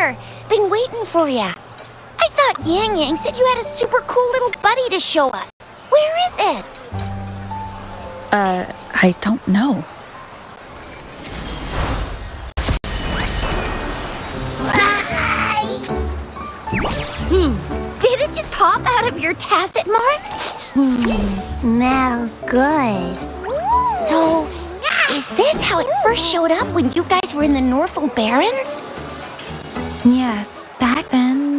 here. Been waiting for ya. I thought Yang Yang said you had a super cool little buddy to show us. Where is it? I don't know. Did it just pop out of your tacit mark? Smells good. So, is this how it first showed up when you guys were in the Norfolk Barrens? Yes, back then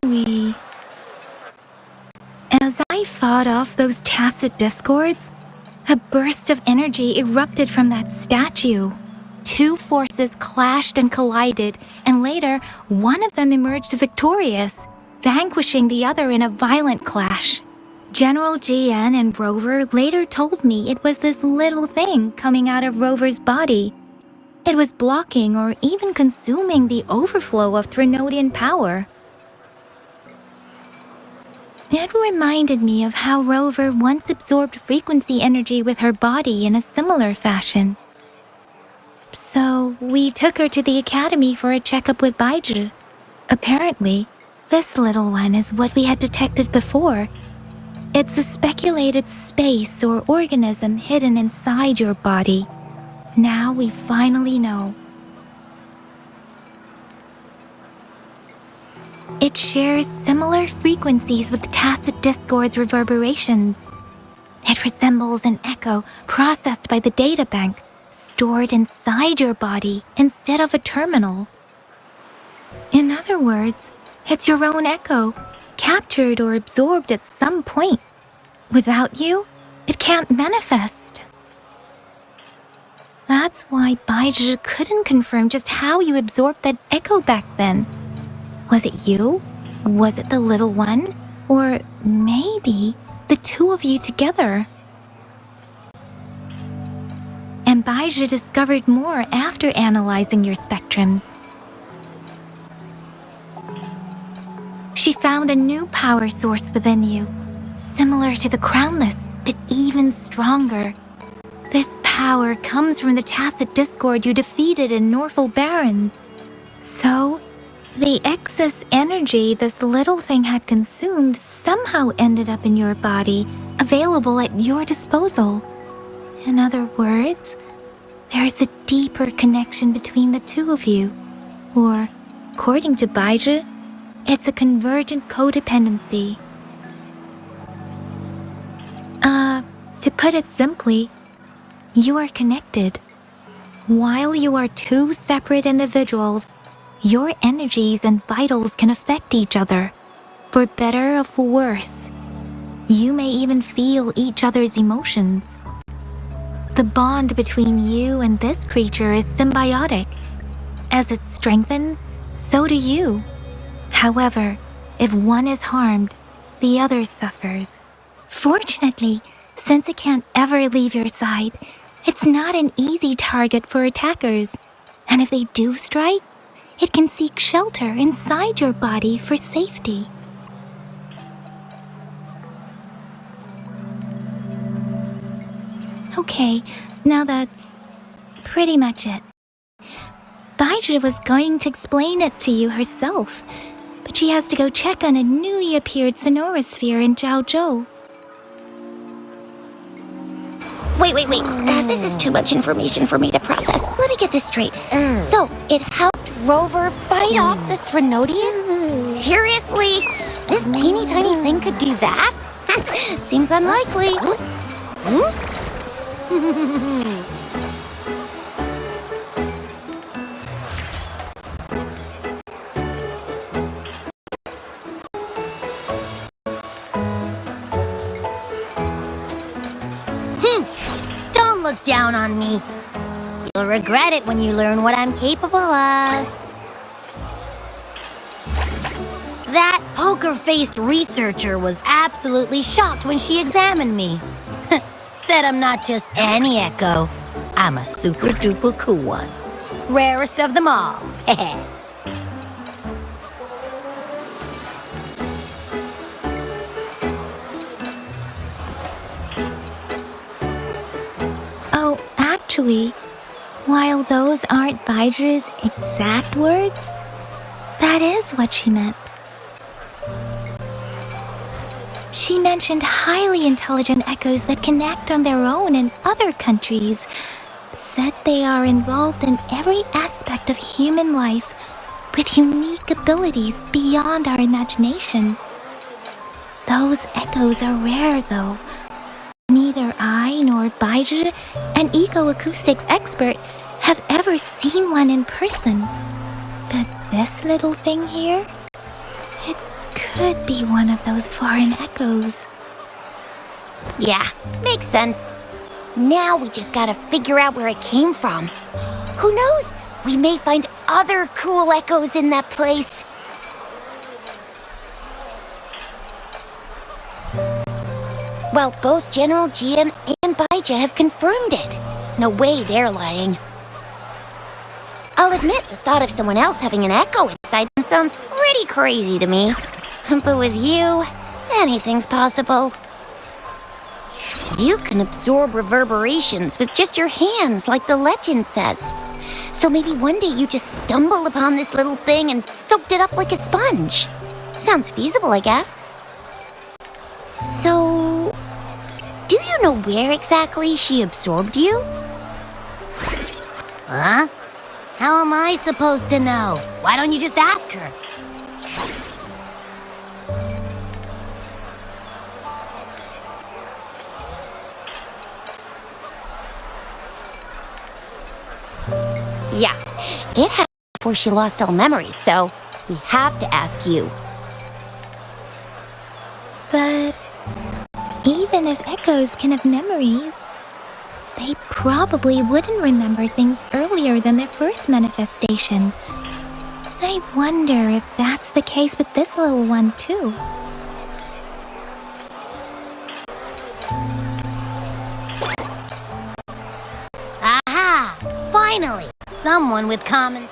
As I fought off those tacit discords, a burst of energy erupted from that statue. Two forces clashed and collided, and later, one of them emerged victorious, vanquishing the other in a violent clash. General GN and Rover later told me it was this little thing coming out of Rover's body. It was blocking or even consuming the overflow of Threnodian power. It reminded me of how Rover once absorbed frequency energy with her body in a similar fashion. So we took her to the academy for a checkup with Baizhi. Apparently, this little one is what we had detected before. It's a speculated space or organism hidden inside your body. Now we finally know. It shares similar frequencies with tacit discord's reverberations. It resembles an echo processed by the data bank, stored inside your body instead of a terminal. In other words, it's your own echo, captured or absorbed at some point. Without you, it can't manifest. That's why Baizhi couldn't confirm just how you absorbed that echo back then. Was it you? Was it the little one? Or maybe the two of you together? And Baizhi discovered more after analyzing your spectrums. She found a new power source within you, similar to the Crownless, but even stronger. This power comes from the tacit discord you defeated in Norfolk Barrens. So, the excess energy this little thing had consumed somehow ended up in your body, available at your disposal. In other words, there's a deeper connection between the two of you. Or, according to Baizhi, it's a convergent codependency. To put it simply, you are connected. While you are two separate individuals, your energies and vitals can affect each other, for better or for worse. You may even feel each other's emotions. The bond between you and this creature is symbiotic. As it strengthens, so do you. However, if one is harmed, the other suffers. Fortunately, since it can't ever leave your side, it's not an easy target for attackers. And if they do strike, it can seek shelter inside your body for safety. Okay, now that's pretty much it. Baizhi was going to explain it to you herself, but she has to go check on a newly appeared sonorosphere in Zhaozhou. Wait. This is too much information for me to process. Let me get this straight. So, it helped Rover fight off the Threnodian? Seriously? This teeny tiny thing could do that? Seems unlikely. Don't look down on me. You'll regret it when you learn what I'm capable of. That poker-faced researcher was absolutely shocked when she examined me. Said I'm not just any echo. I'm a super-duper cool one. Rarest of them all. Oh, actually, while those aren't Baizhi's exact words, That is what she meant. She mentioned highly intelligent echoes that can act on their own in other countries. Said they are involved in every aspect of human life with unique abilities beyond our imagination. Those echoes are rare, though. Neither I nor Baiji, an eco-acoustics expert, have ever seen one in person. But this little thing here, it could be one of those foreign echoes. Yeah, makes sense. Now we just gotta figure out where it came from. Who knows? We may find other cool echoes in that place. Well, both General Jian and Baija have confirmed it. No way they're lying. I'll admit the thought of someone else having an echo inside them sounds pretty crazy to me. But with you, anything's possible. You can absorb reverberations with just your hands, like the legend says. So maybe one day you just stumbled upon this little thing and soaked it up like a sponge. Sounds feasible, I guess. So, do you know where exactly she absorbed you? Huh? How am I supposed to know? Why don't you just ask her? Yeah, it happened before she lost all memories, so we have to ask you. But even if echoes can have memories, they probably wouldn't remember things earlier than their first manifestation. I wonder if that's the case with this little one, too. Aha! Finally! Someone with common...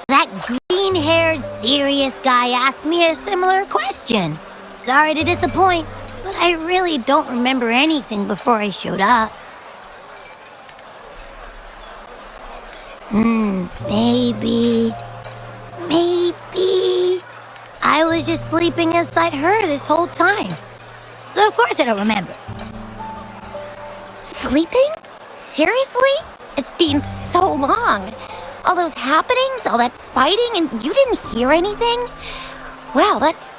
That green-haired, serious guy asked me a similar question. Sorry to disappoint, but I really don't remember anything before I showed up. Maybe... I was just sleeping inside her this whole time. So of course I don't remember. Sleeping? Seriously? It's been so long. All those happenings, all that fighting, and you didn't hear anything? Wow, that's...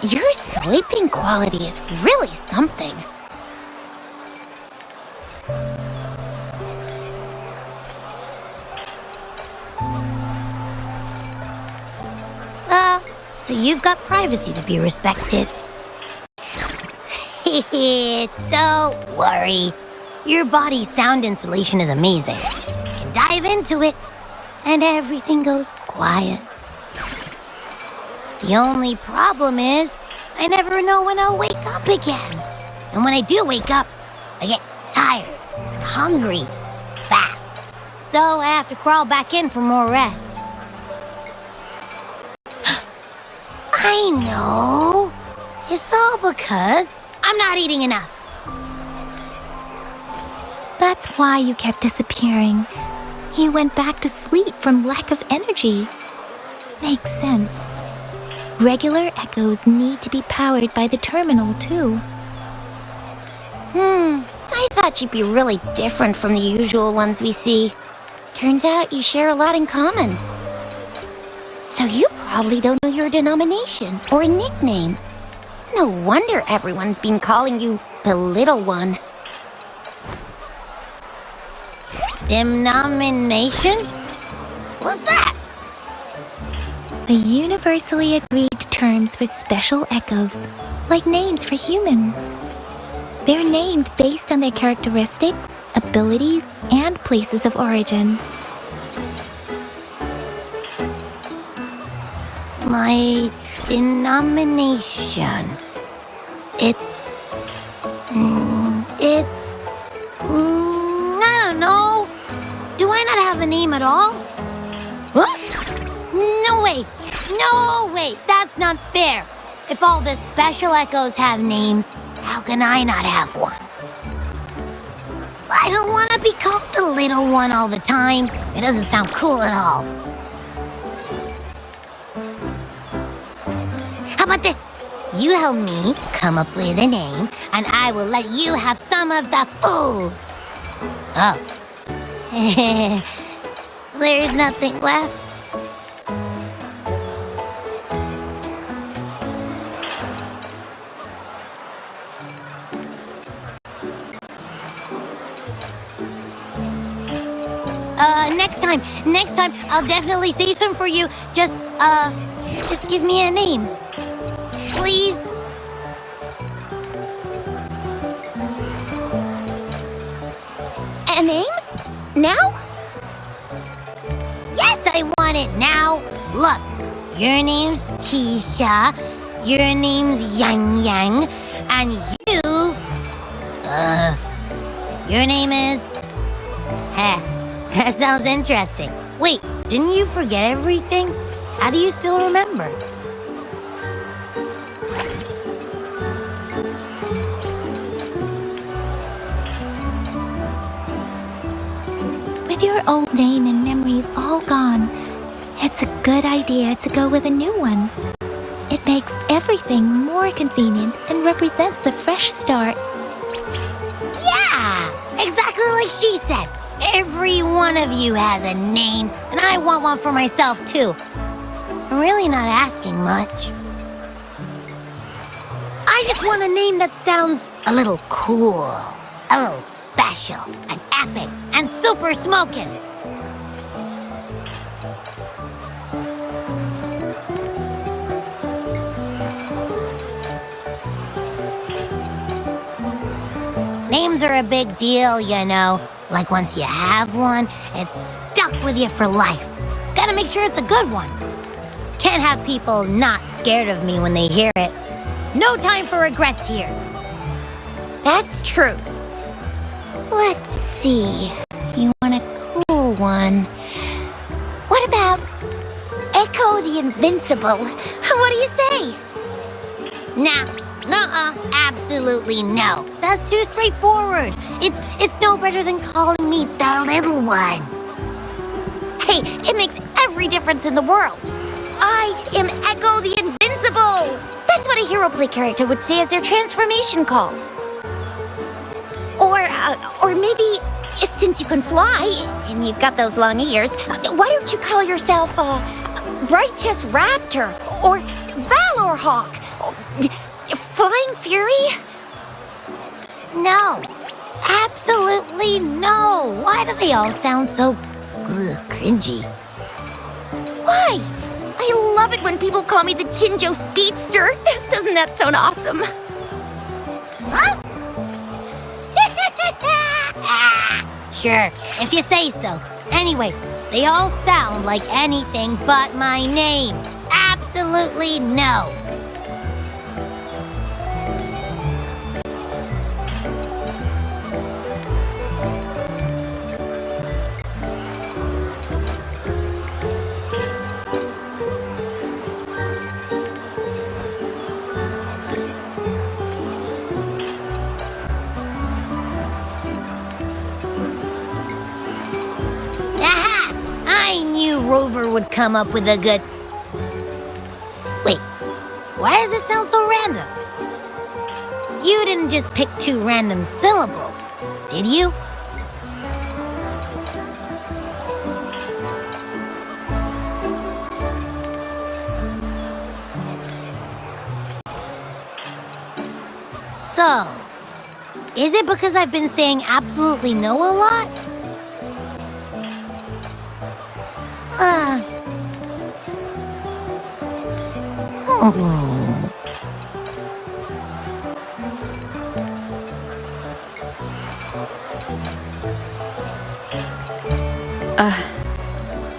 Your sleeping quality is really something. So you've got privacy to be respected. Don't worry. Your body's sound insulation is amazing. You can dive into it, and everything goes quiet. The only problem is, I never know when I'll wake up again. And when I do wake up, I get tired and hungry fast. So I have to crawl back in for more rest. I know. It's all because I'm not eating enough. That's why you kept disappearing. You went back to sleep from lack of energy. Makes sense. Regular echoes need to be powered by the terminal, too. I thought you'd be really different from the usual ones we see. Turns out you share a lot in common. So you probably don't know your denomination or a nickname. No wonder everyone's been calling you the Little One. Denomination? What's that? The universally agreed terms for special echoes, like names for humans. They're named based on their characteristics, abilities, and places of origin. My denomination. It's... I don't know. Do I not have a name at all? What? No way. No way. That's not fair. If all the special echoes have names, how can I not have one? I don't want to be called the little one all the time. It doesn't sound cool at all. How about this? You help me come up with a name, and I will let you have some of the food. Oh. There's nothing left. Next time, I'll definitely save some for you. Just give me a name. Please? A name? Now? Yes, I want it now. Look, your name's Chisha, your name's Yang Yang, and your name is... Heh, that sounds interesting. Wait, didn't you forget everything? How do you still remember? With your old name and memories all gone, it's a good idea to go with a new one. It makes everything more convenient and represents a fresh start. Yeah, exactly like she said. Every one of you has a name, and I want one for myself, too. I'm really not asking much. I just want a name that sounds a little cool, a little special, and epic, and super smoking. Names are a big deal, you know. Like once you have one, it's stuck with you for life. Gotta make sure it's a good one. Can't have people not scared of me when they hear it. No time for regrets here. That's true. Let's see. You want a cool one. What about Echo the Invincible? What do you say? Nah, nuh-uh, absolutely no. That's too straightforward. It's no better than calling me the little one. Hey, it makes every difference in the world. I am Echo the Invincible! That's what a hero play character would say as their transformation call. Or maybe, since you can fly, and you've got those long ears, why don't you call yourself, Righteous Raptor, or Valor Hawk, or Flying Fury? No, absolutely no. Why do they all sound so cringy? Why? I love it when people call me the Jinjo Speedster. Doesn't that sound awesome? Huh? Sure, if you say so. Anyway, they all sound like anything but my name. Absolutely no. I knew Rover would come up with a good... Wait, why does it sound so random? You didn't just pick two random syllables, did you? So, is it because I've been saying absolutely no a lot?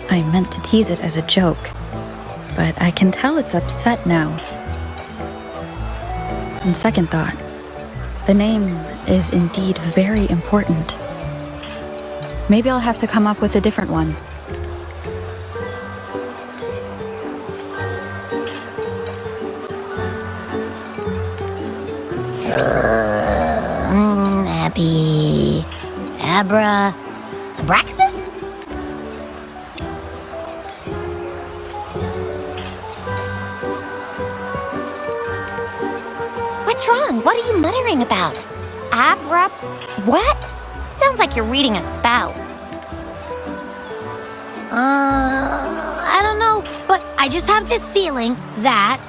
I meant to tease it as a joke, but I can tell it's upset now. On second thought, the name is indeed very important. Maybe I'll have to come up with a different one. Abraxas? What's wrong? What are you muttering about? Abra... What? Sounds like you're reading a spell. I don't know, but I just have this feeling that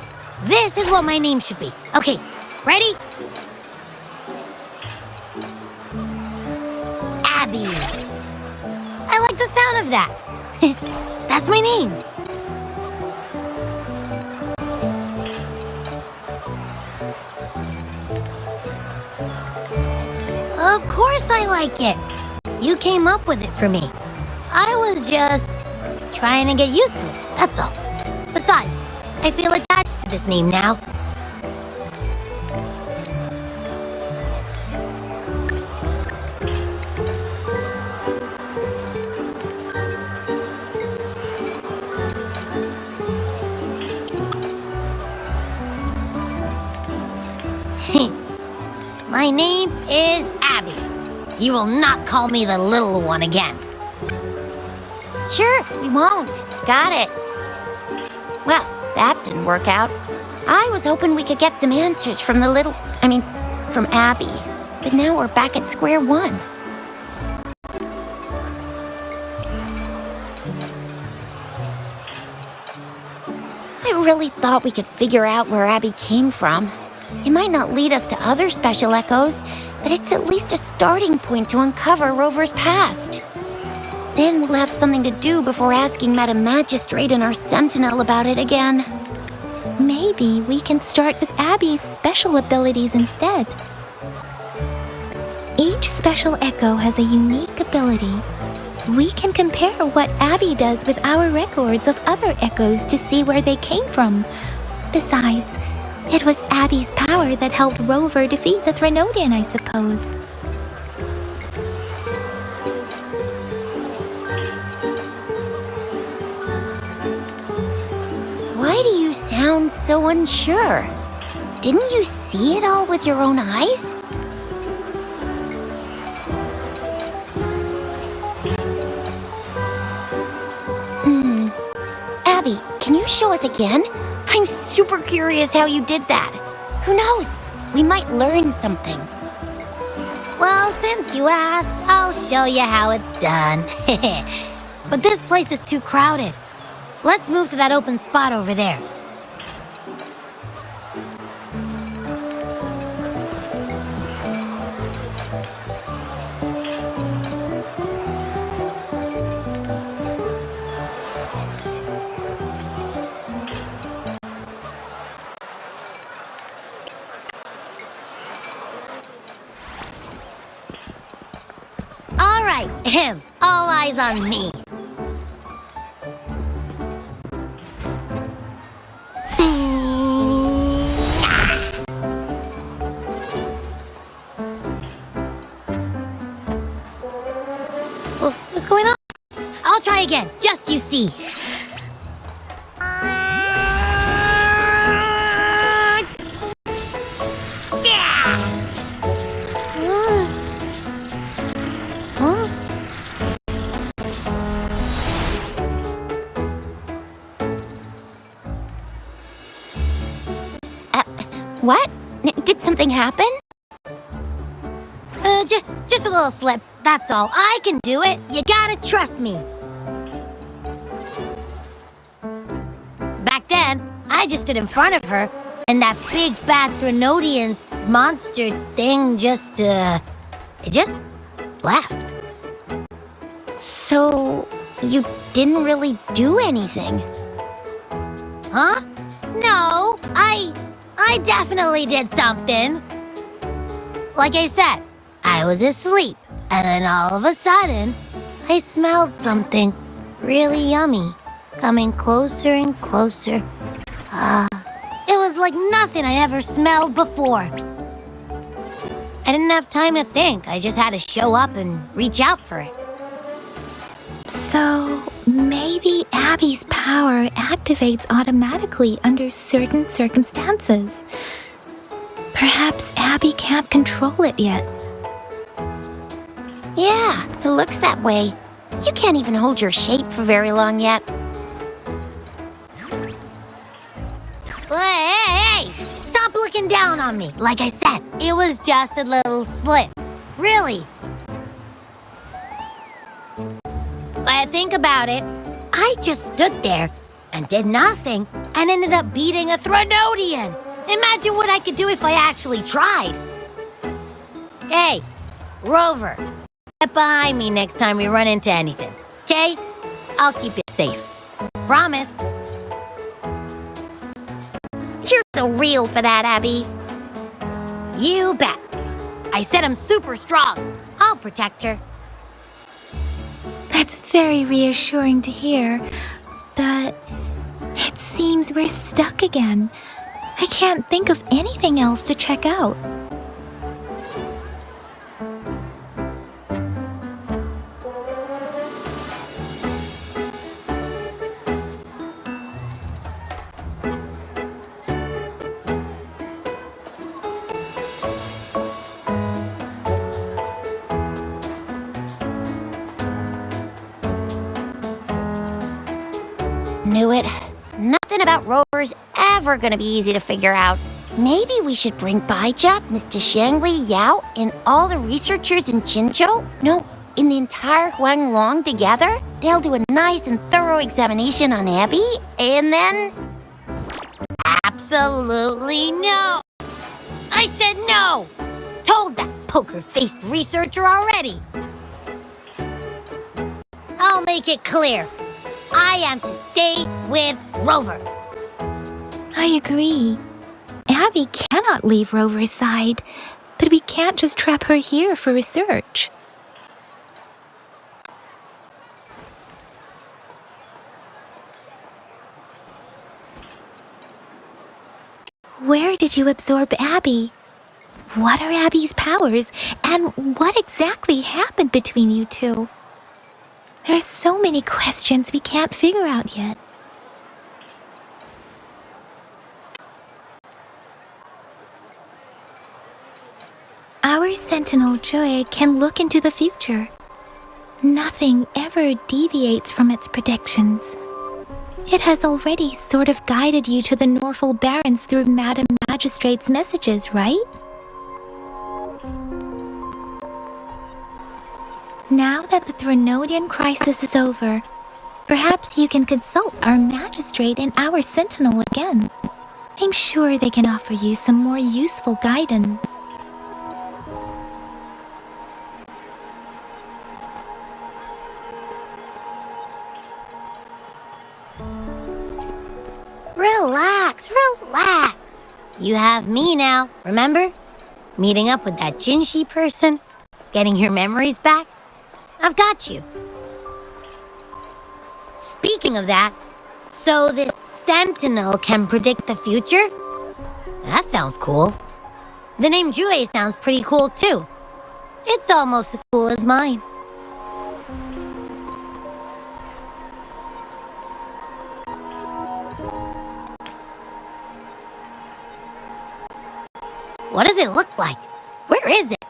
this is what my name should be. Okay, ready? Abby. I like the sound of that. That's my name. Of course I like it. You came up with it for me. I was just trying to get used to it, that's all. Besides, I feel attached to this name now. My name is Abby. You will not call me the little one again. Sure, we won't. Got it. Well, that didn't work out. I was hoping we could get some answers from from Abby. But now we're back at square one. I really thought we could figure out where Abby came from. It might not lead us to other special echoes, but it's at least a starting point to uncover Rover's past. Then we'll have something to do before asking Madam Magistrate and our Sentinel about it again. Maybe we can start with Abby's special abilities instead. Each special echo has a unique ability. We can compare what Abby does with our records of other echoes to see where they came from. Besides, it was Abby's power that helped Rover defeat the Threnodian, I suppose. Why do you sound so unsure? Didn't you see it all with your own eyes? Abby, can you show us again? I'm super curious how you did that. Who knows? We might learn something. Well, since you asked, I'll show you how it's done. But this place is too crowded. Let's move to that open spot over there. All right, all eyes on me. What's going on? I'll try again, just you see. What? Did something happen? Just a little slip, that's all. I can do it. You gotta trust me. Back then, I just stood in front of her, and that big bad Threnodian monster thing it just left. So, you didn't really do anything? Huh? No, I definitely did something. Like I said, I was asleep, and then all of a sudden, I smelled something really yummy coming closer and closer. It was like nothing I ever smelled before. I didn't have time to think. I just had to show up and reach out for it. So, maybe Abby's power activates automatically under certain circumstances. Perhaps Abby can't control it yet. Yeah, it looks that way. You can't even hold your shape for very long yet. Hey! Stop looking looking down on me. Like I said, it was just a little slip. Really. When I think about it, I just stood there and did nothing and ended up beating a Threnodian. Imagine what I could do if I actually tried. Hey, Rover, get behind me next time we run into anything, okay? I'll keep it safe. Promise. You're so real for that, Abby. You bet. I said I'm super strong. I'll protect her. That's very reassuring to hear, but it seems we're stuck again. I can't think of anything else to check out. Knew it. Nothing about Rover's ever gonna be easy to figure out. Maybe we should bring Baija, Mr. Shangli, Yao, and all the researchers in Jinzhou? No, in the entire Huanglong together? They'll do a nice and thorough examination on Abby, and then... Absolutely no. I said no. Told that poker-faced researcher already. I'll make it clear. I am to stay with Rover. I agree. Abby cannot leave Rover's side, but we can't just trap her here for research. Where did you absorb Abby? What are Abby's powers, and what exactly happened between you two? There are so many questions we can't figure out yet. Our Sentinel Joy can look into the future. Nothing ever deviates from its predictions. It has already sort of guided you to the Norfolk Barrens through Madam Magistrate's messages, right? Now that the Threnodian crisis is over, perhaps you can consult our Magistrate and our Sentinel again. I'm sure they can offer you some more useful guidance. Relax, relax. You have me now, remember? Meeting up with that Jinshi person, getting your memories back. I've got you. Speaking of that, so this Sentinel can predict the future? That sounds cool. The name Jue sounds pretty cool too. It's almost as cool as mine. What does it look like? Where is it?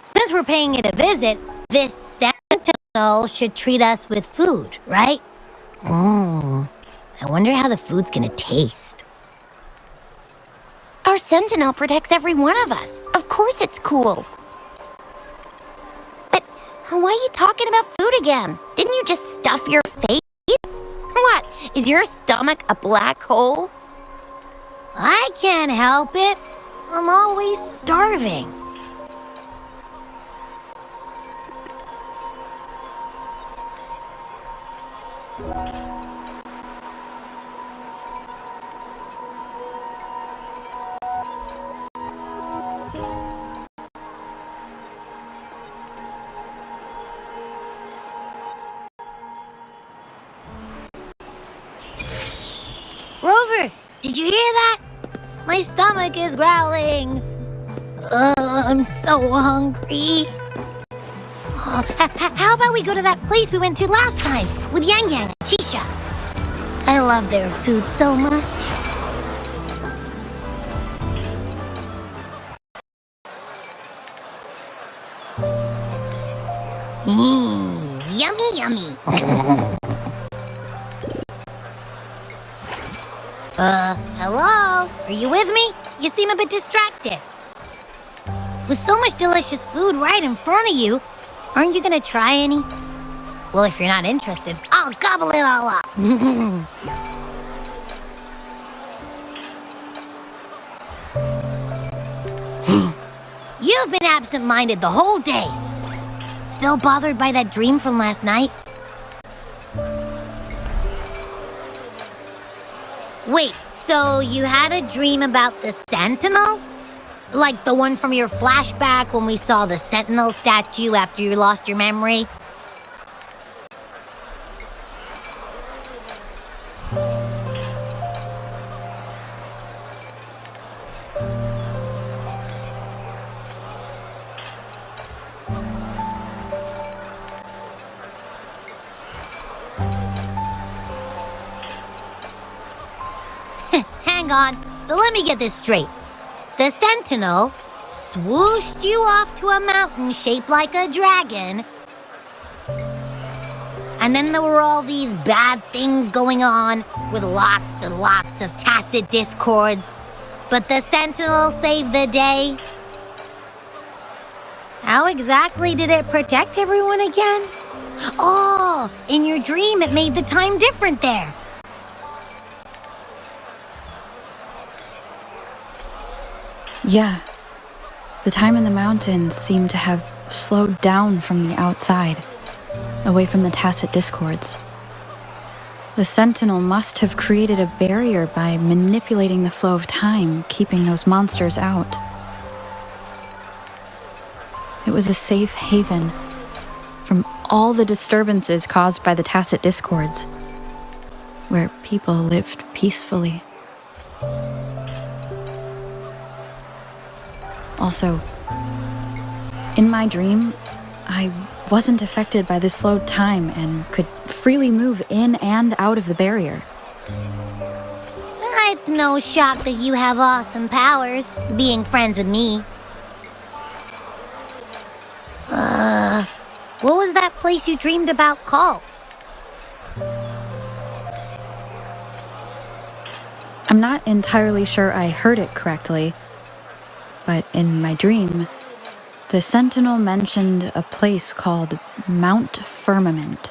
Since we're paying it a visit, this Sentinel should treat us with food, right? I wonder how the food's gonna taste. Our Sentinel protects every one of us. Of course it's cool. But why are you talking about food again? Didn't you just stuff your face? What, is your stomach a black hole? I can't help it. I'm always starving. Rover, did you hear that? My stomach is growling. I'm so hungry. How about we go to that place we went to last time with Yang Yang and Chisha? I love their food so much. Yummy, yummy. Hello? Are you with me? You seem a bit distracted. With so much delicious food right in front of you, aren't you gonna try any? Well, if you're not interested, I'll gobble it all up. You've been absent-minded the whole day. Still bothered by that dream from last night? Wait, so you had a dream about the Sentinel? Like the one from your flashback when we saw the Sentinel statue after you lost your memory? Hang on, so let me get this straight. The Sentinel swooshed you off to a mountain shaped like a dragon. And then there were all these bad things going on with lots and lots of tacit discords. But the Sentinel saved the day. How exactly did it protect everyone again? Oh, in your dream it made the time different there. Yeah. The time in the mountains seemed to have slowed down from the outside, away from the tacit discords. The Sentinel must have created a barrier by manipulating the flow of time, keeping those monsters out. It was a safe haven from all the disturbances caused by the tacit discords, where people lived peacefully. Also, in my dream, I wasn't affected by the slowed time and could freely move in and out of the barrier. It's no shock that you have awesome powers, being friends with me. What was that place you dreamed about called? I'm not entirely sure I heard it correctly, but in my dream, the Sentinel mentioned a place called Mount Firmament.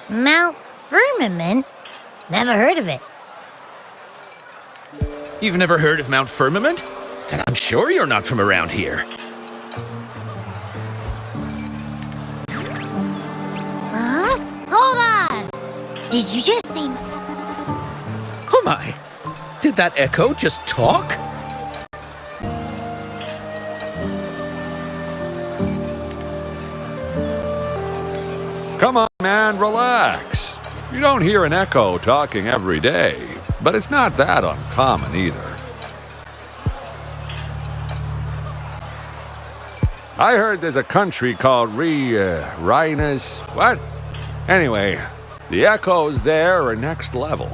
Mount Firmament? Never heard of it. You've never heard of Mount Firmament? And I'm sure you're not from around here. Huh? Hold on! Did you just say... Oh my! Did that echo just talk? Come on, man, relax. You don't hear an echo talking every day, but it's not that uncommon either. I heard there's a country called Rhinus. What? Anyway, the echoes there are next level.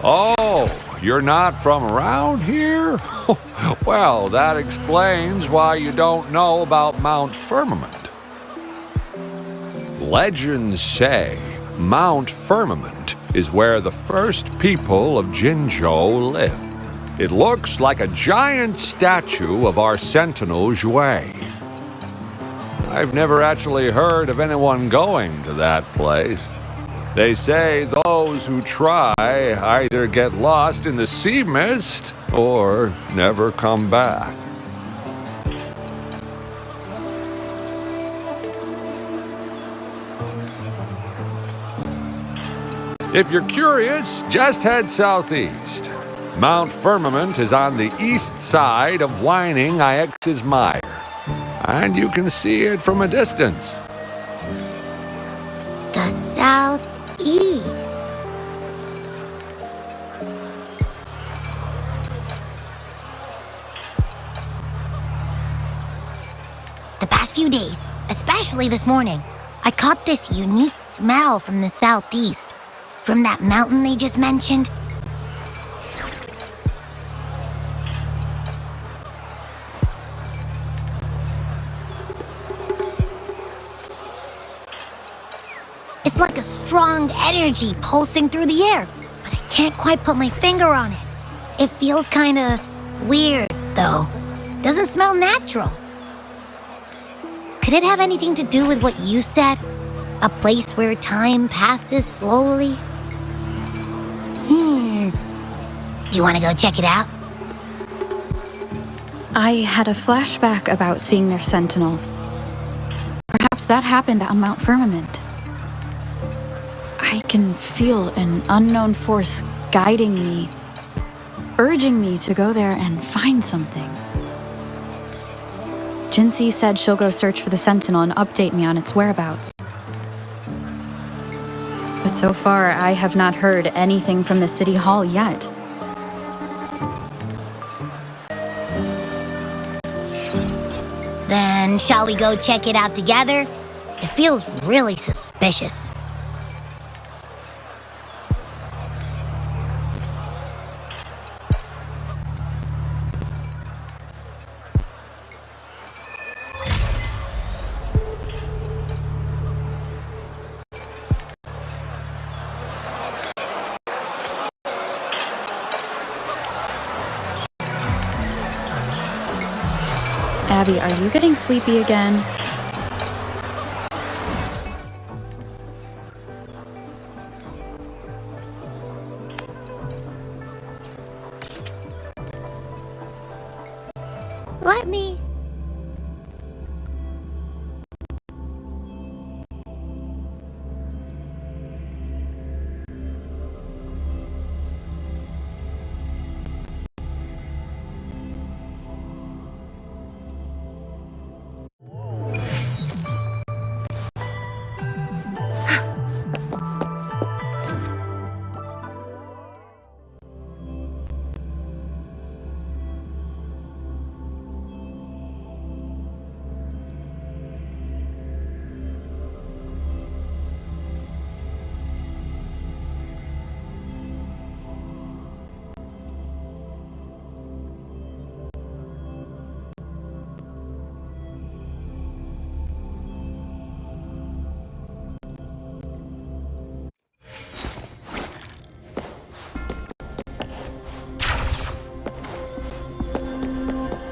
Oh, you're not from around here? Well, that explains why you don't know about Mount Firmament. Legends say Mount Firmament is where the first people of Jinzhou lived. It looks like a giant statue of our Sentinel Jue. I've never actually heard of anyone going to that place. They say those who try either get lost in the sea mist or never come back. If you're curious, just head southeast. Mount Firmament is on the east side of Whining Ix's Mire, and you can see it from a distance. The southeast. The past few days, especially this morning, I caught this unique smell from the southeast. From that mountain they just mentioned. It's like a strong energy pulsing through the air, but I can't quite put my finger on it. It feels kinda weird, though. Doesn't smell natural. Could it have anything to do with what you said? A place where time passes slowly? Do you want to go check it out? I had a flashback about seeing their sentinel. Perhaps that happened on Mount Firmament. I can feel an unknown force guiding me, urging me to go there and find something. Jinsei said she'll go search for the sentinel and update me on its whereabouts. But so far, I have not heard anything from the City Hall yet. Then shall we go check it out together? It feels really suspicious. Abby, are you getting sleepy again? Let me...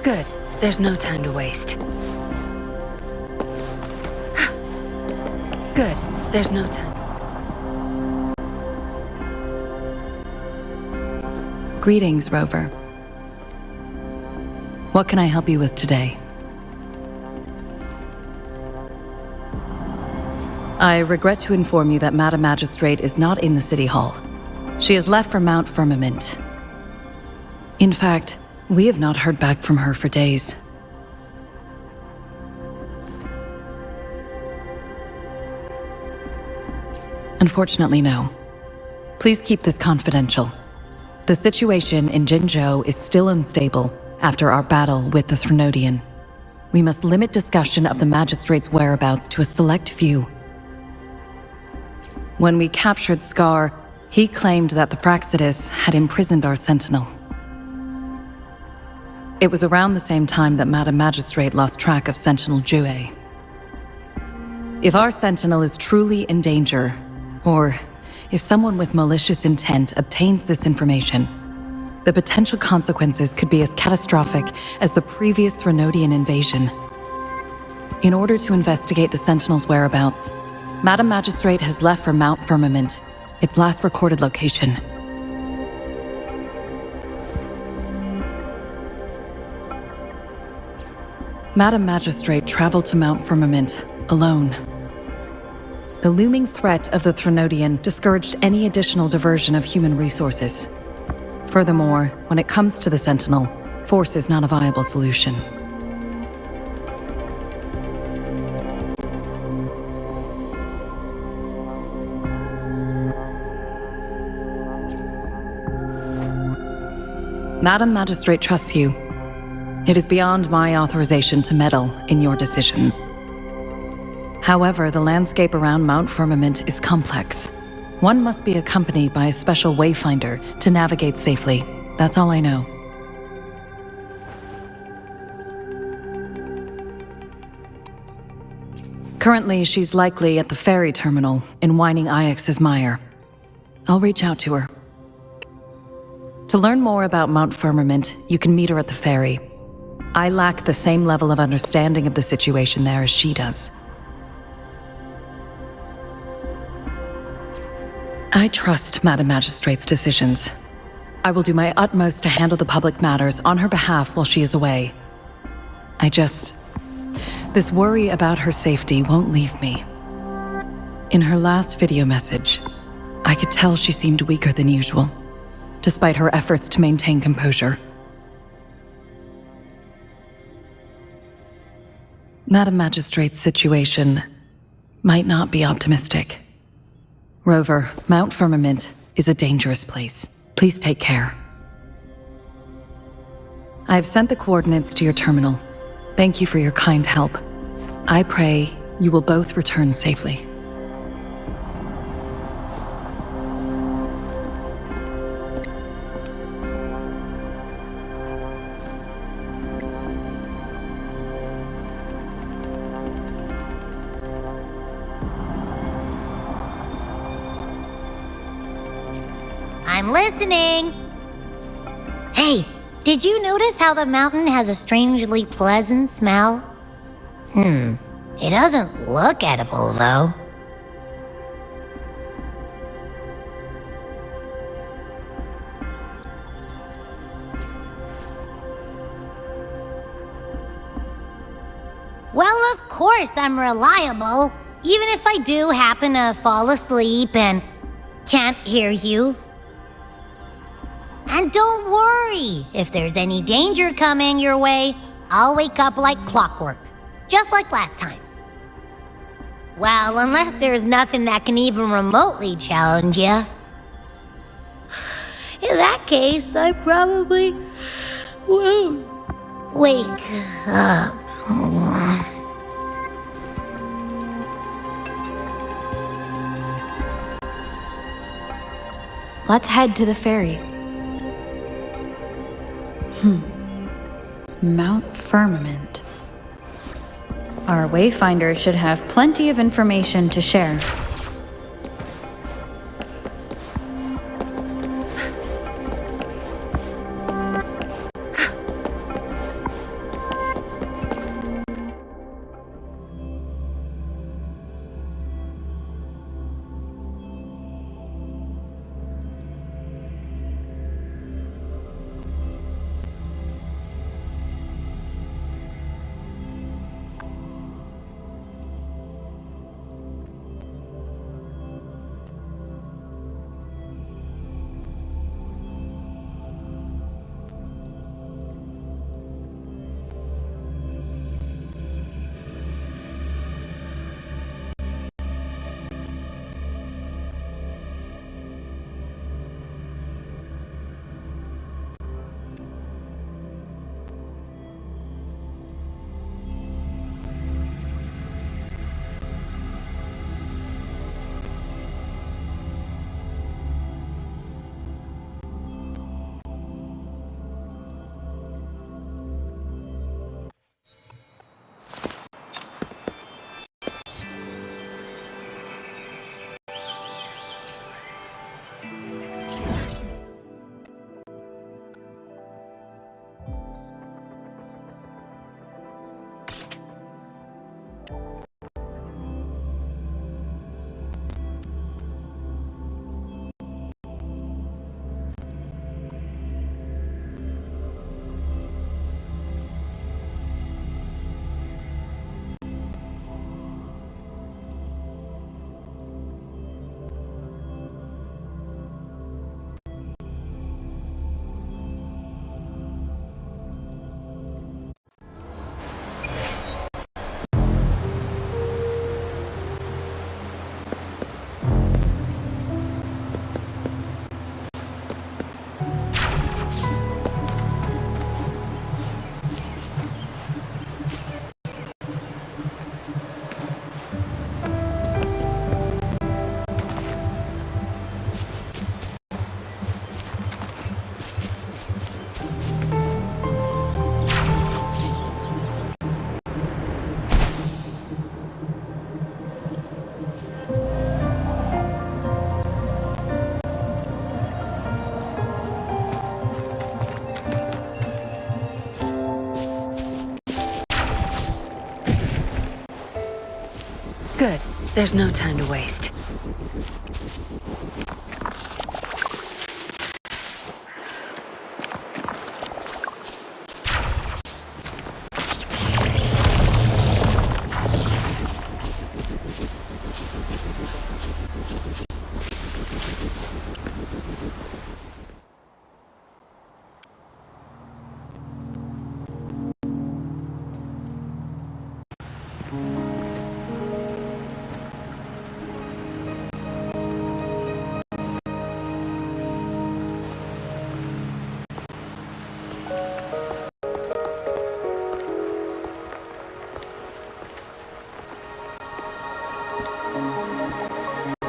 Good. There's no time to waste. Good. There's no time. Greetings, Rover. What can I help you with today? I regret to inform you that Madam Magistrate is not in the City Hall. She has left for Mount Firmament. In fact, we have not heard back from her for days. Unfortunately, no. Please keep this confidential. The situation in Jinzhou is still unstable after our battle with the Threnodian. We must limit discussion of the Magistrate's whereabouts to a select few. When we captured Scar, he claimed that the Fraxidus had imprisoned our Sentinel. It was around the same time that Madam Magistrate lost track of Sentinel Jue. If our Sentinel is truly in danger, or if someone with malicious intent obtains this information, the potential consequences could be as catastrophic as the previous Threnodian invasion. In order to investigate the Sentinel's whereabouts, Madam Magistrate has left for Mount Firmament, its last recorded location. Madam Magistrate traveled to Mount Firmament alone. The looming threat of the Threnodian discouraged any additional diversion of human resources. Furthermore, when it comes to the Sentinel, force is not a viable solution. Madam Magistrate trusts you. It is beyond my authorization to meddle in your decisions. However, the landscape around Mount Firmament is complex. One must be accompanied by a special wayfinder to navigate safely. That's all I know. Currently, she's likely at the ferry terminal in Whining Ix's Mire. I'll reach out to her. To learn more about Mount Firmament, you can meet her at the ferry. I lack the same level of understanding of the situation there as she does. I trust Madam Magistrate's decisions. I will do my utmost to handle the public matters on her behalf while she is away. This worry about her safety won't leave me. In her last video message, I could tell she seemed weaker than usual, despite her efforts to maintain composure. Madam Magistrate's situation might not be optimistic. Rover, Mount Firmament is a dangerous place. Please take care. I have sent the coordinates to your terminal. Thank you for your kind help. I pray you will both return safely. I'm listening. Hey, did you notice how the mountain has a strangely pleasant smell? It doesn't look edible, though. Well, of course I'm reliable, even if I do happen to fall asleep and can't hear you. And don't worry, if there's any danger coming your way, I'll wake up like clockwork, just like last time. Well, unless there's nothing that can even remotely challenge you. In that case, I probably won't wake up. Let's head to the ferry. Mount Firmament. Our Wayfinder should have plenty of information to share. Good. There's no time to waste.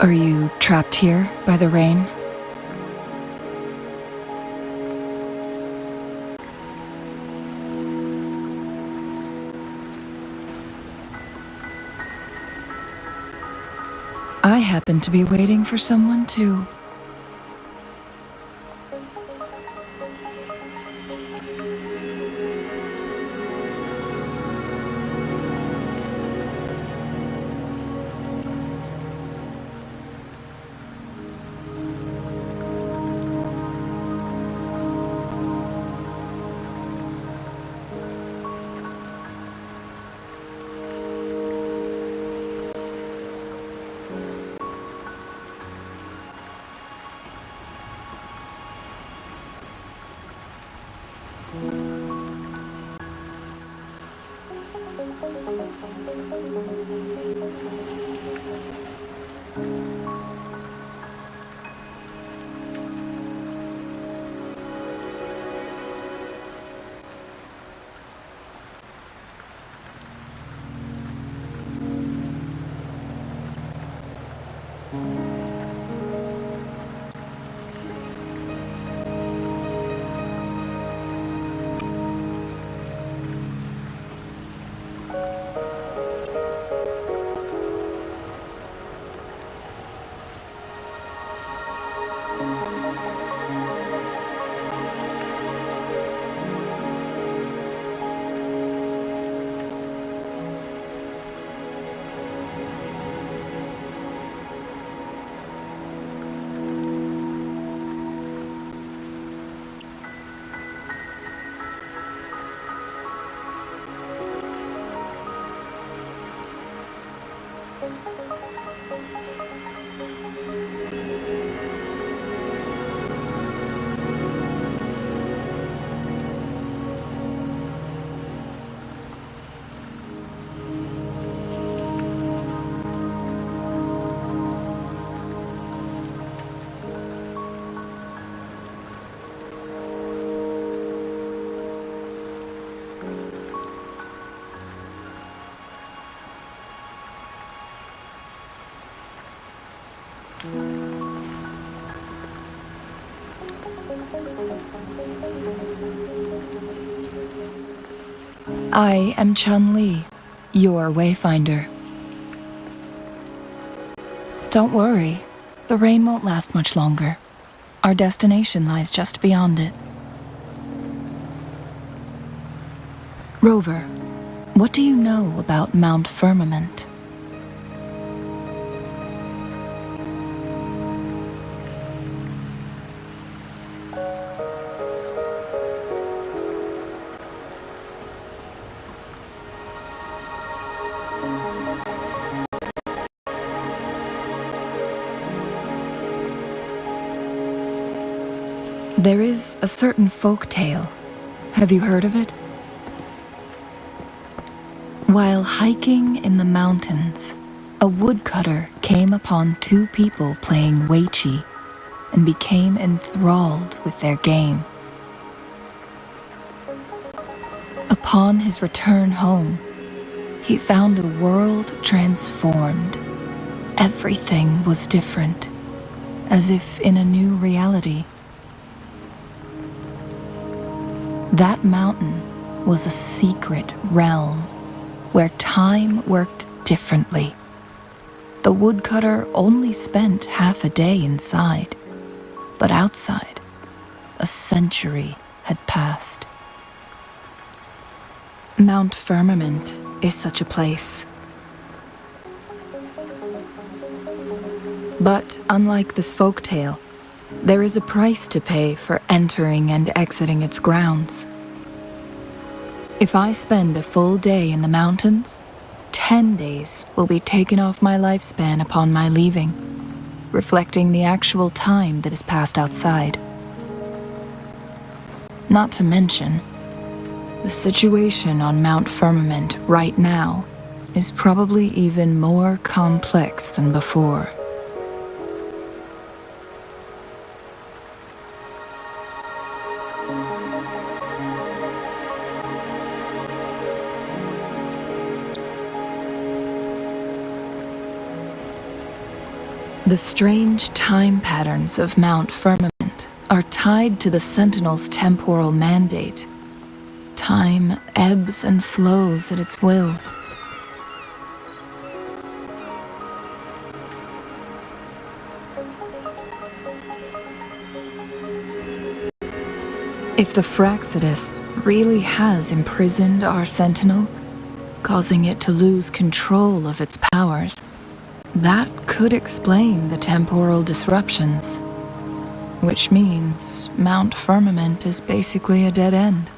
Are you trapped here by the rain? I happen to be waiting for someone too. I am Chun-Li, your wayfinder. Don't worry, the rain won't last much longer. Our destination lies just beyond it. Rover, what do you know about Mount Firmament? There is a certain folk tale. Have you heard of it? While hiking in the mountains, a woodcutter came upon two people playing Weiqi and became enthralled with their game. Upon his return home, he found a world transformed. Everything was different, as if in a new reality. That mountain was a secret realm where time worked differently. The woodcutter only spent half a day inside, but outside, a century had passed. Mount Firmament is such a place. But unlike this folktale, there is a price to pay for entering and exiting its grounds. If I spend a full day in the mountains, 10 days will be taken off my lifespan upon my leaving, reflecting the actual time that is passed outside. Not to mention, the situation on Mount Firmament right now is probably even more complex than before. The strange time patterns of Mount Firmament are tied to the Sentinel's temporal mandate. Time ebbs and flows at its will. If the Fraxidus really has imprisoned our Sentinel, causing it to lose control of its powers, that could explain the temporal disruptions. Which means Mount Firmament is basically a dead end,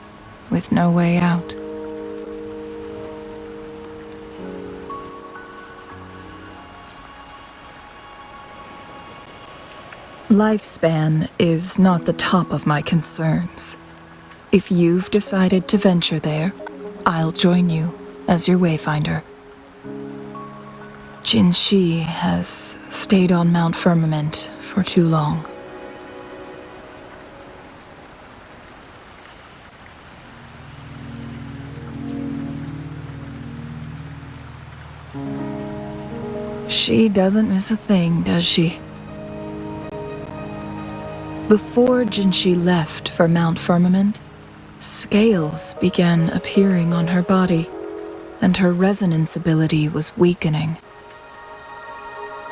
with no way out. Lifespan is not the top of my concerns. If you've decided to venture there, I'll join you as your wayfinder. Jin Shi has stayed on Mount Firmament for too long. She doesn't miss a thing, does she? Before Jinshi left for Mount Firmament, scales began appearing on her body, and her resonance ability was weakening.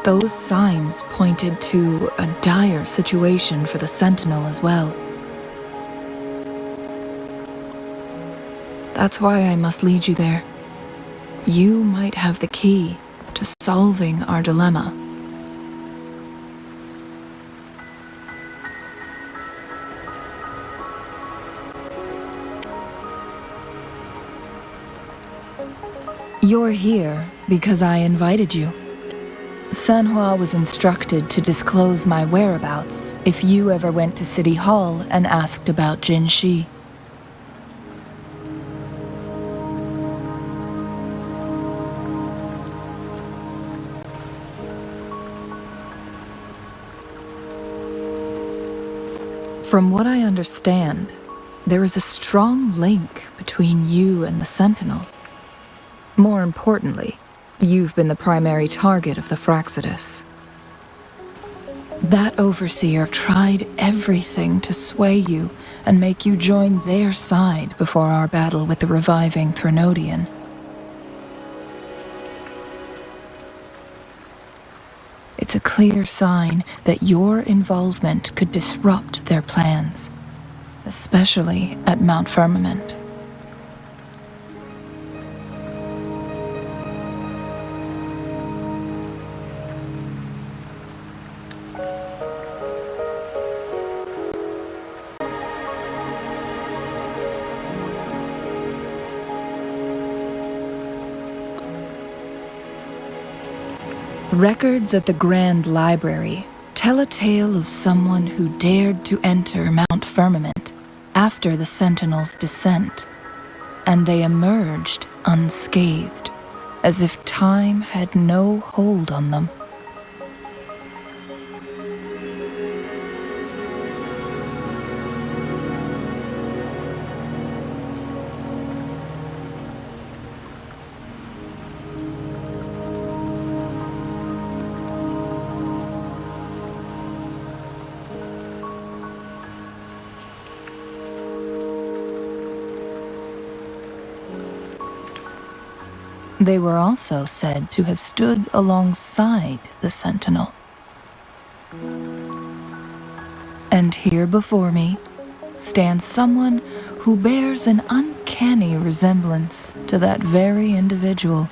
Those signs pointed to a dire situation for the Sentinel as well. That's why I must lead you there. You might have the key to solving our dilemma. You're here because I invited you. Sanhua was instructed to disclose my whereabouts if you ever went to City Hall and asked about Jin Shi. From what I understand, there is a strong link between you and the Sentinel. More importantly, you've been the primary target of the Fraxidus. That overseer tried everything to sway you and make you join their side before our battle with the reviving Threnodian. It's a clear sign that your involvement could disrupt their plans, especially at Mount Firmament. Records at the Grand Library tell a tale of someone who dared to enter Mount Firmament after the Sentinel's descent, and they emerged unscathed, as if time had no hold on them. They were also said to have stood alongside the Sentinel. And here before me stands someone who bears an uncanny resemblance to that very individual.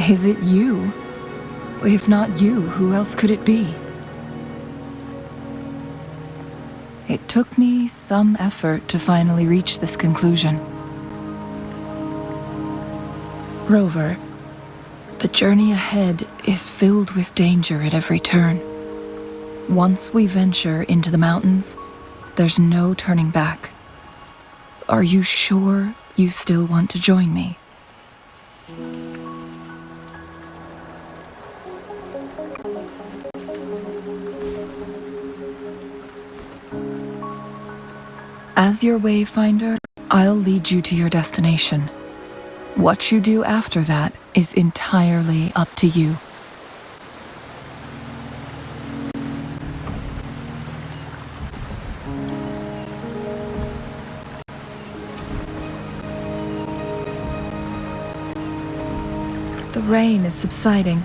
Is it you? If not you, who else could it be? It took me some effort to finally reach this conclusion. Rover, the journey ahead is filled with danger at every turn. Once we venture into the mountains, there's no turning back. Are you sure you still want to join me? As your wayfinder, I'll lead you to your destination. What you do after that is entirely up to you. The rain is subsiding,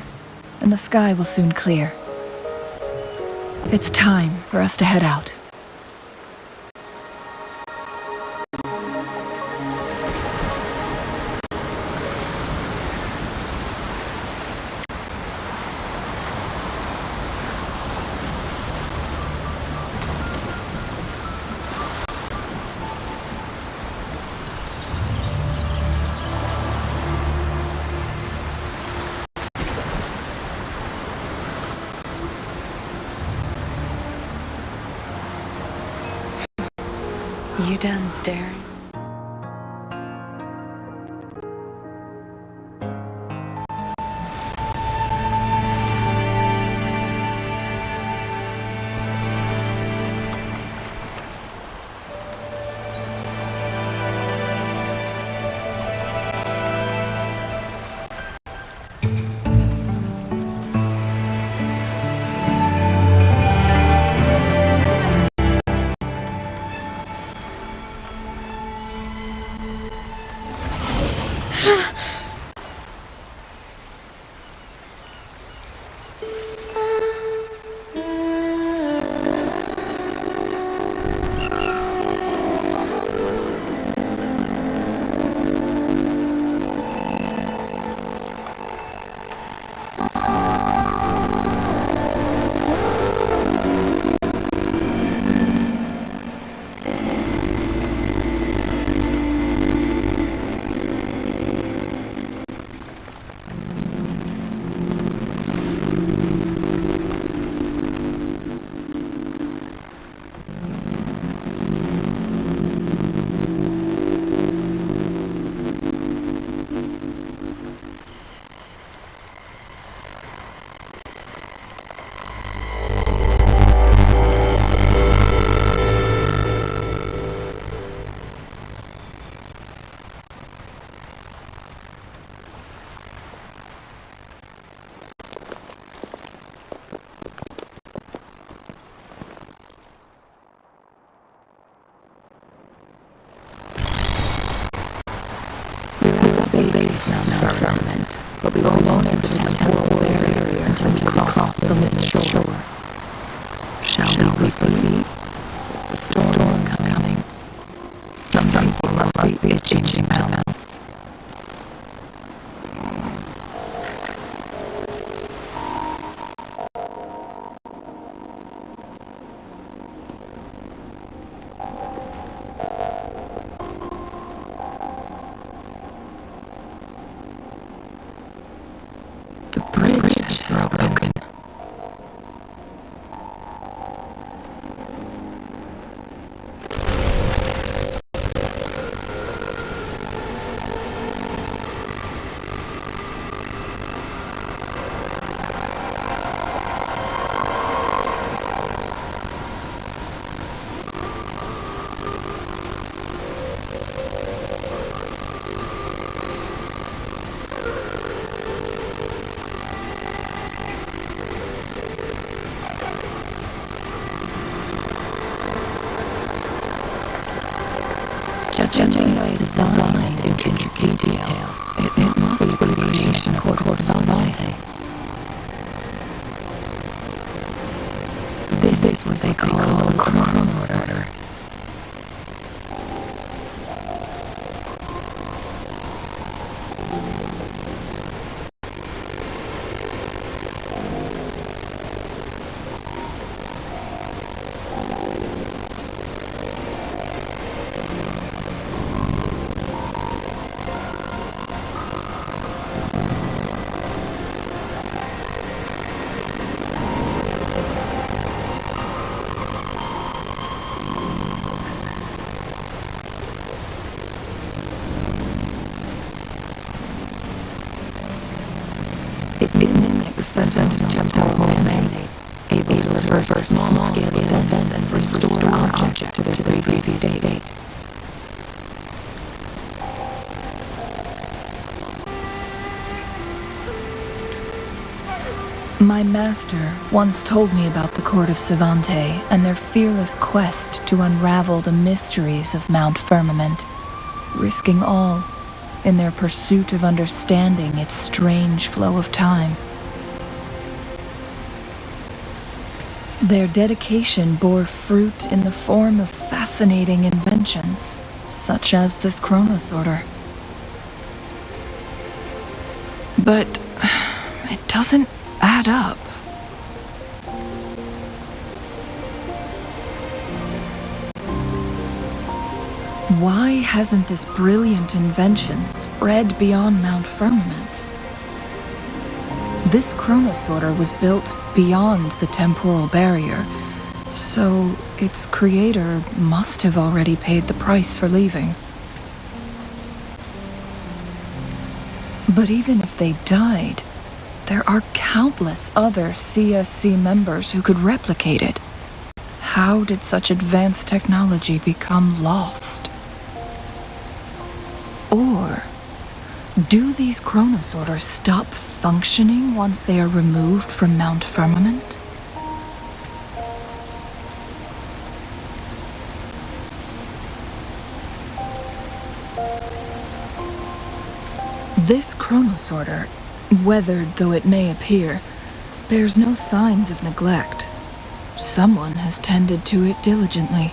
and the sky will soon clear. It's time for us to head out. You done staring? Firmament, but we won't enter the temporal barrier until we cross the lit shore. Shall we proceed? The storm is coming. Some people must be itching to bounce. The bridge has broken. they call a Chronos Order. It means the Sentinel's temporal mandate, able to reverse small-scale events and restore objects to their previous state. My master once told me about the Court of Savante and their fearless quest to unravel the mysteries of Mount Firmament, risking all in their pursuit of understanding its strange flow of time. Their dedication bore fruit in the form of fascinating inventions, such as this Chronos Order. But it doesn't add up. Why hasn't this brilliant invention spread beyond Mount Firmament? This Chronos Order was built beyond the temporal barrier, so its creator must have already paid the price for leaving. But even if they died, there are countless other CSC members who could replicate it. How did such advanced technology become lost? Or do these Chronos Orders stop functioning once they are removed from Mount Firmament? This Chronos Order, weathered though it may appear, bears no signs of neglect. Someone has tended to it diligently.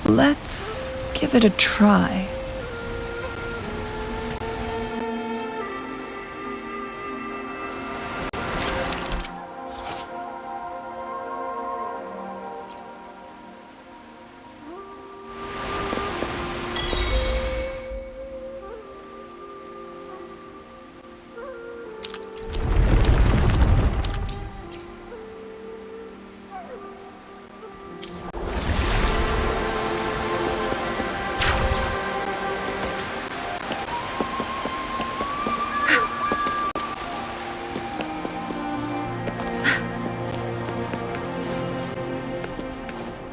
Let's give it a try.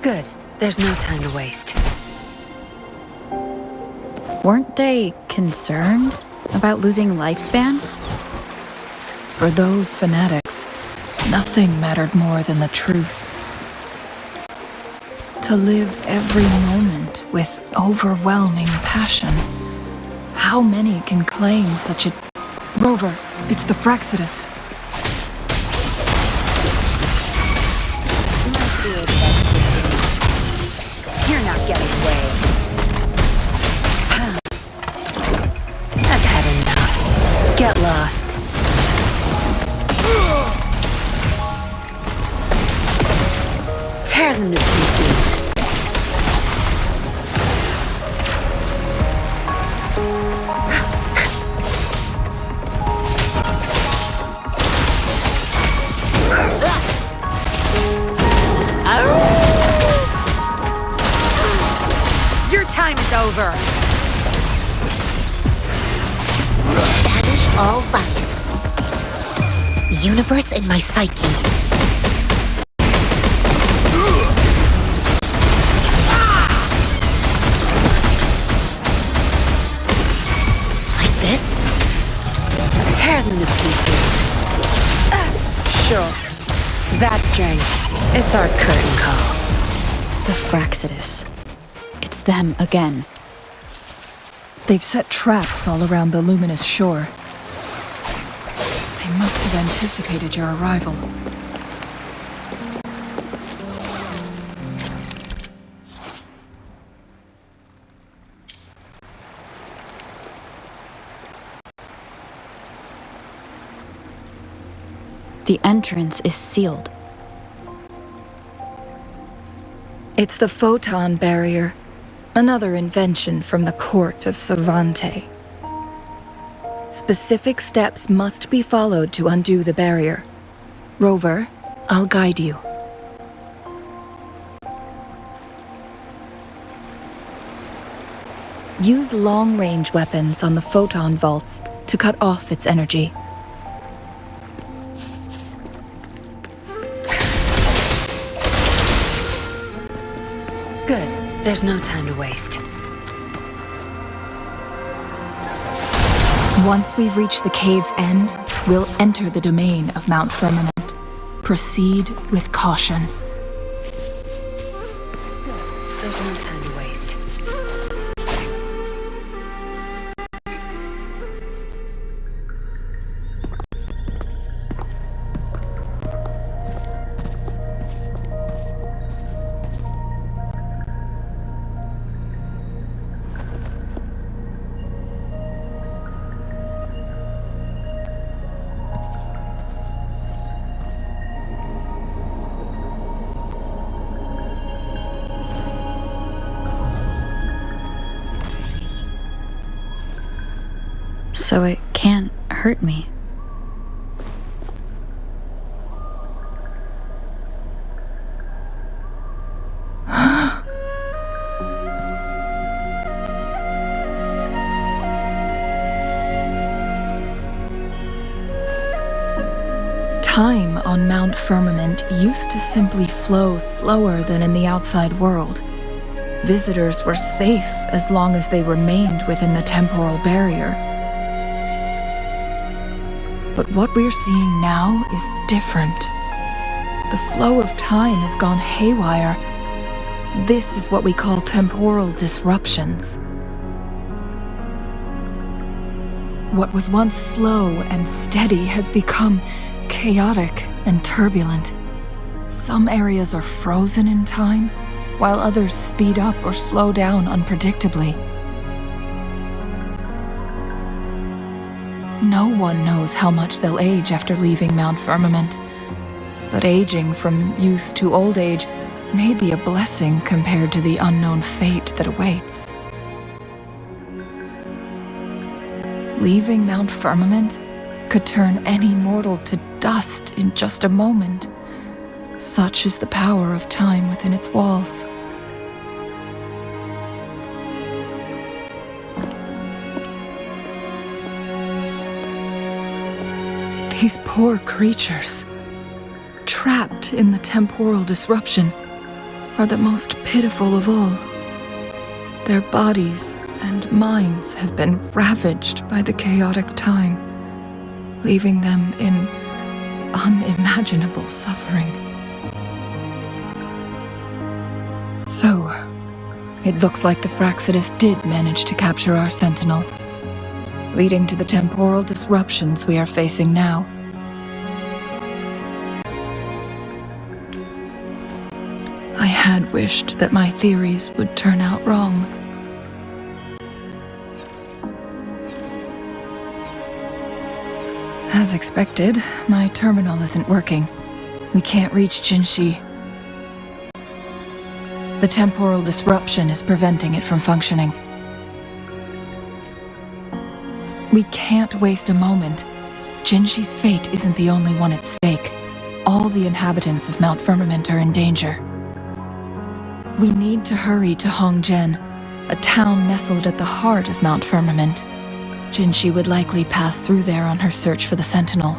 Good. There's no time to waste. Weren't they concerned about losing lifespan? For those fanatics, nothing mattered more than the truth. To live every moment with overwhelming passion. How many can claim such a... Rover, it's the Fraxidus. You're not getting away. I've had enough. Get lost. Tear them to pieces. Your time is over. Banish all vice. Universe in my psyche. Like this? Tear them to pieces. Sure. Zap strength. It's our curtain call. The Fraxidus. It's them again. They've set traps all around the luminous shore. They must have anticipated your arrival. The entrance is sealed. It's the photon barrier, another invention from the court of Savante. Specific steps must be followed to undo the barrier. Rover, I'll guide you. Use long-range weapons on the photon vaults to cut off its energy. Good. There's no time to waste. Once we've reached the cave's end, we'll enter the domain of Mount Firmament. Proceed with caution. Good. There's no time to waste. So it can't hurt me. Time on Mount Firmament used to simply flow slower than in the outside world. Visitors were safe as long as they remained within the temporal barrier. But what we're seeing now is different. The flow of time has gone haywire. This is what we call temporal disruptions. What was once slow and steady has become chaotic and turbulent. Some areas are frozen in time, while others speed up or slow down unpredictably. No one knows how much they'll age after leaving Mount Firmament, but aging from youth to old age may be a blessing compared to the unknown fate that awaits. Leaving Mount Firmament could turn any mortal to dust in just a moment. Such is the power of time within its walls. These poor creatures, trapped in the temporal disruption, are the most pitiful of all. Their bodies and minds have been ravaged by the chaotic time, leaving them in unimaginable suffering. So, it looks like the Fraxidus did manage to capture our sentinel, leading to the temporal disruptions we are facing now. I had wished that my theories would turn out wrong. As expected, my terminal isn't working. We can't reach Jinshi. The temporal disruption is preventing it from functioning. We can't waste a moment. Jinshi's fate isn't the only one at stake. All the inhabitants of Mount Firmament are in danger. We need to hurry to Hongjian, a town nestled at the heart of Mount Firmament. Jinshi would likely pass through there on her search for the Sentinel.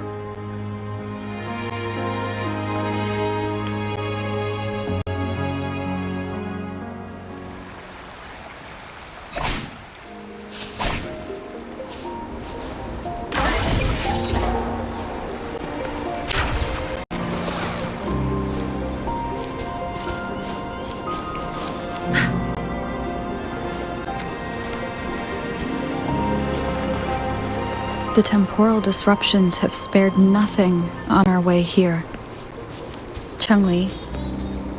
The temporal disruptions have spared nothing on our way here. Cheng-Li,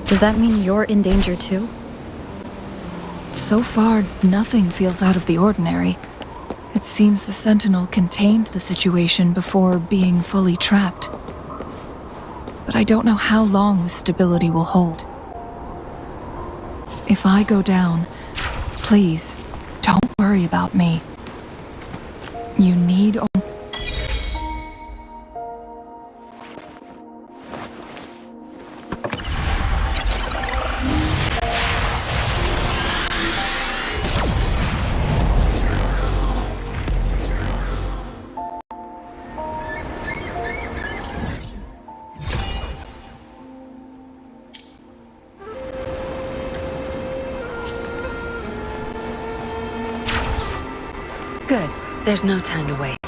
does that mean you're in danger too? So far, nothing feels out of the ordinary. It seems the Sentinel contained the situation before being fully trapped. but I don't know how long the stability will hold. If I go down, please, don't worry about me. You need only... Good. There's no time to waste.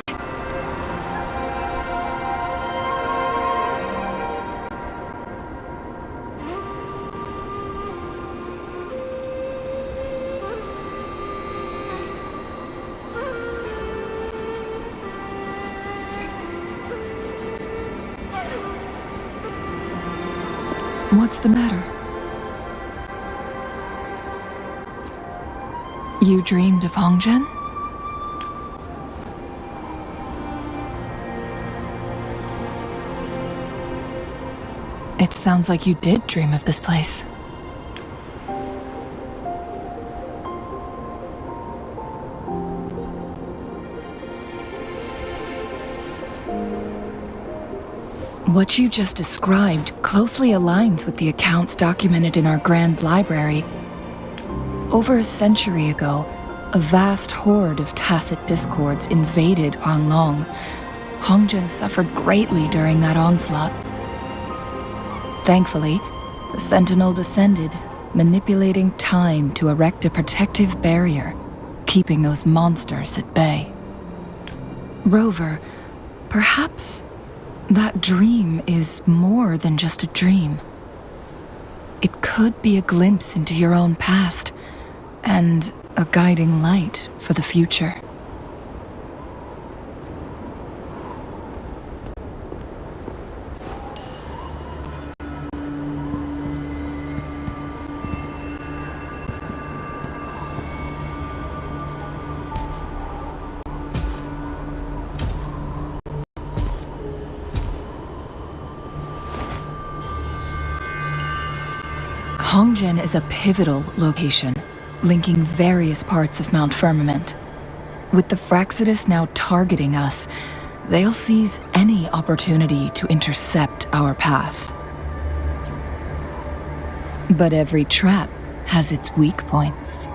What's the matter? You dreamed of Hongzhen? It sounds like you did dream of this place. What you just described closely aligns with the accounts documented in our Grand Library. Over a century ago, a vast horde of tacit discords invaded Huanglong. Hongzhen suffered greatly during that onslaught. Thankfully, the Sentinel descended, manipulating time to erect a protective barrier, keeping those monsters at bay. Rover, perhaps that dream is more than just a dream. It could be a glimpse into your own past, and a guiding light for the future. Hongzhen is a pivotal location, linking various parts of Mount Firmament. With the Fraxidus now targeting us, they'll seize any opportunity to intercept our path. But every trap has its weak points.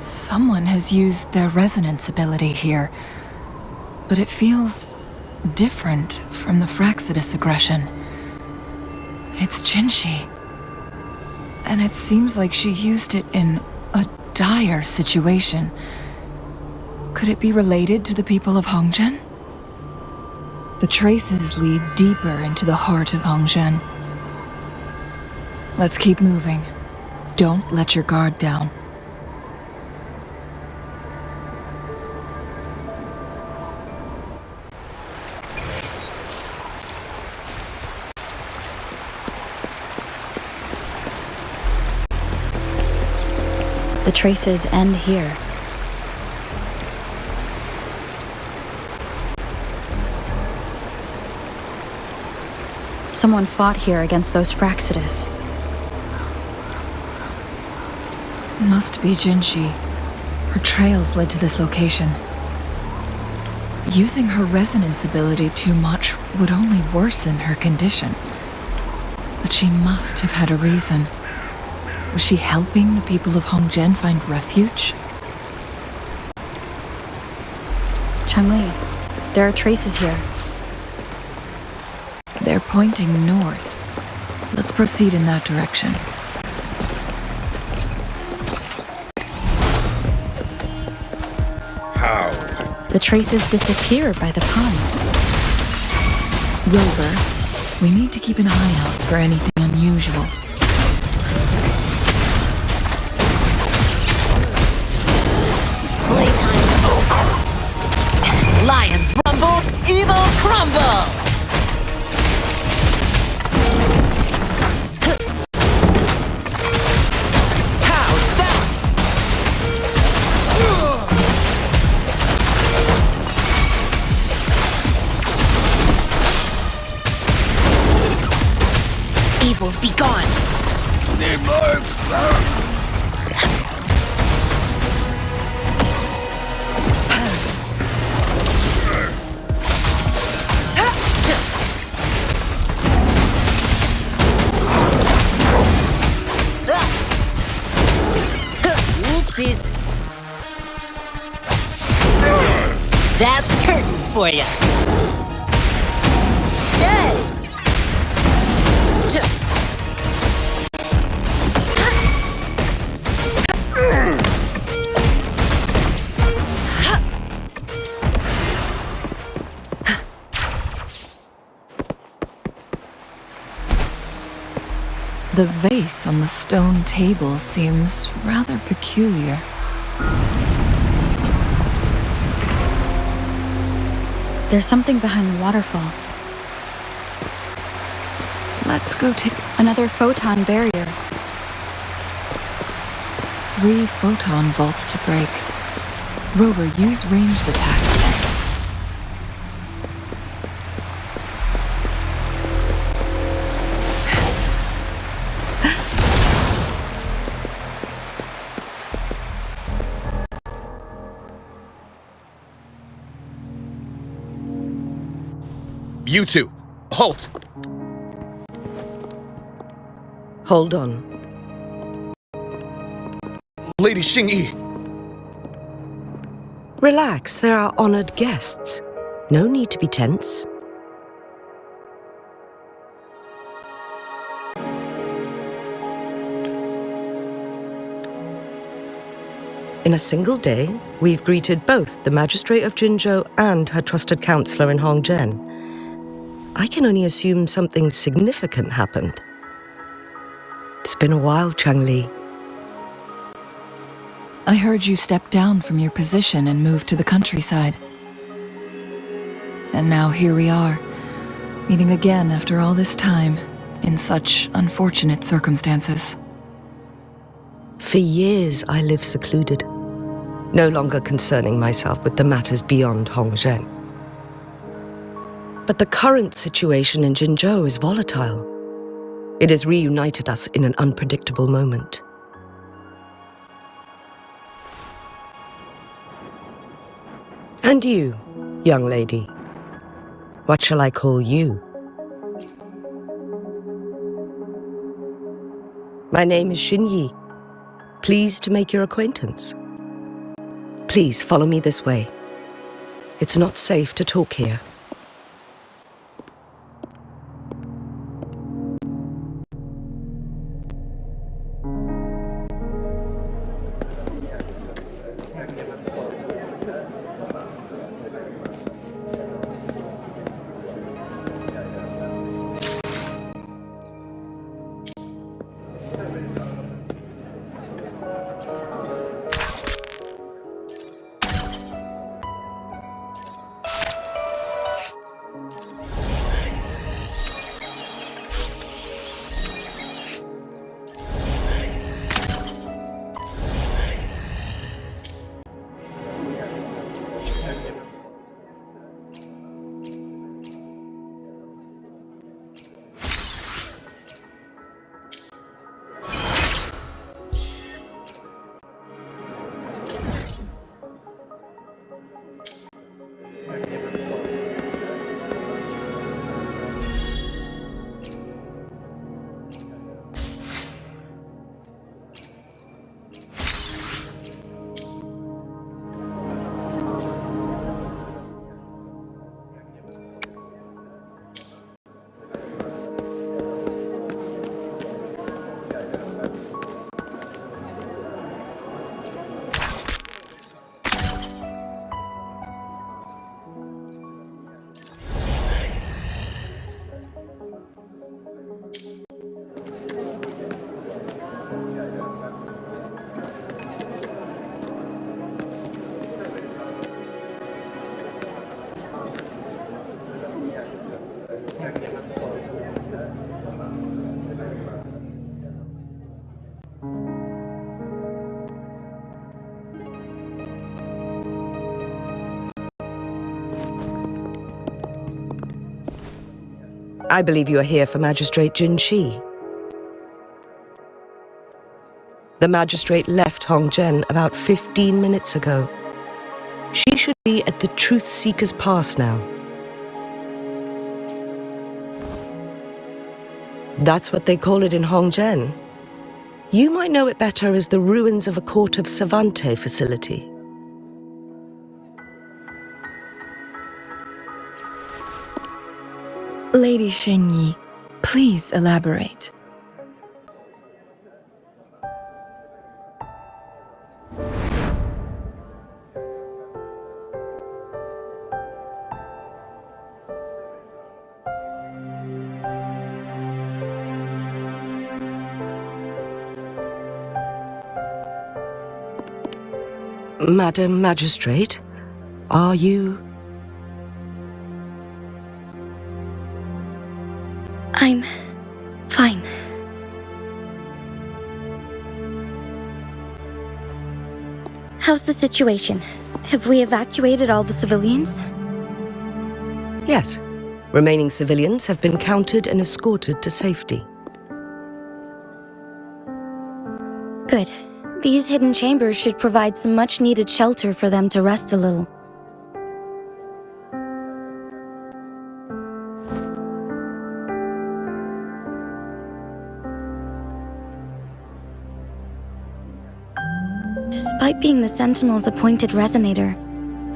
Someone has used their resonance ability here, but it feels different from the Fraxidus aggression. It's Jinshi. And it seems like she used it in a dire situation. Could it be related to the people of Hongzhen? The traces lead deeper into the heart of Hongzhen. Let's keep moving. Don't let your guard down. The traces end here. Someone fought here against those Fraxidus. Must be Jinshi. Her trails led to this location. Using her resonance ability too much would only worsen her condition. But she must have had a reason. Was she helping the people of Hongzhen find refuge? Chun-Li, there are traces here. They're pointing north. Let's proceed in that direction. How? The traces disappear by the pond. Rover, we need to keep an eye out for anything unusual. Playtime's over. Lions rumble, evil crumble! How's that? Oopsies. That's curtains for you. Yay! The vase on the stone table seems rather peculiar. There's something behind the waterfall. Let's go take Another photon barrier. 3 photon vaults to break. Rover, use ranged attacks. You two, halt! Hold on. Lady Xingyi, Relax, there are honored guests. No need to be tense. In a single day, we've greeted both the Magistrate of Jinzhou and her trusted counselor in Hongzhen. I can only assume something significant happened. It's been a while, Changli. I heard you stepped down from your position and moved to the countryside. And now here we are, meeting again after all this time, in such unfortunate circumstances. For years, I lived secluded, no longer concerning myself with the matters beyond Hongzhen. But the current situation in Jinzhou is volatile. It has reunited us in an unpredictable moment. And you, young lady, what shall I call you? My name is Xinyi. Pleased to make your acquaintance. Please follow me this way. It's not safe to talk here. I believe you are here for Magistrate Jin Shi. The magistrate left Hongzhen about 15 minutes ago. She should be at the Truth Seeker's Pass now. That's what they call it in Hongzhen. You might know it better as the ruins of a Court of Savante facility. Lady Xingyi, please elaborate. Madam Magistrate, are you... I'm fine. How's the situation? Have we evacuated all the civilians? Yes. Remaining civilians have been counted and escorted to safety. Good. These hidden chambers should provide some much-needed shelter for them to rest a little. Despite being the Sentinel's appointed resonator,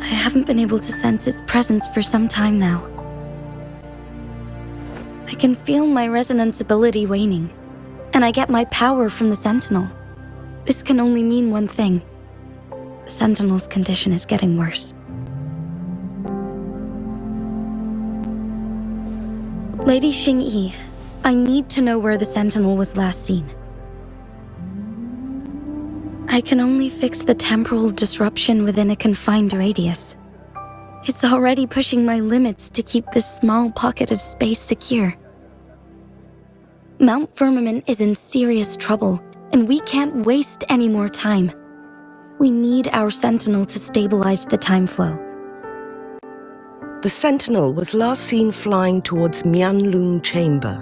I haven't been able to sense its presence for some time now. I can feel my resonance ability waning, and I get my power from the Sentinel. This can only mean one thing. The Sentinel's condition is getting worse. Lady Xingyi, I need to know where the Sentinel was last seen. I can only fix the temporal disruption within a confined radius. It's already pushing my limits to keep this small pocket of space secure. Mount Firmament is in serious trouble, and we can't waste any more time. We need our Sentinel to stabilize the time flow. The Sentinel was last seen flying towards Mianlung Chamber,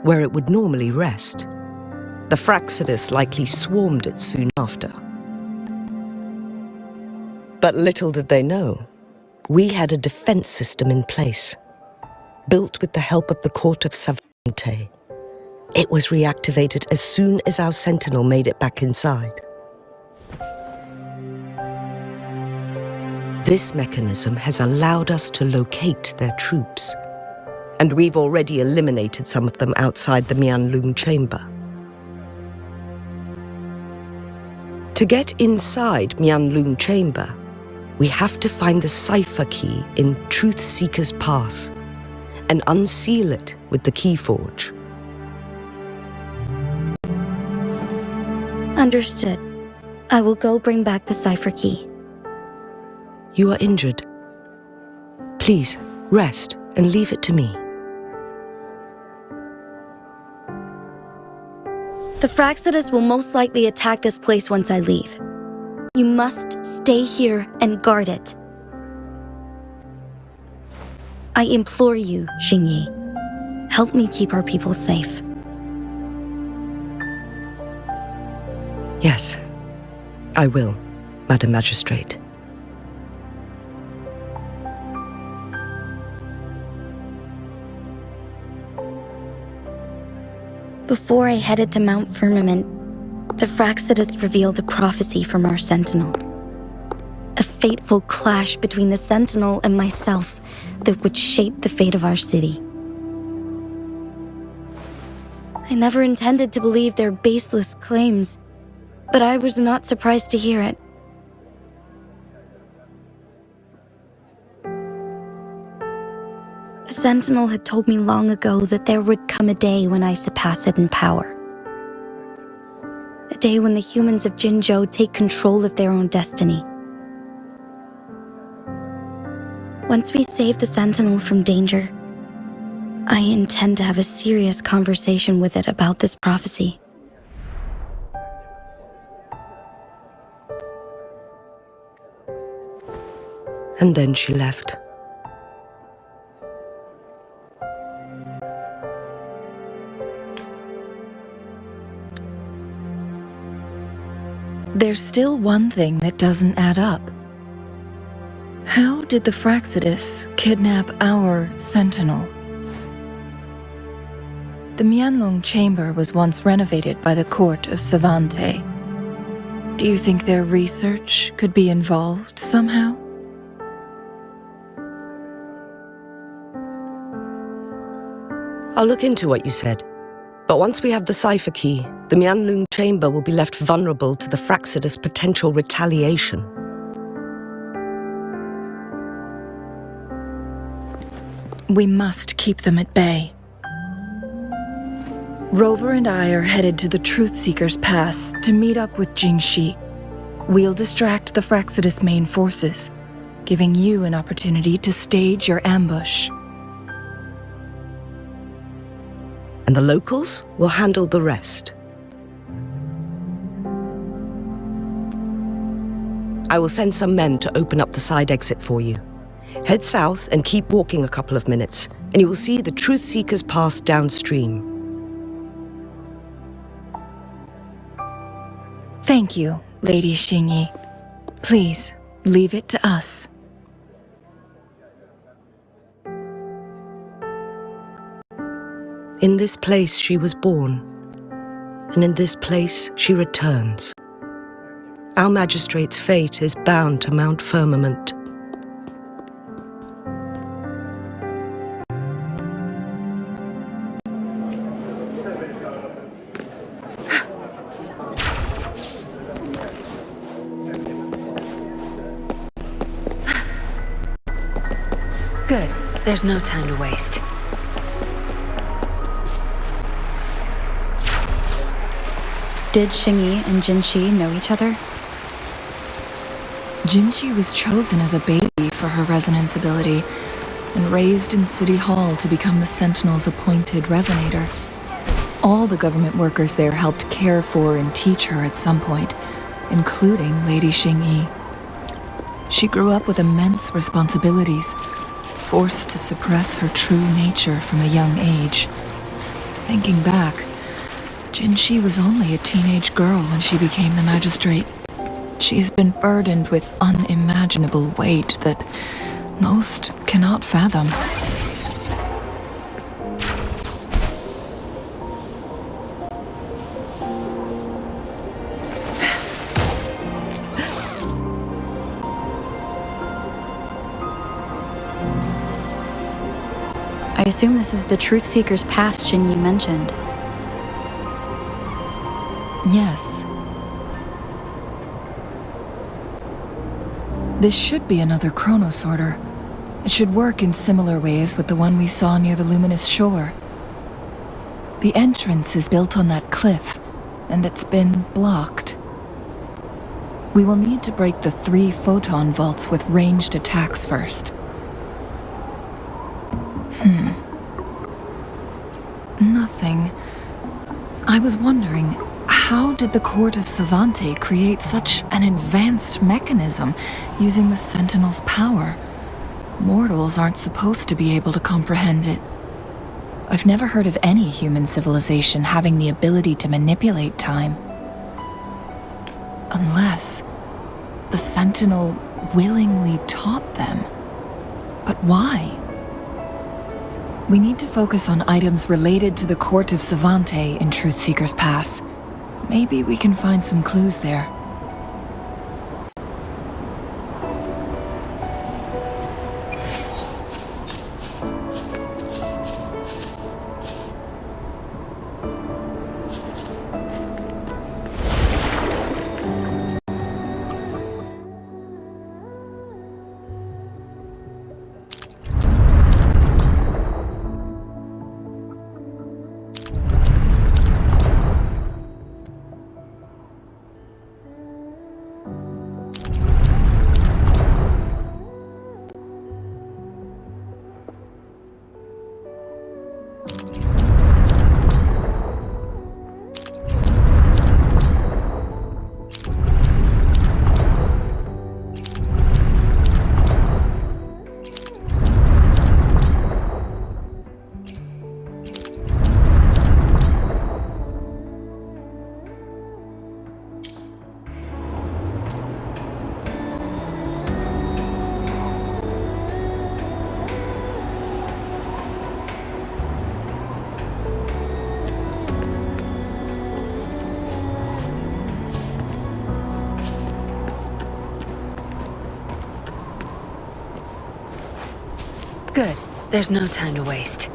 where it would normally rest. The Fraxidus likely swarmed it soon after. But little did they know, we had a defense system in place, built with the help of the Court of Savante. It was reactivated as soon as our Sentinel made it back inside. This mechanism has allowed us to locate their troops, and we've already eliminated some of them outside the Mianlung Chamber. To get inside Mianlung Chamber, we have to find the cipher key in Truth Seeker's Pass and unseal it with the Keyforge. Understood. I will go bring back the cipher key. You are injured. Please, rest and leave it to me. The Fraxidus will most likely attack this place once I leave. You must stay here and guard it. I implore you, Xingyi. Help me keep our people safe. Yes, I will, Madam Magistrate. Before I headed to Mount Firmament, the Fraxidus revealed a prophecy from our Sentinel. A fateful clash between the Sentinel and myself that would shape the fate of our city. I never intended to believe their baseless claims, but I was not surprised to hear it. The Sentinel had told me long ago that there would come a day when I surpass it in power. A day when the humans of Jinzhou take control of their own destiny. Once we save the Sentinel from danger, I intend to have a serious conversation with it about this prophecy. And then she left. There's still one thing that doesn't add up. How did the Fraxidus kidnap our Sentinel? The Mianlong Chamber was once renovated by the court of Savante. Do you think their research could be involved somehow? I'll look into what you said. But once we have the cipher key, the Mianlong Chamber will be left vulnerable to the Fraxidus' potential retaliation. We must keep them at bay. Rover and I are headed to the Truthseeker's Pass to meet up with Jingxi. We'll distract the Fraxidus' main forces, giving you an opportunity to stage your ambush. And the locals will handle the rest. I will send some men to open up the side exit for you. Head south and keep walking a couple of minutes, and you will see the Truthseeker's Pass downstream. Thank you, Lady Xingyi. Please, leave it to us. In this place she was born, and in this place she returns. Our magistrate's fate is bound to Mount Firmament. Good. There's no time to waste. Did Xingyi and Jinxi know each other? Jinxi was chosen as a baby for her resonance ability and raised in City Hall to become the Sentinel's appointed resonator. All the government workers there helped care for and teach her at some point, including Lady Xingyi. She grew up with immense responsibilities, forced to suppress her true nature from a young age. Thinking back, Jinxi was only a teenage girl when she became the magistrate. She has been burdened with unimaginable weight that most cannot fathom. I assume this is the Truthseeker's Pass Xingyi mentioned. Yes. This should be another chronosorter. It should work in similar ways with the one we saw near the luminous shore. The entrance is built on that cliff, and it's been blocked. We will need to break the 3 photon vaults with ranged attacks first. Nothing. I was wondering, how did the Court of Savante create such an advanced mechanism using the Sentinel's power? Mortals aren't supposed to be able to comprehend it. I've never heard of any human civilization having the ability to manipulate time. Unless the Sentinel willingly taught them. But why? We need to focus on items related to the Court of Savante in Truthseeker's Pass. Maybe we can find some clues there. Good. There's no time to waste.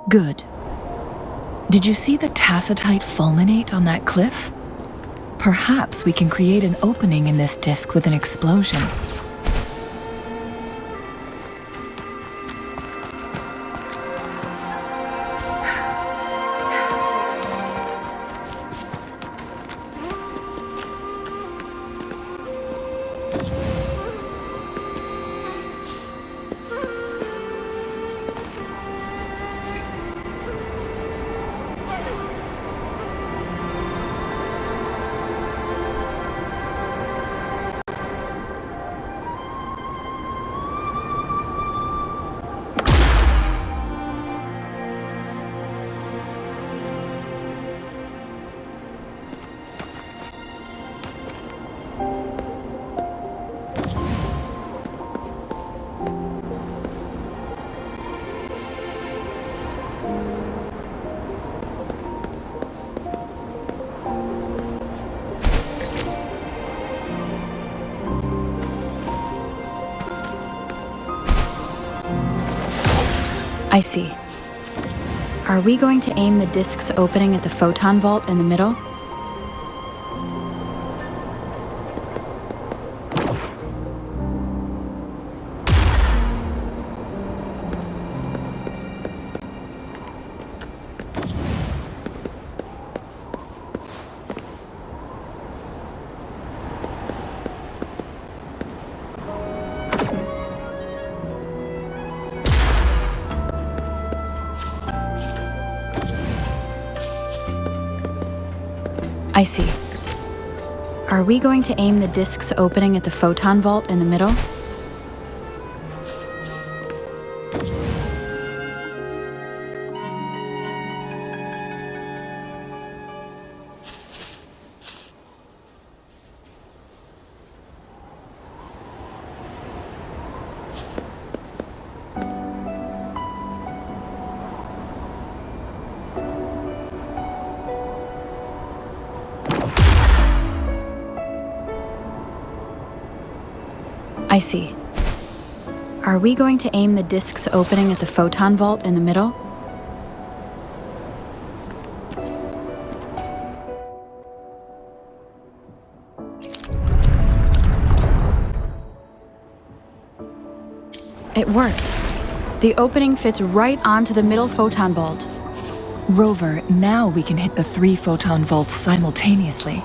Good. Did you see the tacitite fulminate on that cliff? Perhaps we can create an opening in this disk with an explosion. I see. Are we going to aim the disk's opening at the photon vault in the middle? I see. Are we going to aim the disk's opening at the photon vault in the middle? I see. Are we going to aim the disk's opening at the photon vault in the middle? It worked. The opening fits right onto the middle photon vault. Rover, now we can hit the 3 photon vaults simultaneously.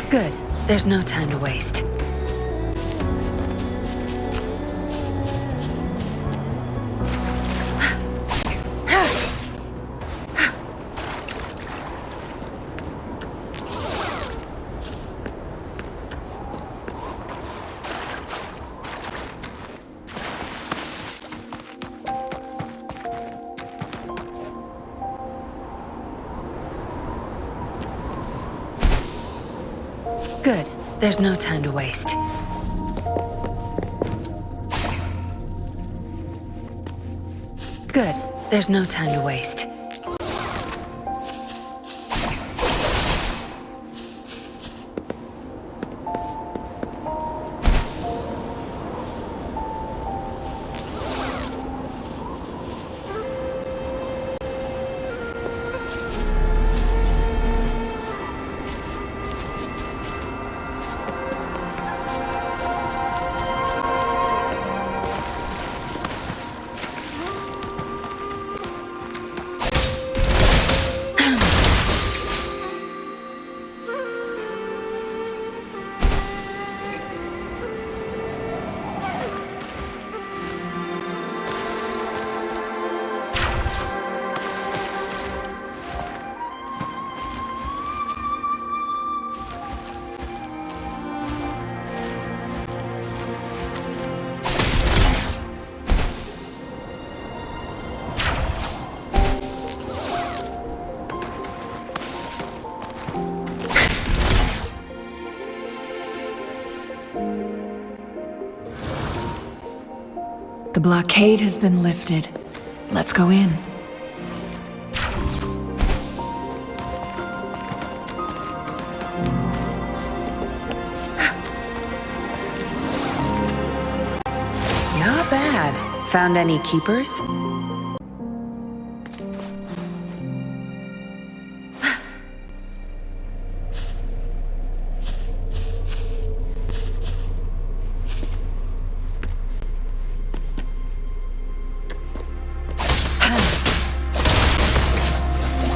Good. There's no time to waste. Good. There's no time to waste. Good. There's no time to waste. The blockade has been lifted. Let's go in. Not bad. Found any keepers?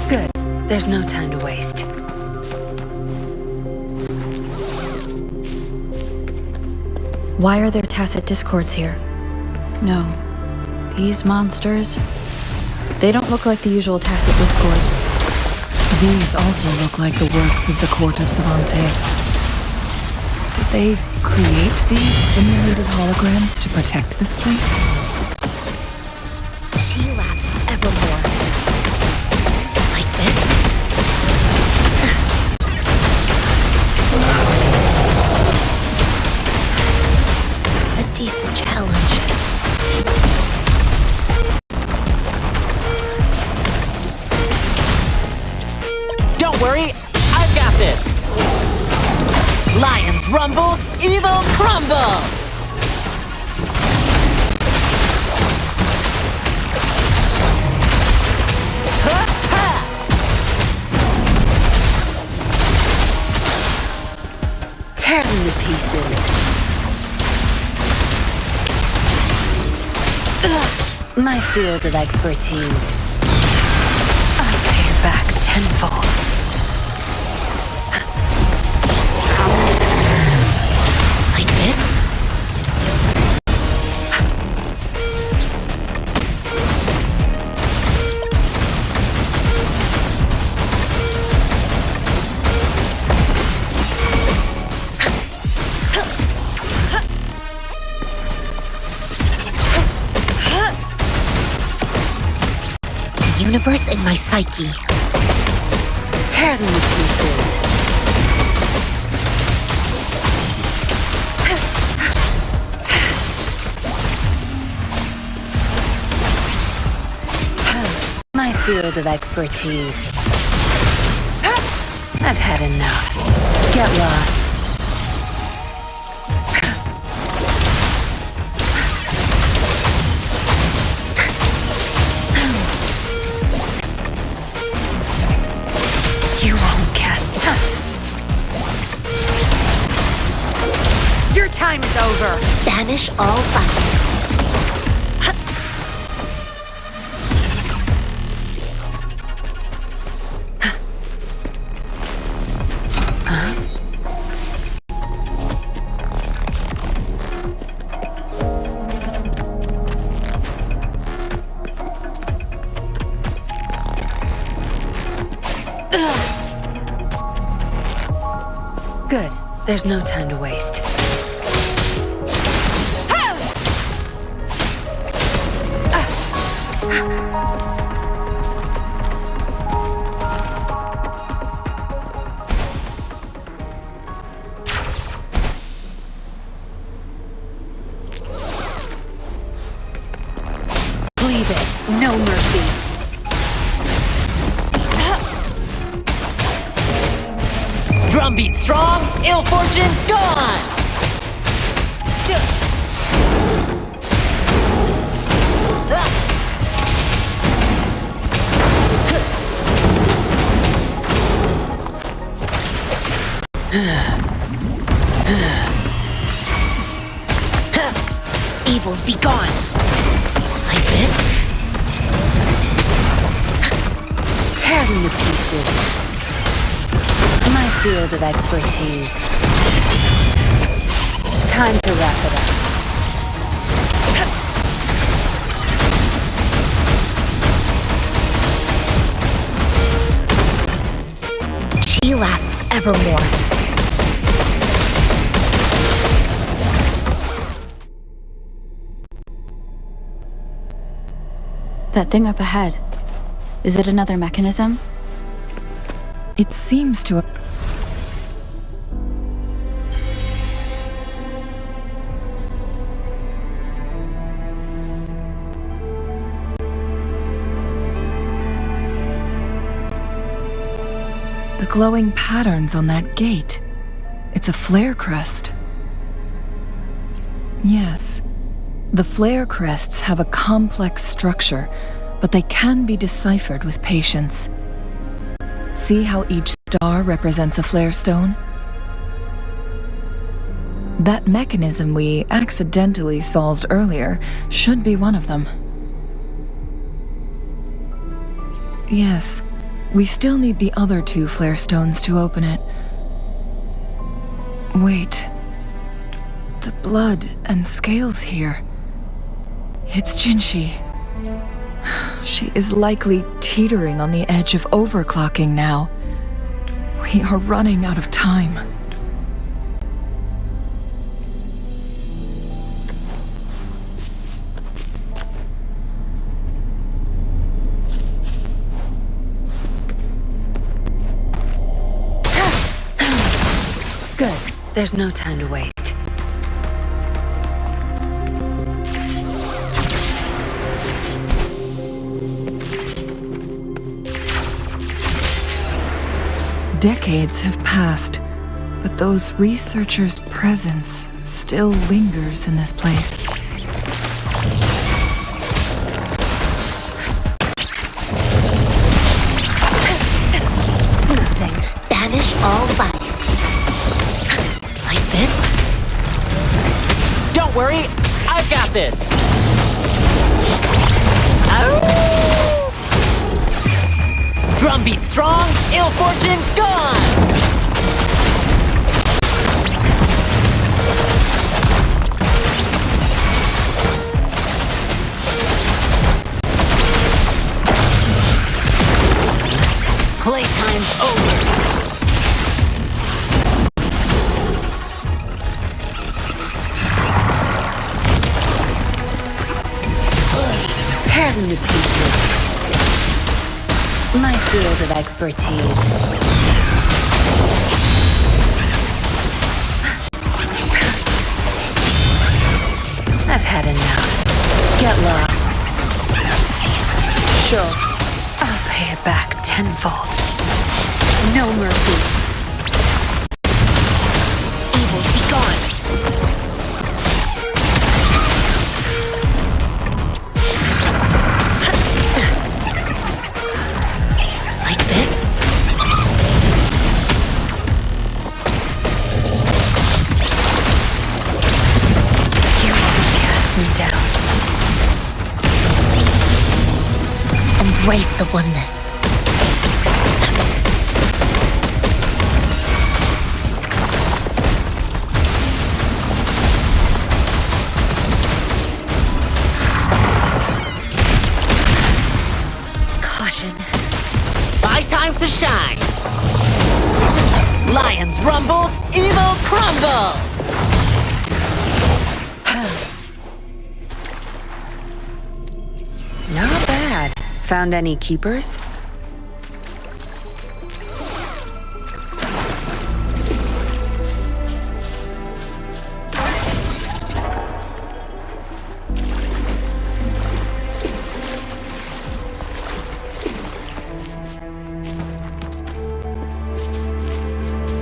Good. There's no time to waste. Why are there tacit discords here? No. These monsters... They don't look like the usual tacit discords. These also look like the works of the court of Savante. Did they create these simulated holograms to protect this place? She lasts evermore. Like this? A decent challenge. Don't worry, I've got this. Lions rumble, evil crumble. Ha, ha. Tear them to pieces. Ugh, my field of expertise. I'll pay you back tenfold. Like this? Universe in my psyche. Tear them to pieces. My field of expertise. I've had enough. Get lost. You won't cast. Your time is over. Banish all vice. Good. There's no time to waste. Leave it. No mercy. Drumbeat strong, ill fortune gone. Evils be gone. Like this? Tear them to pieces. My field of expertise. Time to wrap it up. She lasts evermore. That thing up ahead. Is it another mechanism? It seems to... The glowing patterns on that gate. It's a flare crest. Yes. The flare crests have a complex structure, but they can be deciphered with patience. See how each star represents a flare stone? That mechanism we accidentally solved earlier should be one of them. Yes, we still need the other 2 flare stones to open it. Wait. The blood and scales here. It's Jinshi. She is likely teetering on the edge of overclocking now. We are running out of time. Good. There's no time to waste. Decades have passed, but those researchers' presence still lingers in this place. It's nothing. Banish all vice. Like this? Don't worry, I've got this. Drumbeat strong, ill fortune gone! Playtime's over. Tear them to pieces. My field of expertise. I've had enough. Get lost. Sure, I'll pay it back tenfold. No mercy. Evil be gone. Embrace the oneness. Caution. My time to shine. Lions rumble, evil crumble. Not bad. Found any keepers?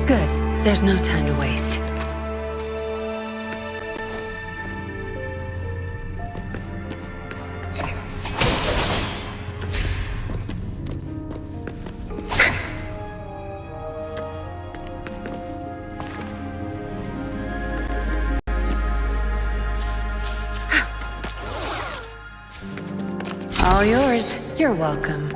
Good. There's no time to waste. All yours. You're welcome.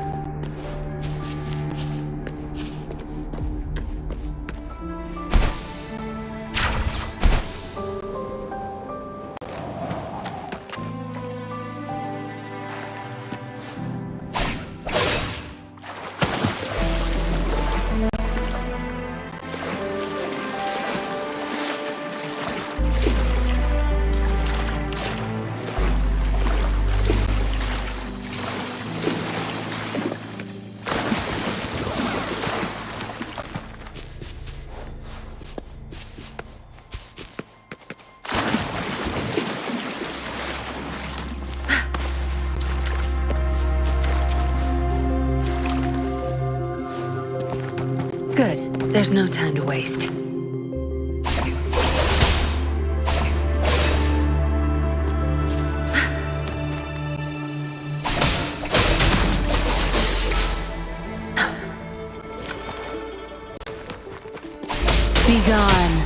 Good. There's no time to waste. Be gone.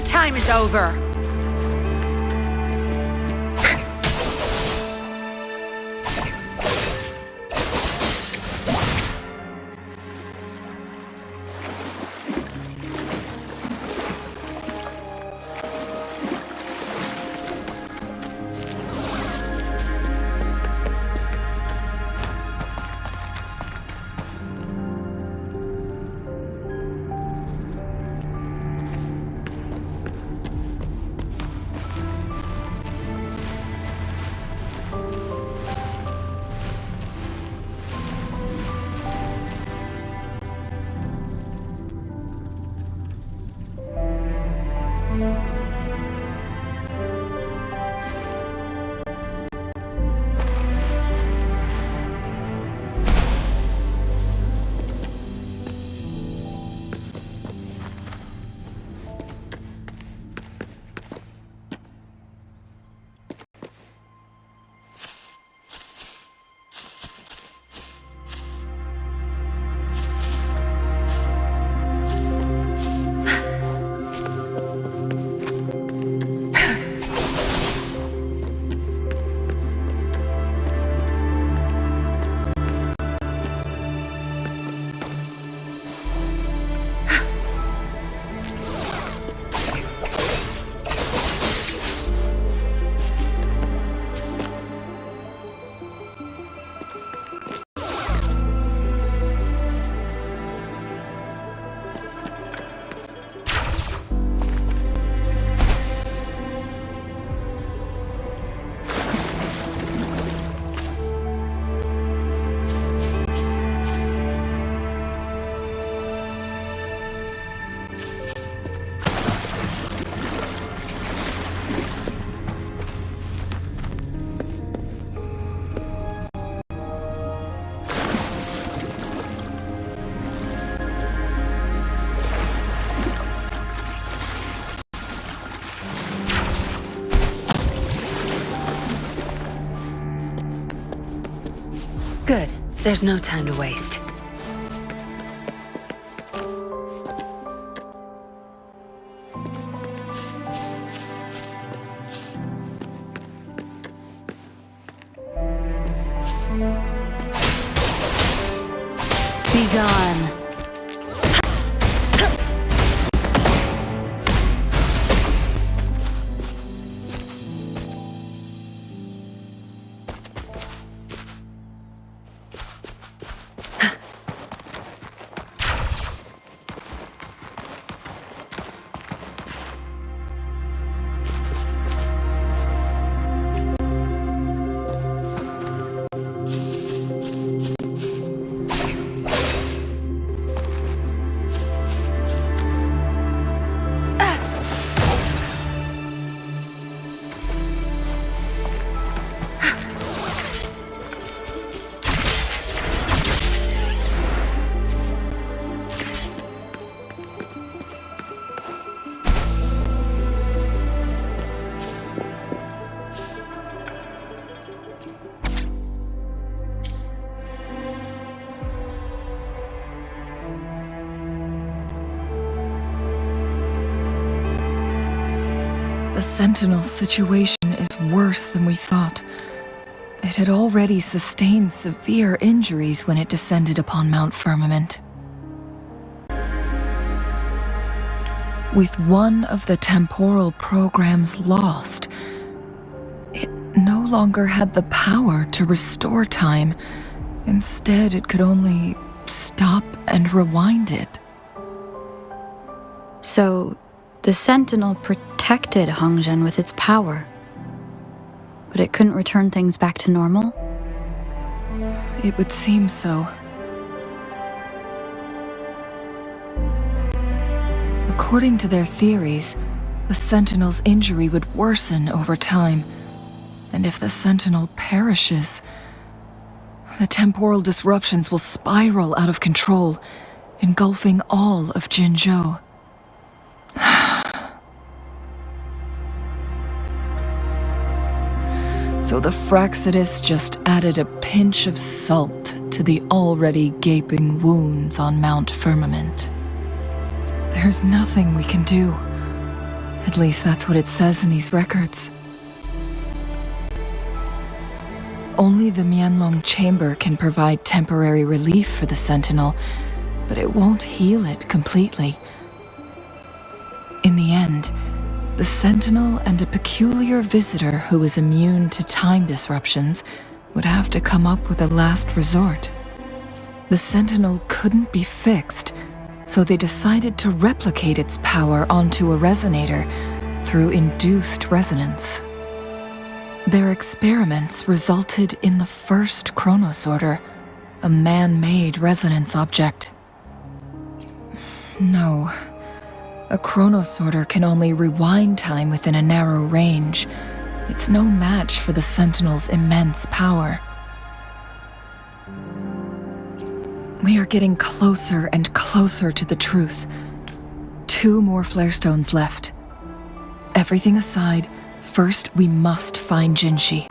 Time is over. There's no time to waste. Be gone. The Sentinel's situation is worse than we thought. It had already sustained severe injuries when it descended upon Mount Firmament. With one of the temporal programs lost, it no longer had the power to restore time. Instead, it could only stop and rewind it. So, the Sentinel protected Hongzhen with its power, but it couldn't return things back to normal? It would seem so. According to their theories, the Sentinel's injury would worsen over time, and if the Sentinel perishes, the temporal disruptions will spiral out of control, engulfing all of Jinzhou. So the Fraxidus just added a pinch of salt to the already gaping wounds on Mount Firmament. There's nothing we can do. At least that's what it says in these records. Only the Mianlong Chamber can provide temporary relief for the Sentinel, but it won't heal it completely. In the end, the Sentinel and a peculiar visitor who is immune to time disruptions would have to come up with a last resort. The Sentinel couldn't be fixed, so they decided to replicate its power onto a resonator through induced resonance. Their experiments resulted in the first chronosorter, a man-made resonance object. No. A chronosorter can only rewind time within a narrow range. It's no match for the Sentinel's immense power. We are getting closer and closer to the truth. 2 more flare stones left. Everything aside, first we must find Jinshi.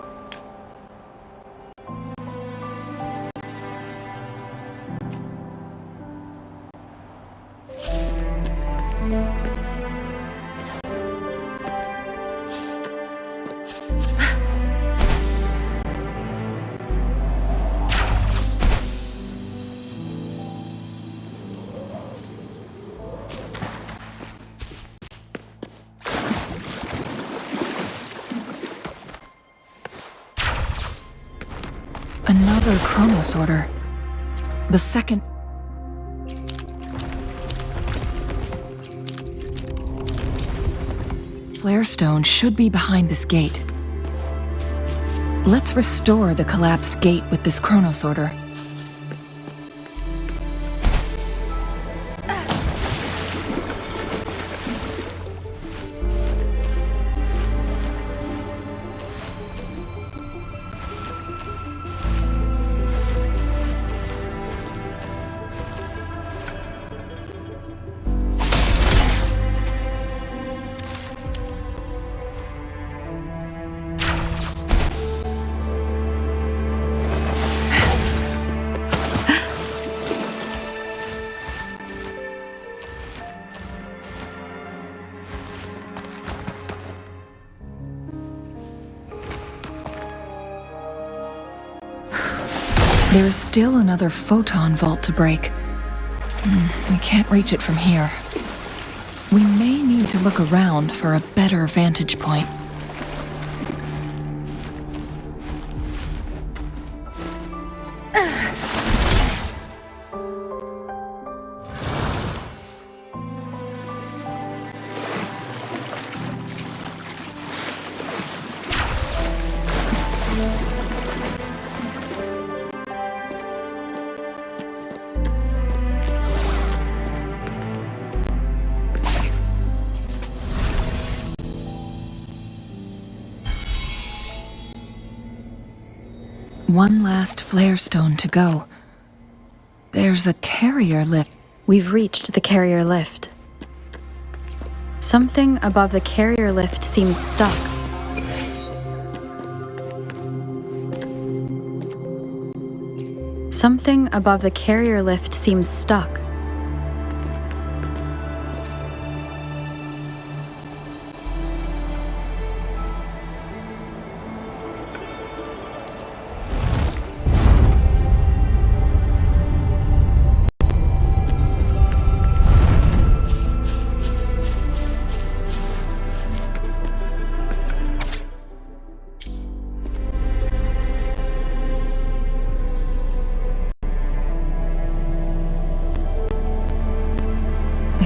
Another chronosorter. The second... flare stone should be behind this gate. Let's restore the collapsed gate with this chronosorter. There is still another photon vault to break. We can't reach it from here. We may need to look around for a better vantage point. One last flare stone to go. There's a carrier lift. We've reached the carrier lift. Something above the carrier lift seems stuck. Something above the carrier lift seems stuck.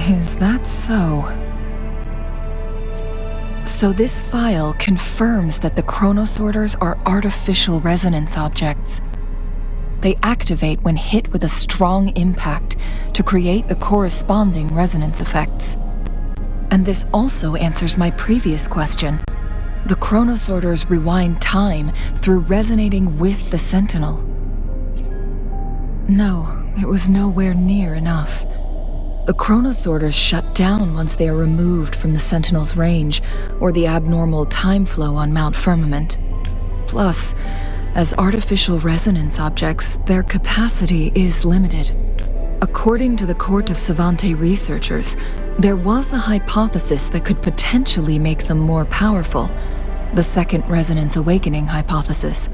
Is that so? So this file confirms that the chronosorters are artificial resonance objects. They activate when hit with a strong impact to create the corresponding resonance effects. And this also answers my previous question. The chronosorters rewind time through resonating with the Sentinel. No, it was nowhere near enough. The chronosorters shut down once they are removed from the Sentinel's range or the abnormal time flow on Mount Firmament. Plus, as artificial resonance objects, their capacity is limited. According to the Court of Savante researchers, there was a hypothesis that could potentially make them more powerful, the Second Resonance Awakening hypothesis,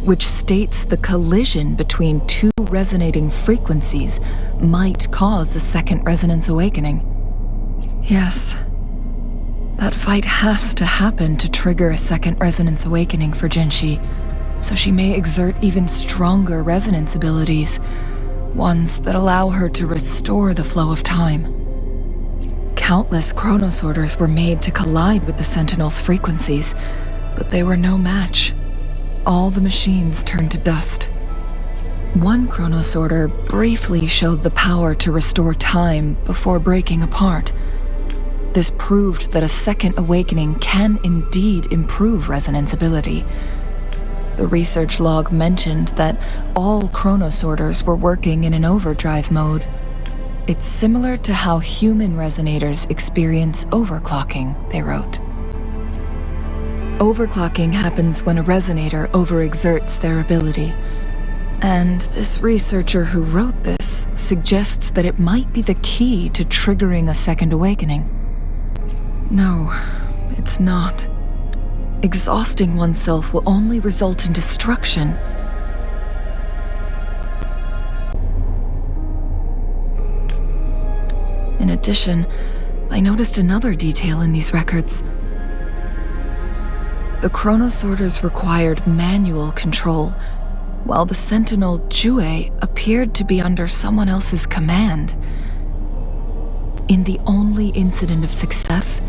which states the collision between two resonating frequencies might cause a second resonance awakening. Yes, that fight has to happen to trigger a second resonance awakening for Jinshi, so she may exert even stronger resonance abilities, ones that allow her to restore the flow of time. Countless chronosorters were made to collide with the Sentinel's frequencies, but they were no match. All the machines turned to dust. One chronosorter briefly showed the power to restore time before breaking apart. This proved that a second awakening can indeed improve resonance ability. The research log mentioned that all chronosorters were working in an overdrive mode. It's similar to how human resonators experience overclocking, they wrote. Overclocking happens when a resonator overexerts their ability. And this researcher who wrote this suggests that it might be the key to triggering a second awakening. No, it's not. Exhausting oneself will only result in destruction. In addition, I noticed another detail in these records. The chronosorters required manual control, while the Sentinel Jue appeared to be under someone else's command. In the only incident of success,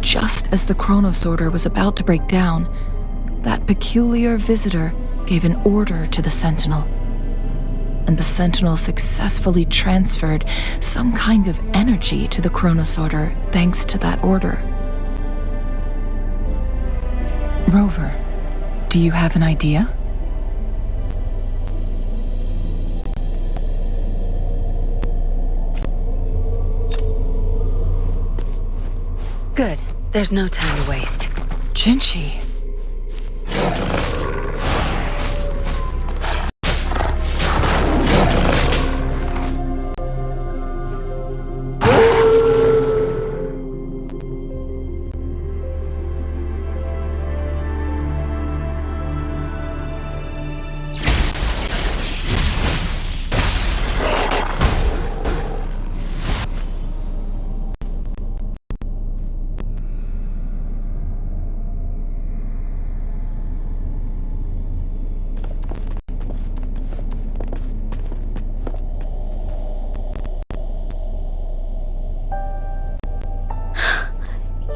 just as the chronosorter was about to break down, that peculiar visitor gave an order to the Sentinel. And the Sentinel successfully transferred some kind of energy to the chronosorter thanks to that order. Rover, do you have an idea? Good. There's no time to waste. Jinshi.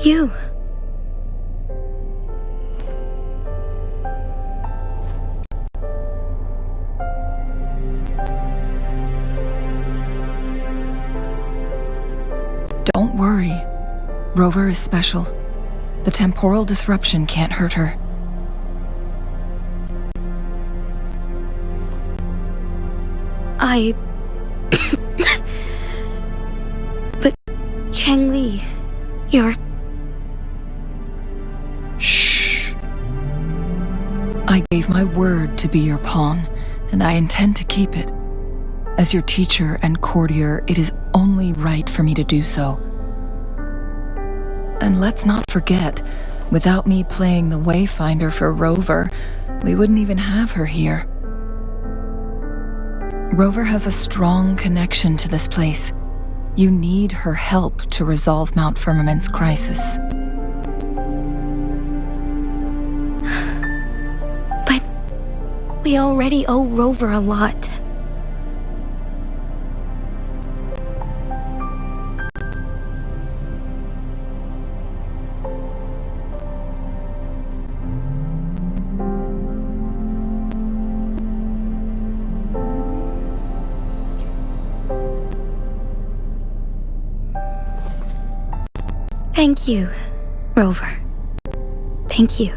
You. Don't worry. Rover is special. The temporal disruption can't hurt her. But Changli, you're... Shh. I gave my word to be your pawn, and I intend to keep it. As your teacher and courtier, it is only right for me to do so. And let's not forget, without me playing the Wayfinder for Rover, we wouldn't even have her here. Rover has a strong connection to this place. You need her help to resolve Mount Firmament's crisis. But we already owe Rover a lot. Thank you, Rover. Thank you.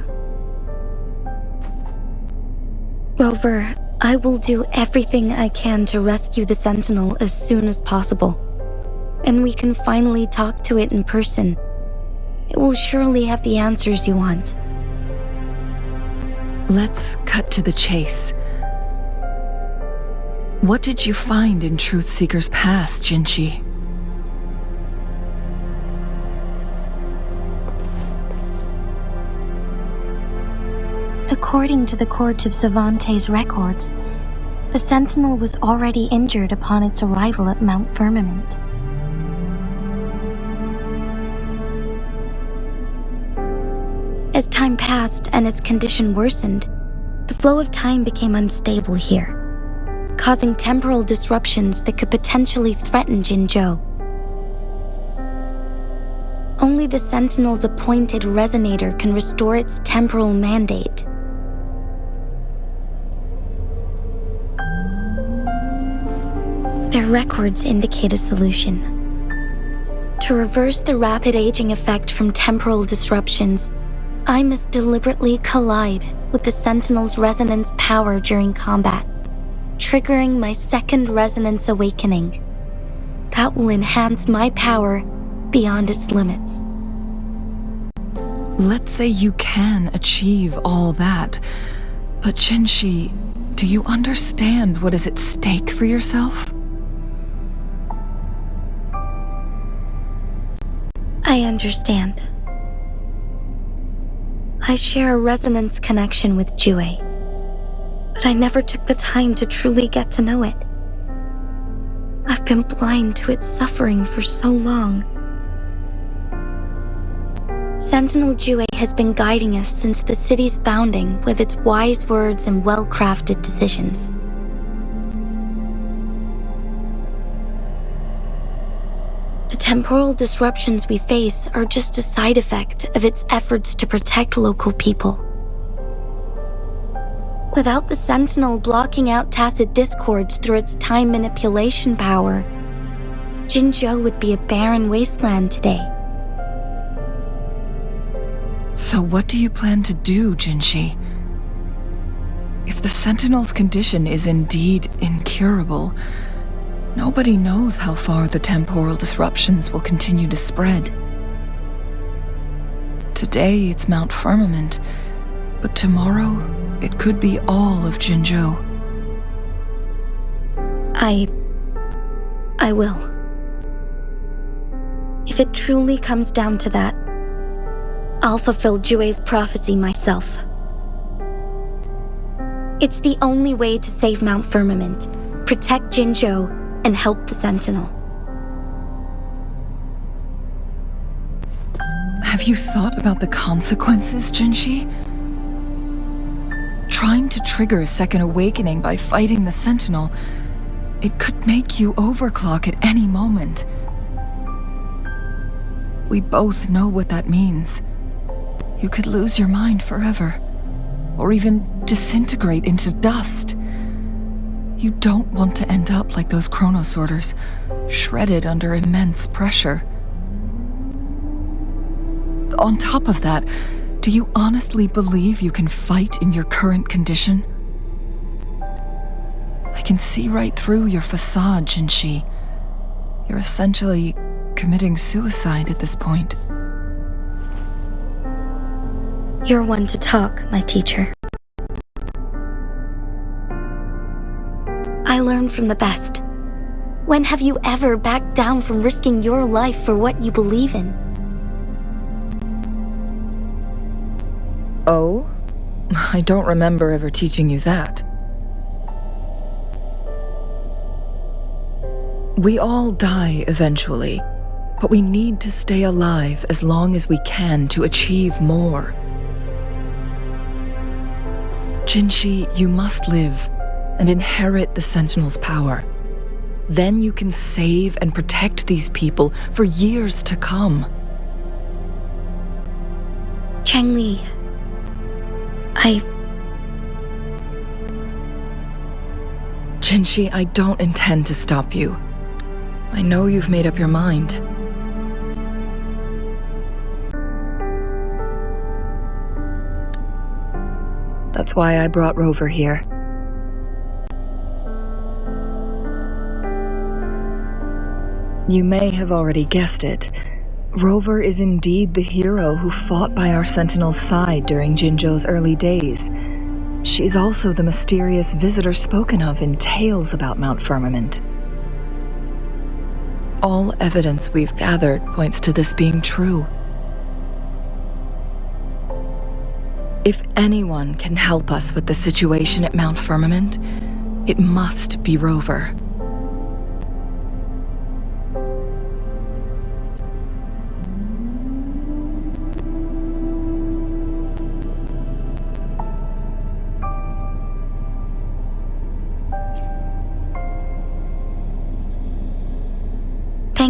Rover, I will do everything I can to rescue the Sentinel as soon as possible. And we can finally talk to it in person. It will surely have the answers you want. Let's cut to the chase. What did you find in Truthseeker's past, Jinshi? According to the Court of Savante's records, the Sentinel was already injured upon its arrival at Mount Firmament. As time passed and its condition worsened, the flow of time became unstable here, causing temporal disruptions that could potentially threaten Jinzhou. Only the Sentinel's appointed resonator can restore its temporal mandate. Their records indicate a solution. To reverse the rapid aging effect from temporal disruptions, I must deliberately collide with the Sentinel's resonance power during combat, triggering my second resonance awakening. That will enhance my power beyond its limits. Let's say you can achieve all that, but Jinshi, do you understand what is at stake for yourself? I understand. I share a resonance connection with Jue, but I never took the time to truly get to know it. I've been blind to its suffering for so long. Sentinel Jue has been guiding us since the city's founding with its wise words and well-crafted decisions. The temporal disruptions we face are just a side effect of its efforts to protect local people. Without the Sentinel blocking out tacit discords through its time manipulation power, Jinzhou would be a barren wasteland today. So what do you plan to do, Jinshi? If the Sentinel's condition is indeed incurable, nobody knows how far the temporal disruptions will continue to spread. Today it's Mount Firmament, but tomorrow it could be all of Jinzhou. I will. If it truly comes down to that, I'll fulfill Jue's prophecy myself. It's the only way to save Mount Firmament, protect Jinzhou, and help the Sentinel. Have you thought about the consequences, Jinshi? Trying to trigger a second awakening by fighting the Sentinel, it could make you overclock at any moment. We both know what that means. You could lose your mind forever, or even disintegrate into dust. You don't want to end up like those chronosorters, shredded under immense pressure. On top of that, do you honestly believe you can fight in your current condition? I can see right through your facade, Jinshi. You're essentially committing suicide at this point. You're one to talk, my teacher. I learned from the best. When have you ever backed down from risking your life for what you believe in? Oh? I don't remember ever teaching you that. We all die eventually, but we need to stay alive as long as we can to achieve more. Jinshi, you must live and inherit the Sentinel's power. Then you can save and protect these people for years to come. Changli, Jinshi, I don't intend to stop you. I know you've made up your mind. That's why I brought Rover here. You may have already guessed it. Rover is indeed the hero who fought by our Sentinel's side during Jinzhou's early days. She's also the mysterious visitor spoken of in tales about Mount Firmament. All evidence we've gathered points to this being true. If anyone can help us with the situation at Mount Firmament, it must be Rover.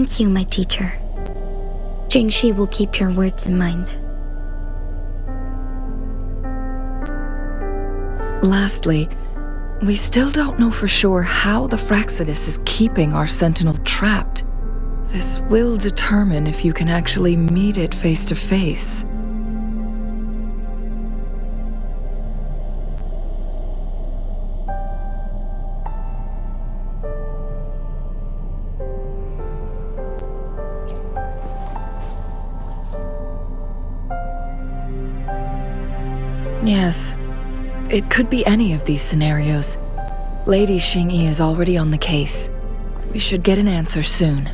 thank you, my teacher. Jingxi will keep your words in mind. Lastly, we still don't know for sure how the Fraxidus is keeping our Sentinel trapped. This will determine if you can actually meet it face to face. Yes, it could be any of these scenarios. Lady Xingyi is already on the case. We should get an answer soon.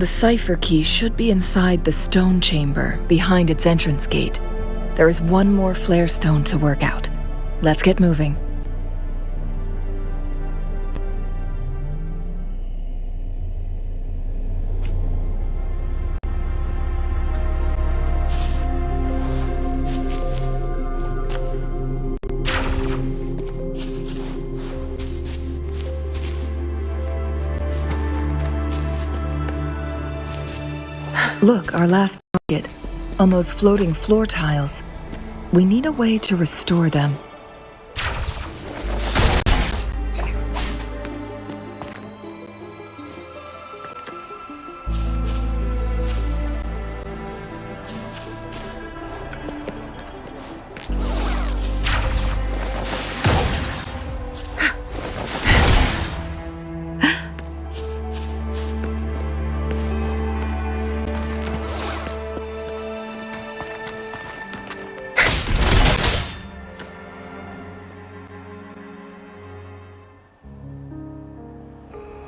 The cipher key should be inside the stone chamber, behind its entrance gate. There is one more flare stone to work out. Let's get moving. Look, our last target, on those floating floor tiles. We need a way to restore them.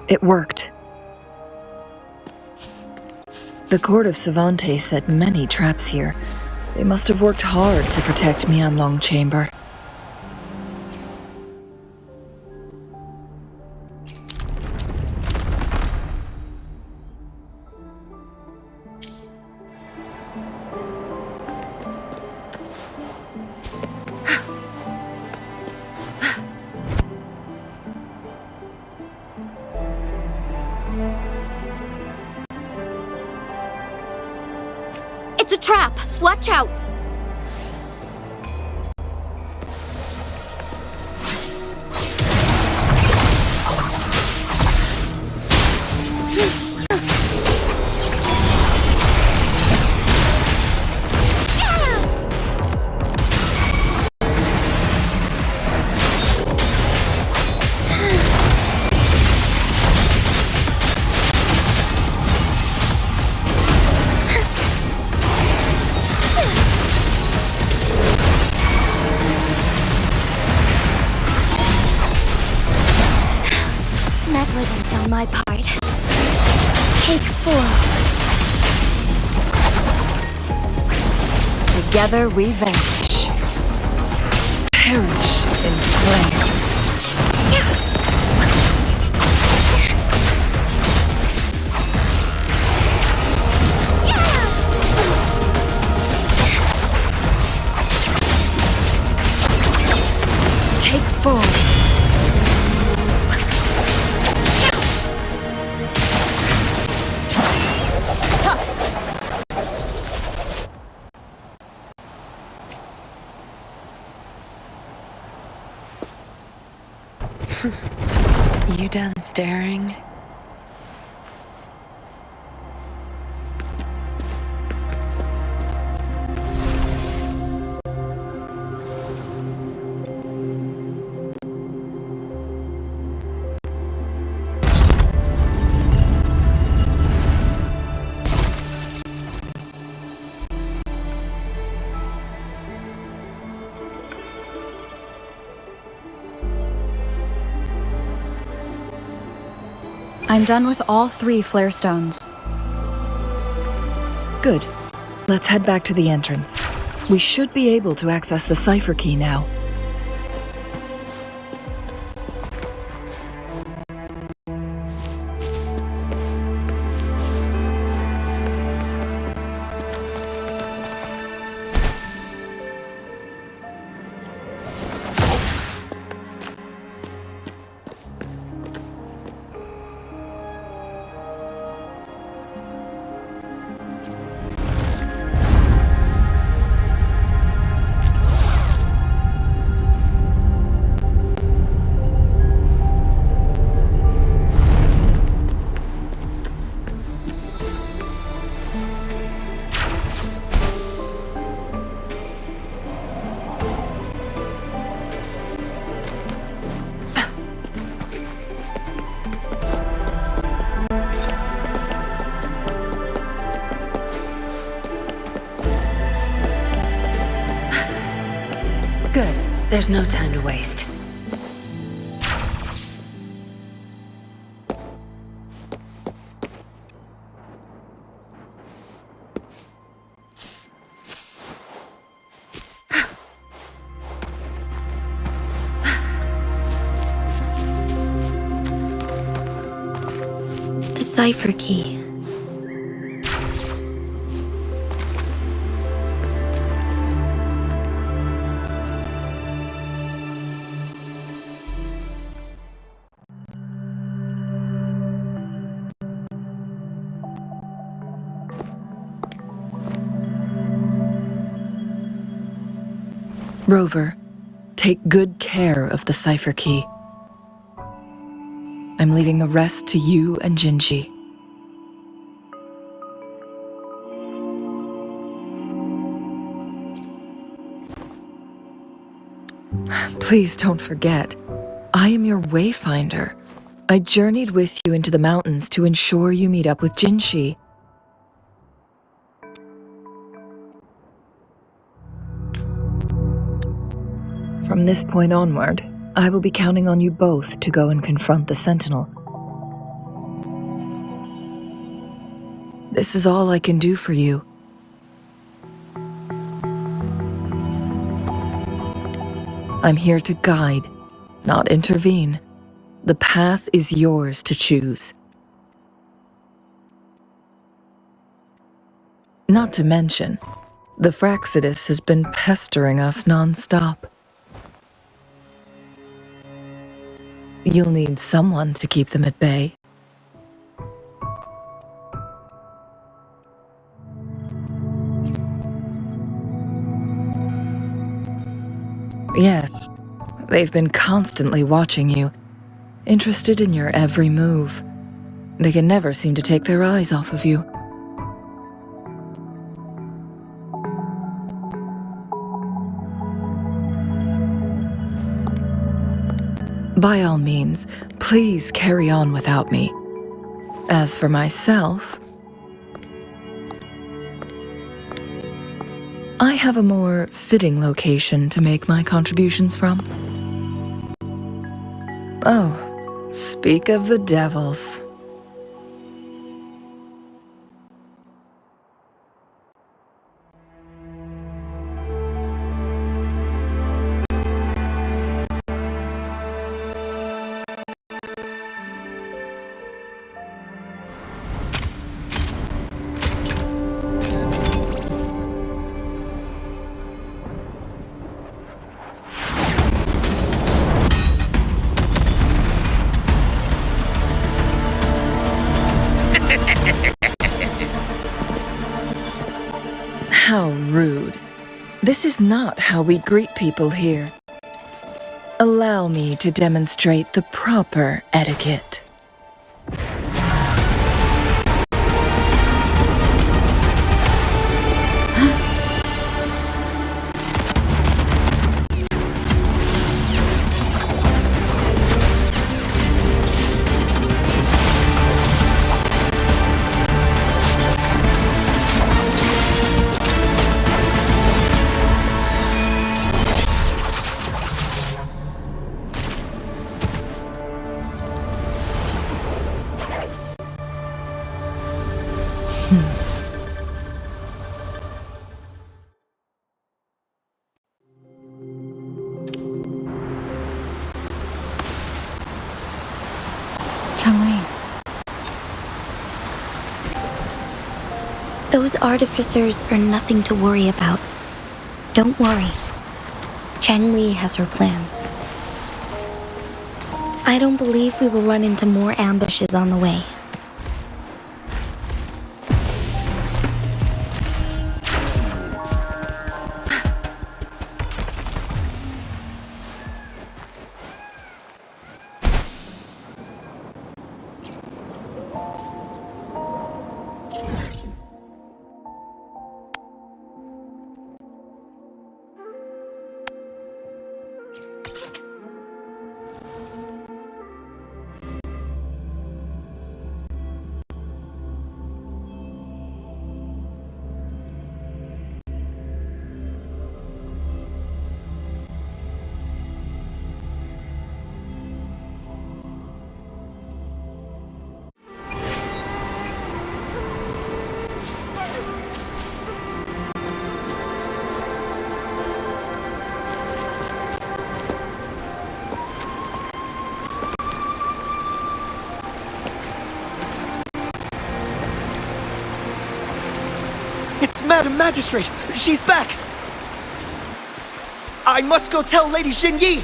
It worked. The court of Savantes set many traps here. They must have worked hard to protect Mianlong Chamber. It's a trap! Watch out! Negligence on my part. Take 4. Together we vanish. Perish in flames. Take 4. You done staring? I'm done with all 3 flare stones. Good. Let's head back to the entrance. We should be able to access the cipher key now. Good. There's no time to waste. The cipher key. Rover, take good care of the cipher key. I'm leaving the rest to you and Jinji. Please don't forget, I am your wayfinder. I journeyed with you into the mountains to ensure you meet up with Jinshi. From this point onward, I will be counting on you both to go and confront the Sentinel. This is all I can do for you. I'm here to guide, not intervene. The path is yours to choose. Not to mention, the Fraxidus has been pestering us non-stop. You'll need someone to keep them at bay. Yes, they've been constantly watching you, interested in your every move. They can never seem to take their eyes off of you. By all means, please carry on without me. As for myself, I have a more fitting location to make my contributions from. Oh, speak of the devils. How rude. This is not how we greet people here. Allow me to demonstrate the proper etiquette. Those artificers are nothing to worry about. Don't worry. Changli has her plans. I don't believe we will run into more ambushes on the way. It's Madam Magistrate! She's back! I must go tell Lady Xin Yi!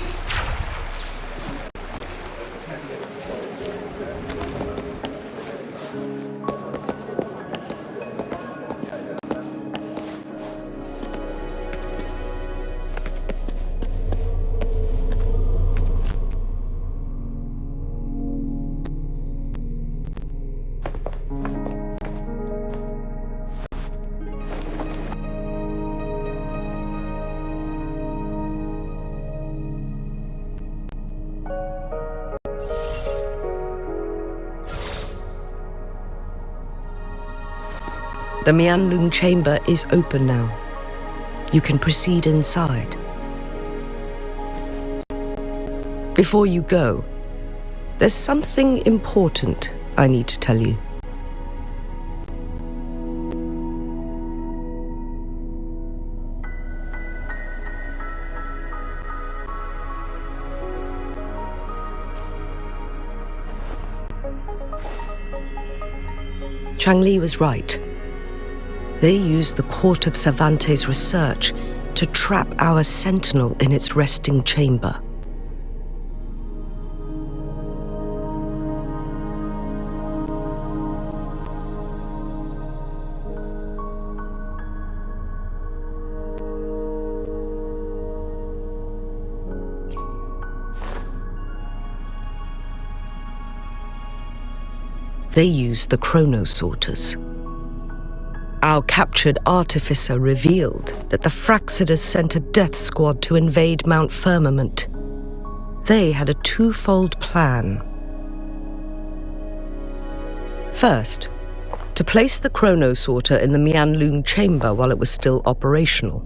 The Mianlung chamber is open now. You can proceed inside. Before you go, there's something important I need to tell you. Changli was right. They used the Court of Cervantes' research to trap our sentinel in its resting chamber. They used the chronosorters. Our captured artificer revealed that the Fraxidus sent a death squad to invade Mount Firmament. They had a twofold plan. First, to place the chronosorter in the Mianlun chamber while it was still operational.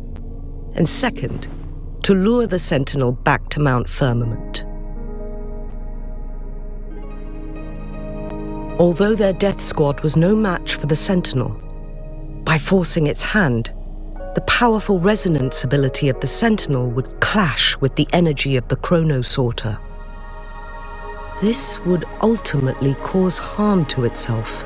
And second, to lure the Sentinel back to Mount Firmament. Although their death squad was no match for the Sentinel, by forcing its hand, the powerful resonance ability of the Sentinel would clash with the energy of the chronosorter. This would ultimately cause harm to itself.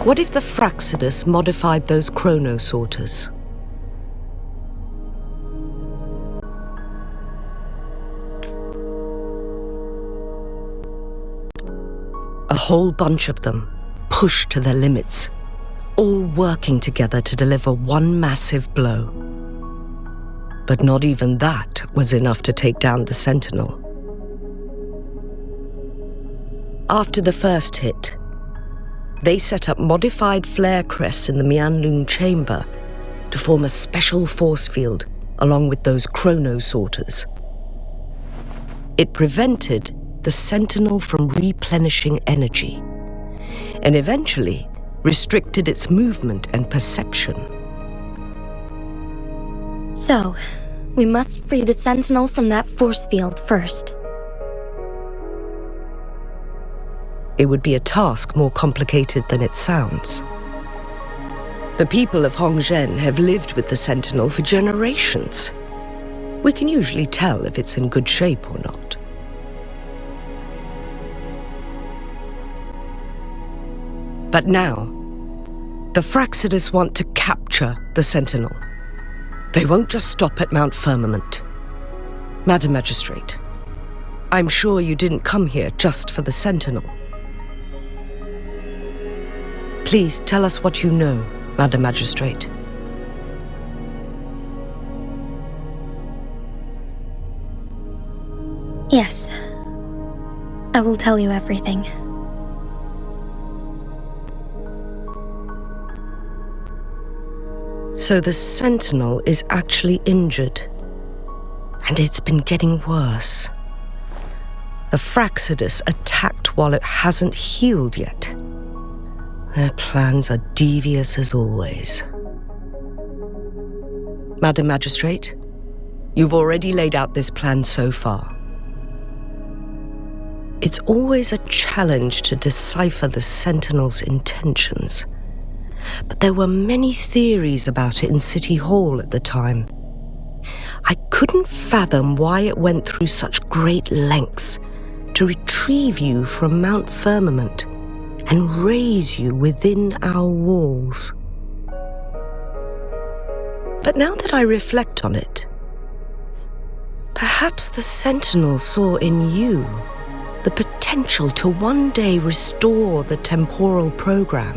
What if the Fraxidus modified those chronosorters? A whole bunch of them, pushed to their limits, all working together to deliver one massive blow. But not even that was enough to take down the Sentinel. After the first hit, they set up modified flare crests in the Mianlun chamber to form a special force field along with those chronosorters. It prevented the Sentinel from replenishing energy, and eventually restricted its movement and perception. So, we must free the Sentinel from that force field first. It would be a task more complicated than it sounds. The people of Hongzhen have lived with the Sentinel for generations. We can usually tell if it's in good shape or not. But now, the Fraxidus want to capture the Sentinel. They won't just stop at Mount Firmament. Madam Magistrate, I'm sure you didn't come here just for the Sentinel. Please tell us what you know, Madam Magistrate. Yes. I will tell you everything. So the Sentinel is actually injured. And it's been getting worse. The Fraxidus attacked while it hasn't healed yet. Their plans are devious as always. Madam Magistrate, You've already laid out this plan so far. It's always a challenge to decipher the Sentinel's intentions. But there were many theories about it in City Hall at the time. I couldn't fathom why it went through such great lengths to retrieve you from Mount Firmament and raise you within our walls. But now that I reflect on it, perhaps the Sentinel saw in you the potential to one day restore the temporal program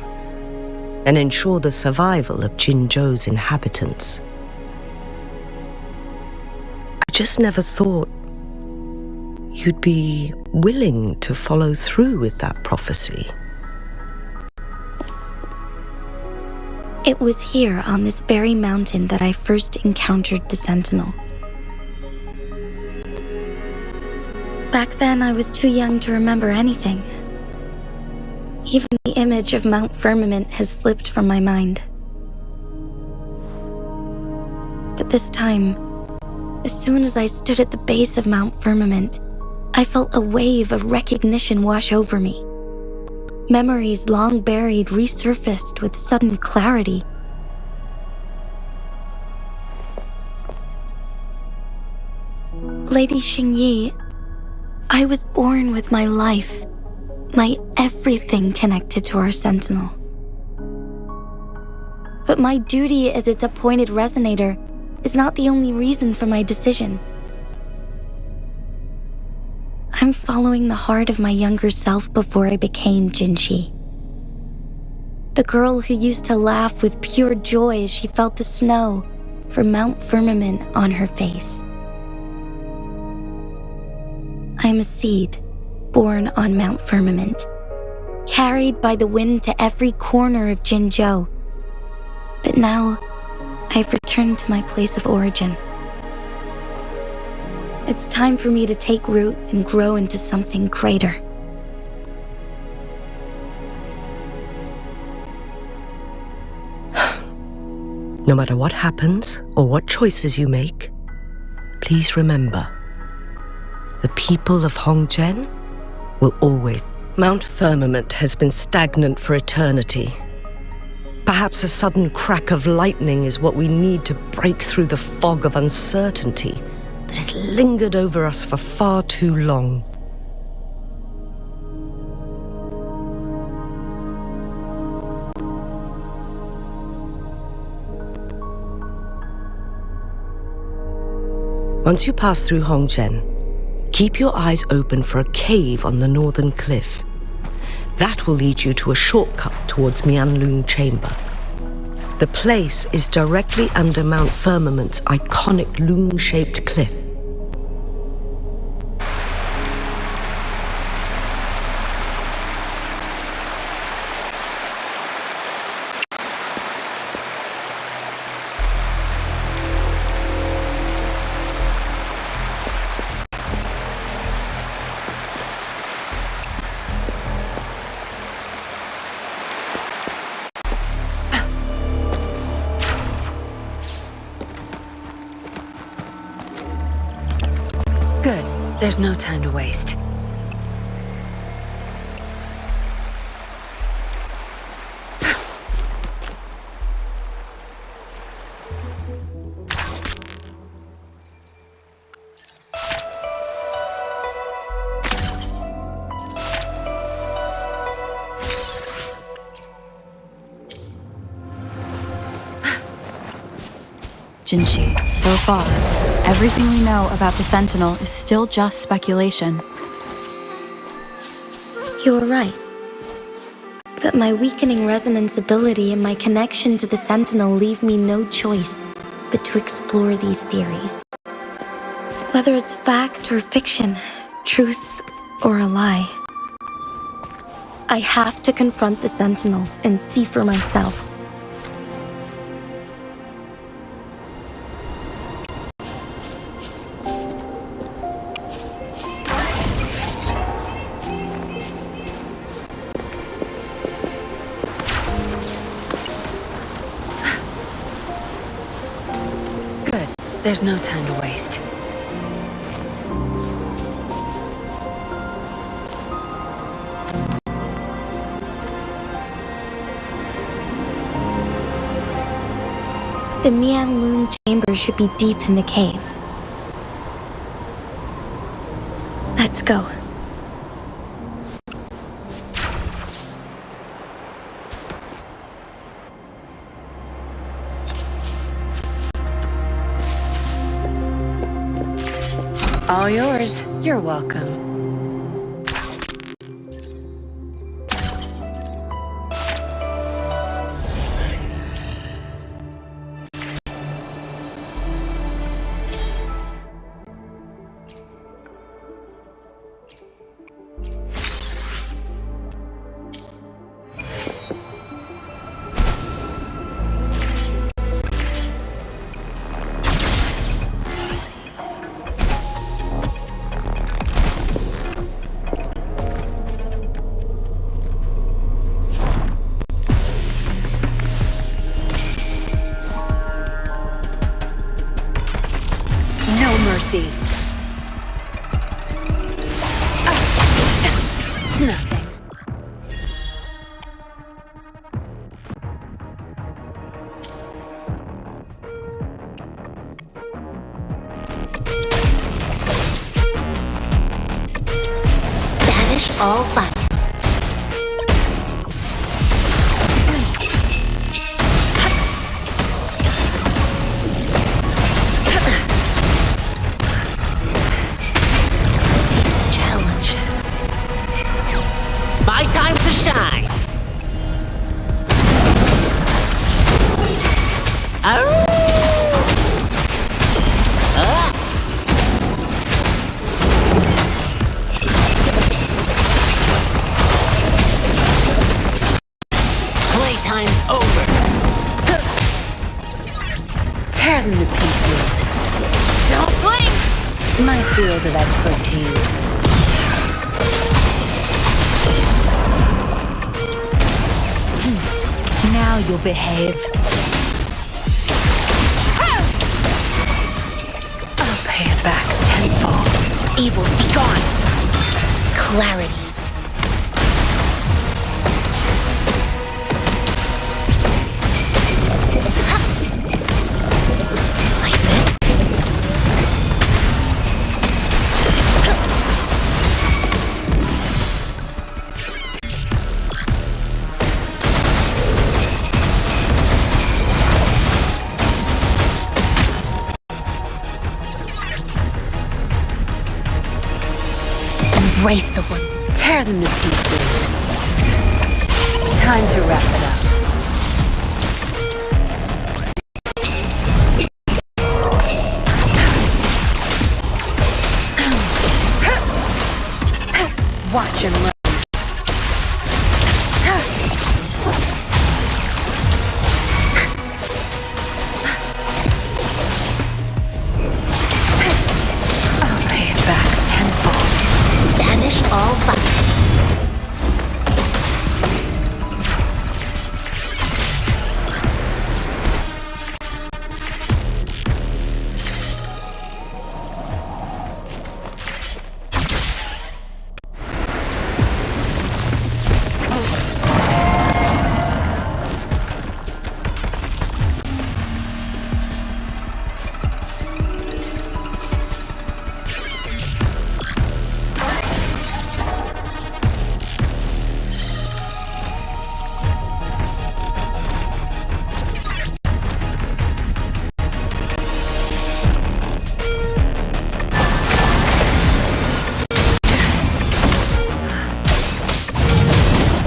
and ensure the survival of Jinzhou's inhabitants. I just never thought you'd be willing to follow through with that prophecy. It was here on this very mountain that I first encountered the Sentinel. Back then, I was too young to remember anything. Even the image of Mount Firmament has slipped from my mind. But this time, as soon as I stood at the base of Mount Firmament, I felt a wave of recognition wash over me. Memories long buried resurfaced with sudden clarity. Lady Xingyi, I was born with my life, my everything connected to our Sentinel. But my duty as its appointed resonator is not the only reason for my decision. I'm following the heart of my younger self before I became Jinxi. The girl who used to laugh with pure joy as she felt the snow from Mount Firmament on her face. I'm a seed born on Mount Firmament, carried by the wind to every corner of Jinzhou. But now, I've returned to my place of origin. It's time for me to take root and grow into something greater. No matter what happens or what choices you make, please remember, the people of Hongzhen will always... Mount Firmament has been stagnant for eternity. Perhaps a sudden crack of lightning is what we need to break through the fog of uncertainty that has lingered over us for far too long. Once you pass through Hongzhen, keep your eyes open for a cave on the northern cliff. That will lead you to a shortcut towards Mianlun Chamber. The place is directly under Mount Firmament's iconic loom-shaped cliff. Good. There's no time to waste. Jinxi, so far, everything we know about the Sentinel is still just speculation. You were right. But my weakening resonance ability and my connection to the Sentinel leave me no choice but to explore these theories. Whether it's fact or fiction, truth or a lie. I have to confront the Sentinel and see for myself. Good. There's no time to waste. The Mian Loom chamber should be deep in the cave. Let's go. All yours. You're welcome. Mercy. It's nothing. Banish all vice. My time to shine! Playtime's over! Tear them to pieces. Don't blink! My field of expertise. Now you'll behave. I'll pay it back tenfold. Evils be gone. Clarity. Like this? Embrace the one. Tear them to pieces. Time to wrap it up. Watch and learn. I'll pay it back tenfold. Banish all vice.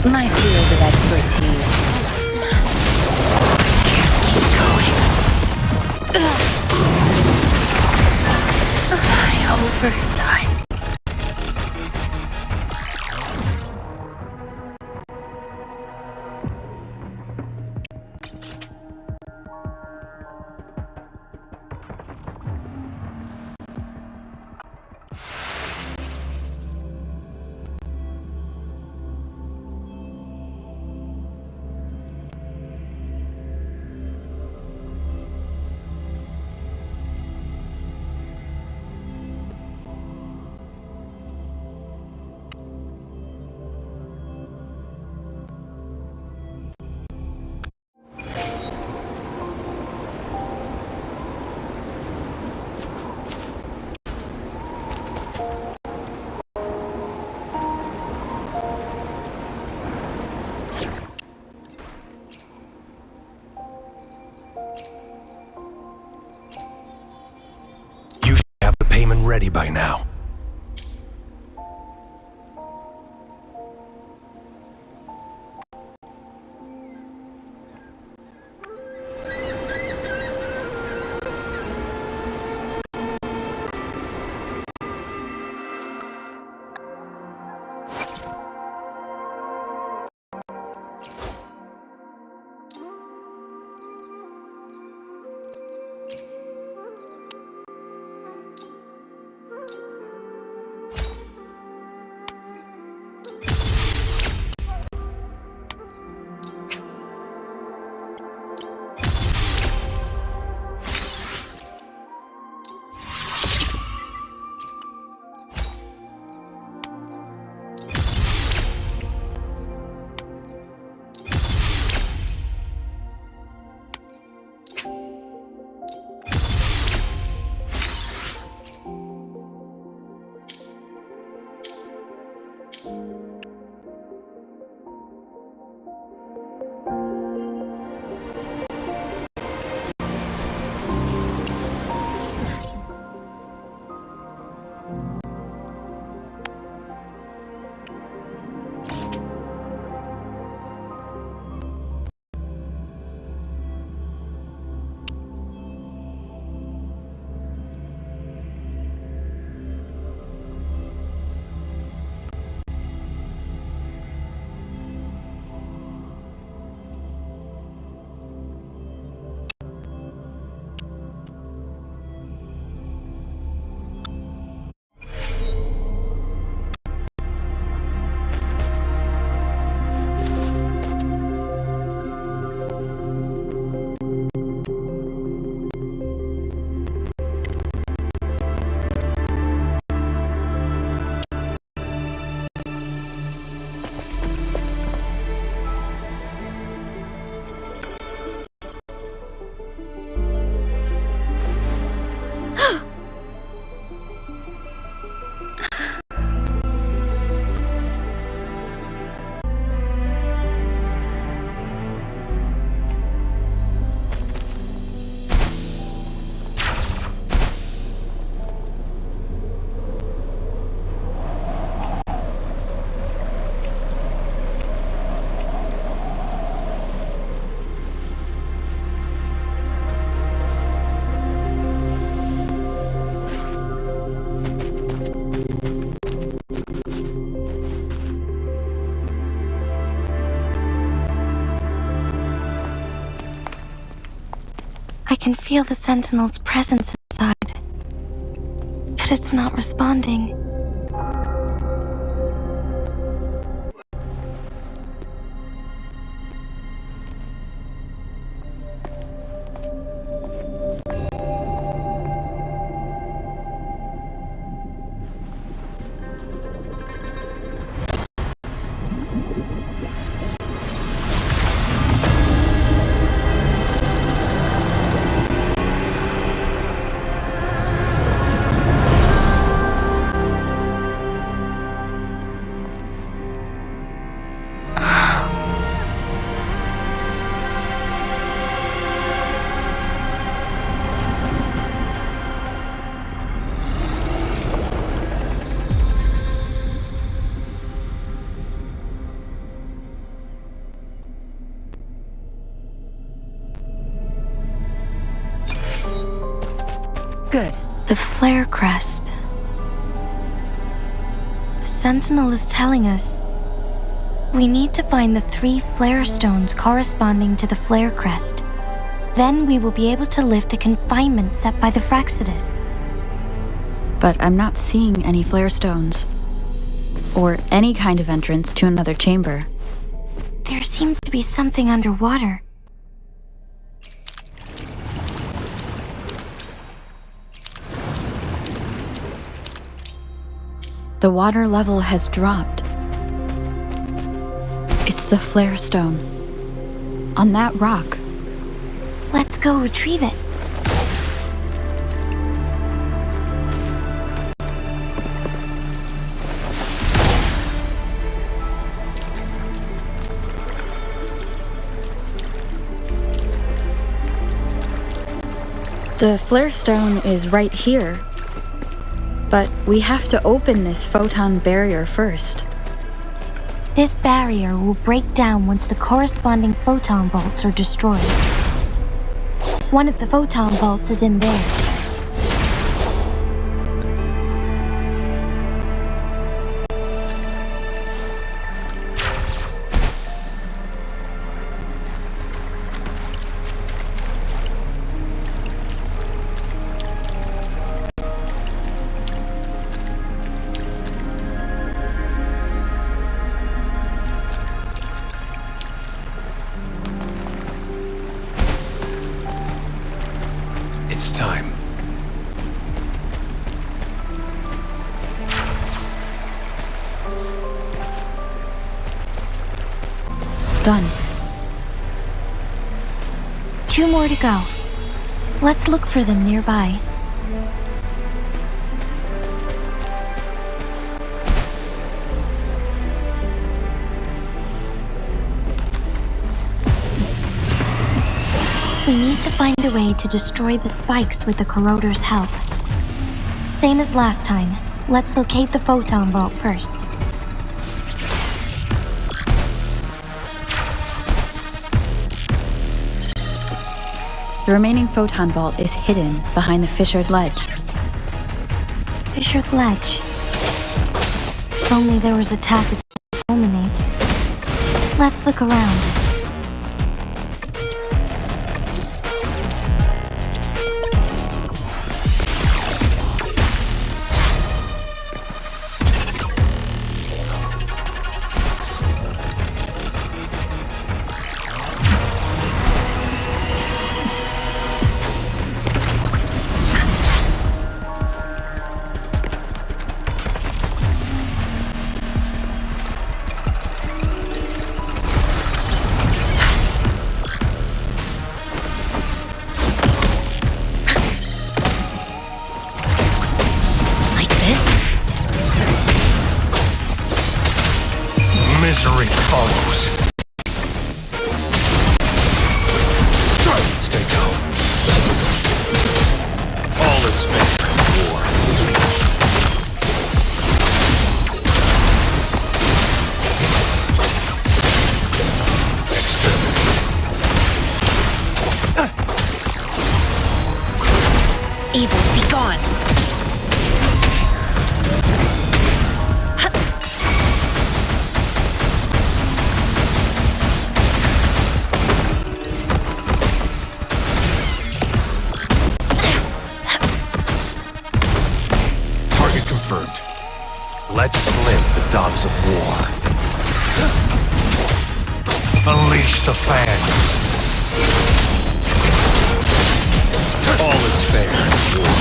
My field of expertise. I can't keep going. My oversight. game and ready by now. I can feel the Sentinel's presence inside, but it's not responding. Good. The flare crest. The Sentinel is telling us we need to find the 3 flare stones corresponding to the flare crest. Then we will be able to lift the confinement set by the Fraxidus. But I'm not seeing any flare stones, or any kind of entrance to another chamber. There seems to be something underwater. The water level has dropped. It's the flare stone. On that rock. Let's go retrieve it. The flare stone is right here. But we have to open this photon barrier first. This barrier will break down once the corresponding photon vaults are destroyed. One of the photon vaults is in there. It's time. Done. 2 more to go. Let's look for them nearby. We need to find a way to destroy the spikes with the corroder's help. Same as last time. Let's locate the photon vault first. The remaining photon vault is hidden behind the fissured ledge. Fissured ledge. If only there was a tacit to illuminate. Let's look around. Misery follows. Stay calm. All is fair in war. Exterminate. Evil, be gone! Confirmed. Let's slim the dogs of war. Unleash the fans. All is fair in war.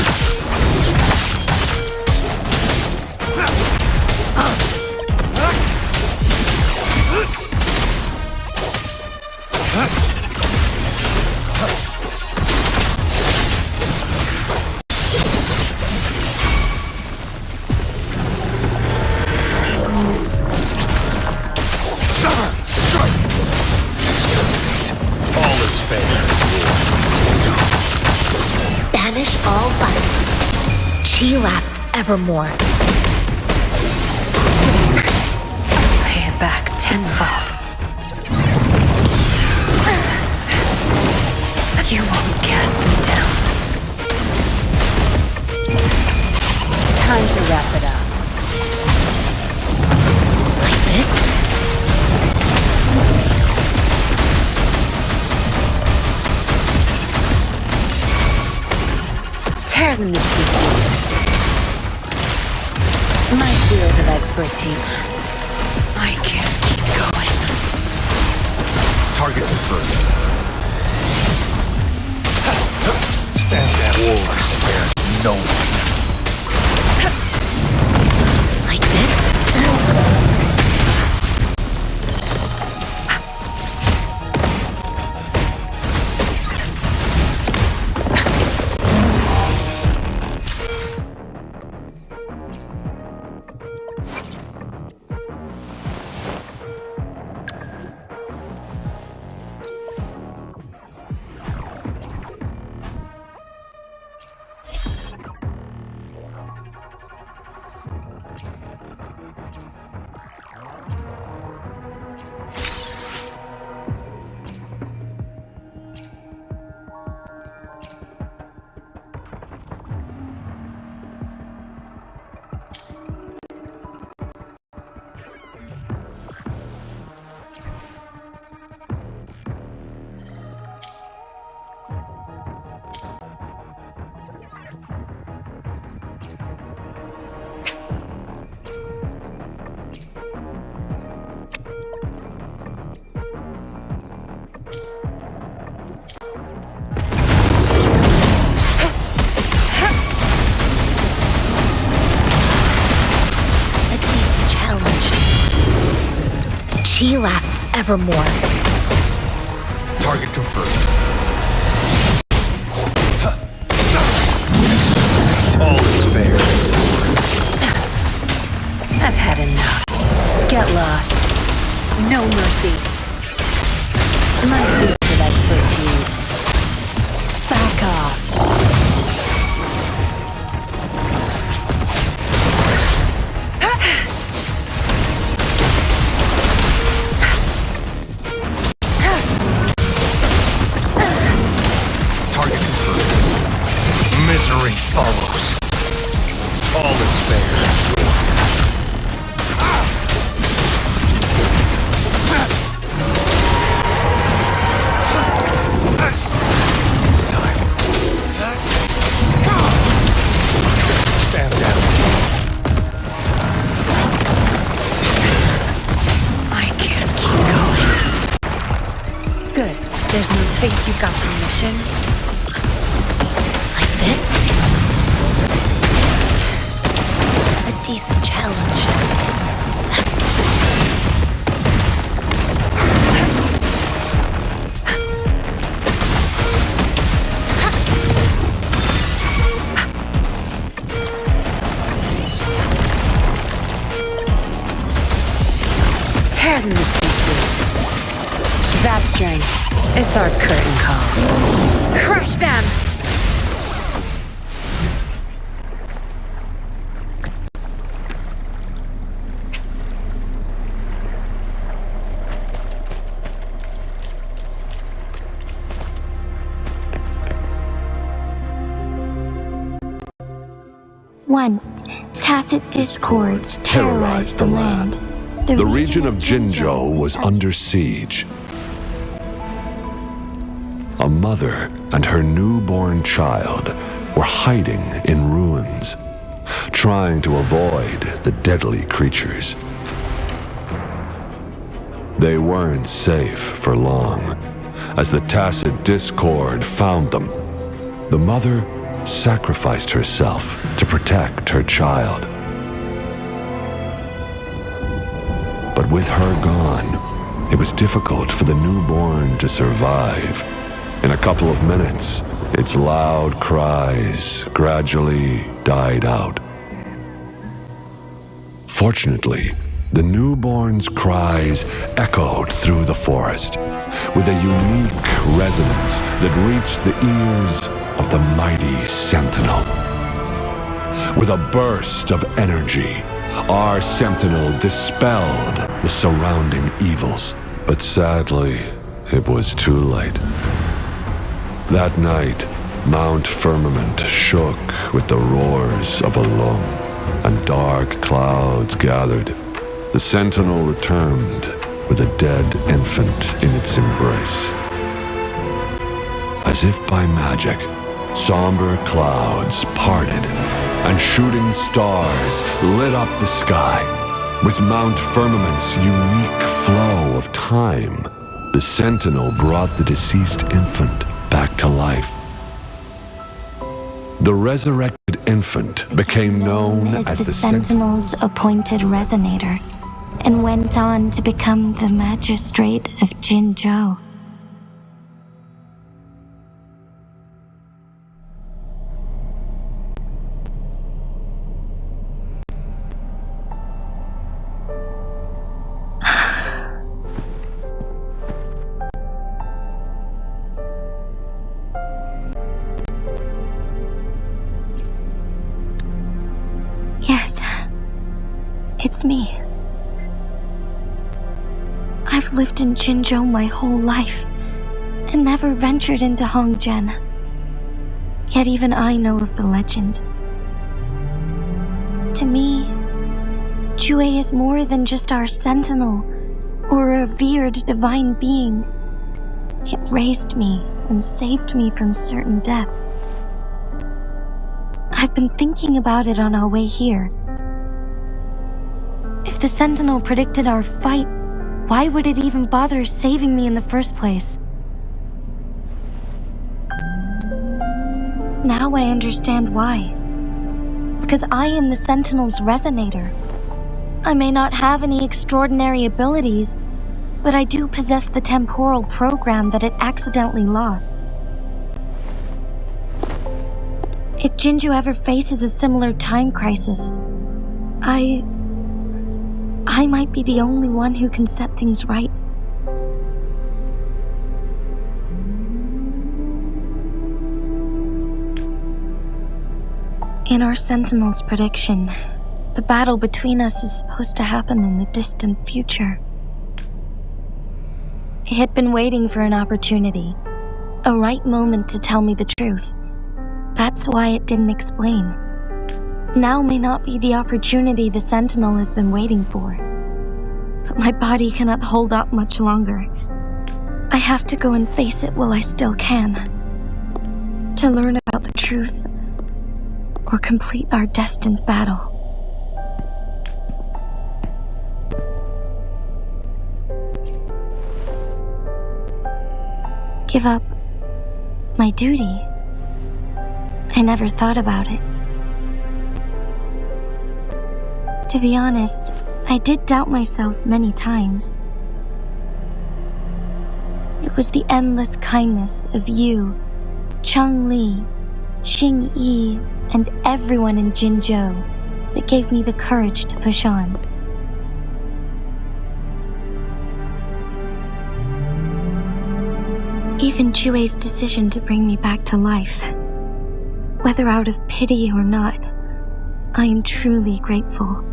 Banish all vice. Chi lasts evermore. Pay it back tenfold. You won't cast me down. Time to wrap it up. Like this? Tear them to pieces. My field of expertise. I can't keep going. Target confirmed. Stand down. War spares no one. Like this? guarantee lasts evermore. Target confirmed. All is fair. I've had enough. Get lost. No mercy. My field of expertise. Back off. Target confirmed. Misery follows. All is fair. It's time. Stand down. I can't keep going. Good. There's no think you got permission. Like this? A decent challenge. Tear them to pieces. Zap strength. It's our curtain call. Crush them! Once, tacit discords terrorized the land. The region of Jinzhou was under siege. A mother and her newborn child were hiding in ruins, trying to avoid the deadly creatures. They weren't safe for long, as the tacit discord found them. The mother sacrificed herself to protect her child. But with her gone, it was difficult for the newborn to survive. In a couple of minutes, its loud cries gradually died out. Fortunately, the newborn's cries echoed through the forest with a unique resonance that reached the ears of the mighty Sentinel. With a burst of energy, our Sentinel dispelled the surrounding evils. But sadly, it was too late. That night, Mount Firmament shook with the roars of a lung, and dark clouds gathered. The Sentinel returned with a dead infant in its embrace. As if by magic, somber clouds parted, and shooting stars lit up the sky. With Mount Firmament's unique flow of time, the Sentinel brought the deceased infant back to life. The resurrected infant became known as the Sentinel's appointed resonator, and went on to become the magistrate of Jinzhou. Yes, it's me. I've lived in Jinzhou my whole life, and never ventured into Hongzhen. Yet even I know of the legend. To me, Jue is more than just our sentinel, or a revered divine being. It raised me and saved me from certain death. I've been thinking about it on our way here. If the Sentinel predicted our fight, why would it even bother saving me in the first place? Now I understand why. Because I am the Sentinel's resonator. I may not have any extraordinary abilities, but I do possess the temporal program that it accidentally lost. If Jinju ever faces a similar time crisis, I might be the only one who can set things right. In our Sentinel's prediction, the battle between us is supposed to happen in the distant future. It had been waiting for an opportunity, a right moment to tell me the truth. That's why it didn't explain. Now may not be the opportunity the Sentinel has been waiting for. But my body cannot hold up much longer. I have to go and face it while I still can. To learn about the truth, or complete our destined battle. Give up my duty? I never thought about it. To be honest, I did doubt myself many times. It was the endless kindness of you, Chang-Li, Xing-Yi, and everyone in Jinzhou that gave me the courage to push on. Even Jue's decision to bring me back to life, whether out of pity or not, I am truly grateful.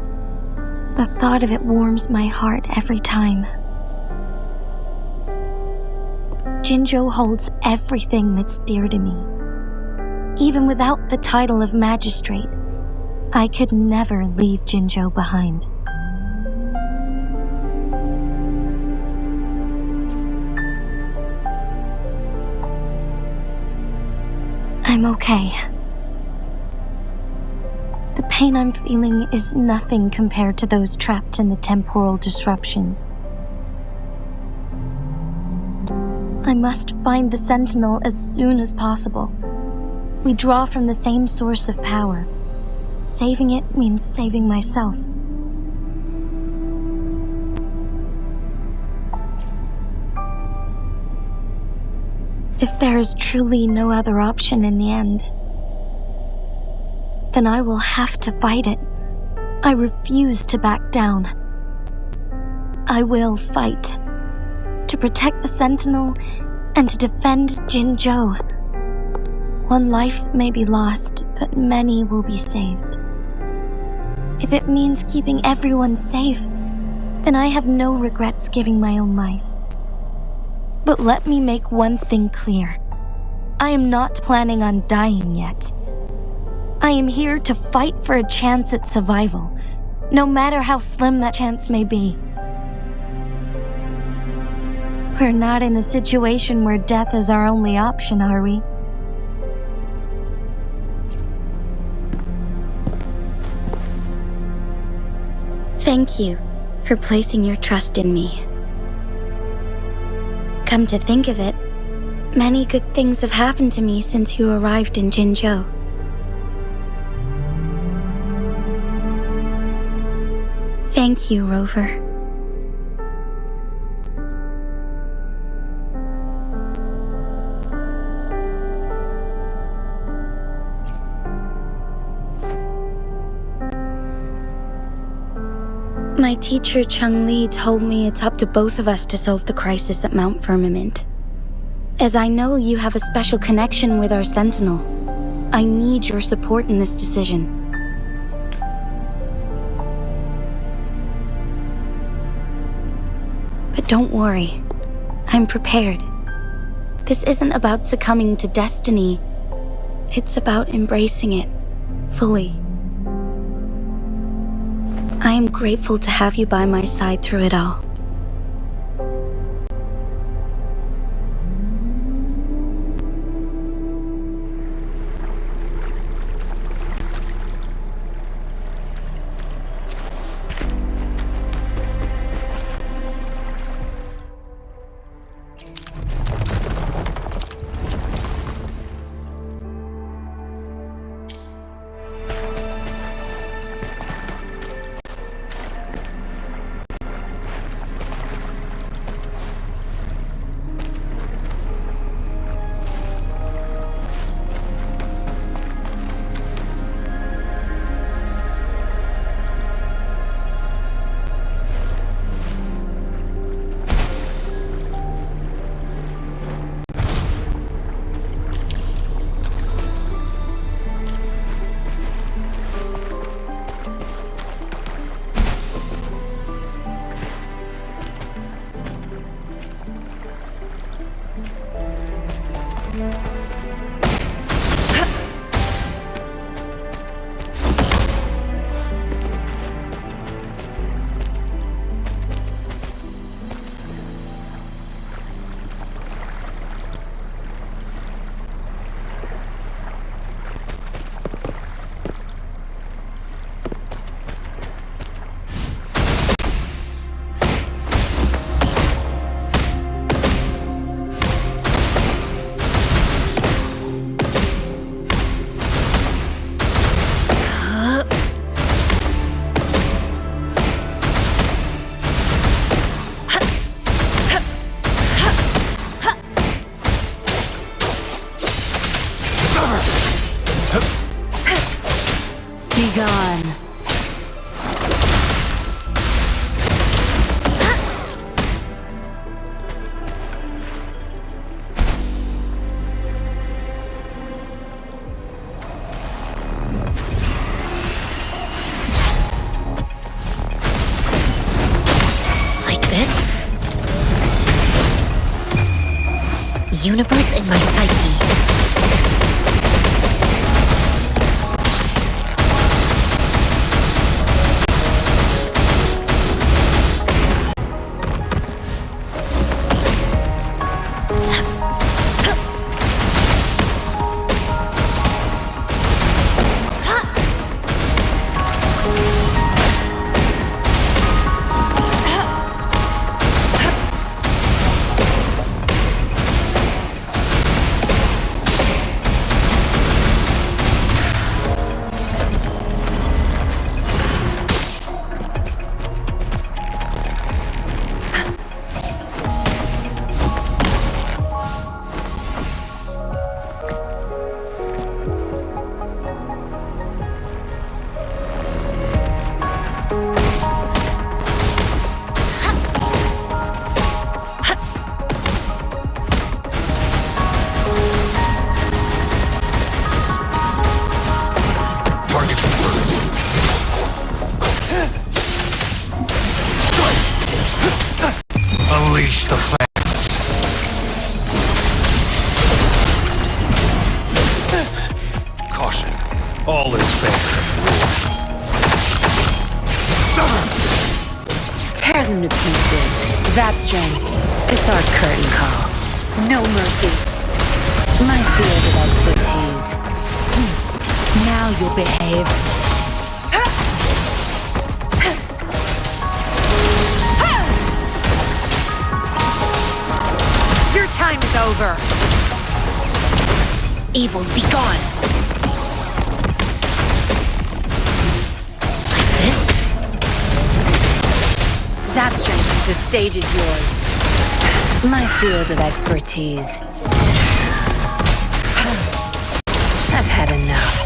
The thought of it warms my heart every time. Jinzhou holds everything that's dear to me. Even without the title of magistrate, I could never leave Jinzhou behind. I'm okay. The pain I'm feeling is nothing compared to those trapped in the temporal disruptions. I must find the Sentinel as soon as possible. We draw from the same source of power. Saving it means saving myself. If there is truly no other option in the end, then I will have to fight it. I refuse to back down. I will fight. To protect the Sentinel and to defend Jinzhou. One life may be lost, but many will be saved. If it means keeping everyone safe, then I have no regrets giving my own life. But let me make one thing clear. I am not planning on dying yet. I am here to fight for a chance at survival, no matter how slim that chance may be. We're not in a situation where death is our only option, are we? Thank you for placing your trust in me. Come to think of it, many good things have happened to me since you arrived in Jinzhou. Thank you, Rover. My teacher Chang-Li told me it's up to both of us to solve the crisis at Mount Firmament. As I know you have a special connection with our Sentinel, I need your support in this decision. But don't worry, I'm prepared. This isn't about succumbing to destiny, it's about embracing it fully. I am grateful to have you by my side through it all. Be gone. Universe in my psyche. Unleash the flame. Caution. All is fair. Tear them to pieces. Zapstring, it's our curtain call. No mercy. My field of expertise. Now you'll behave. Your time is over. Evils be gone. Like this? Zapstring, the stage is yours. My field of expertise. I've had enough.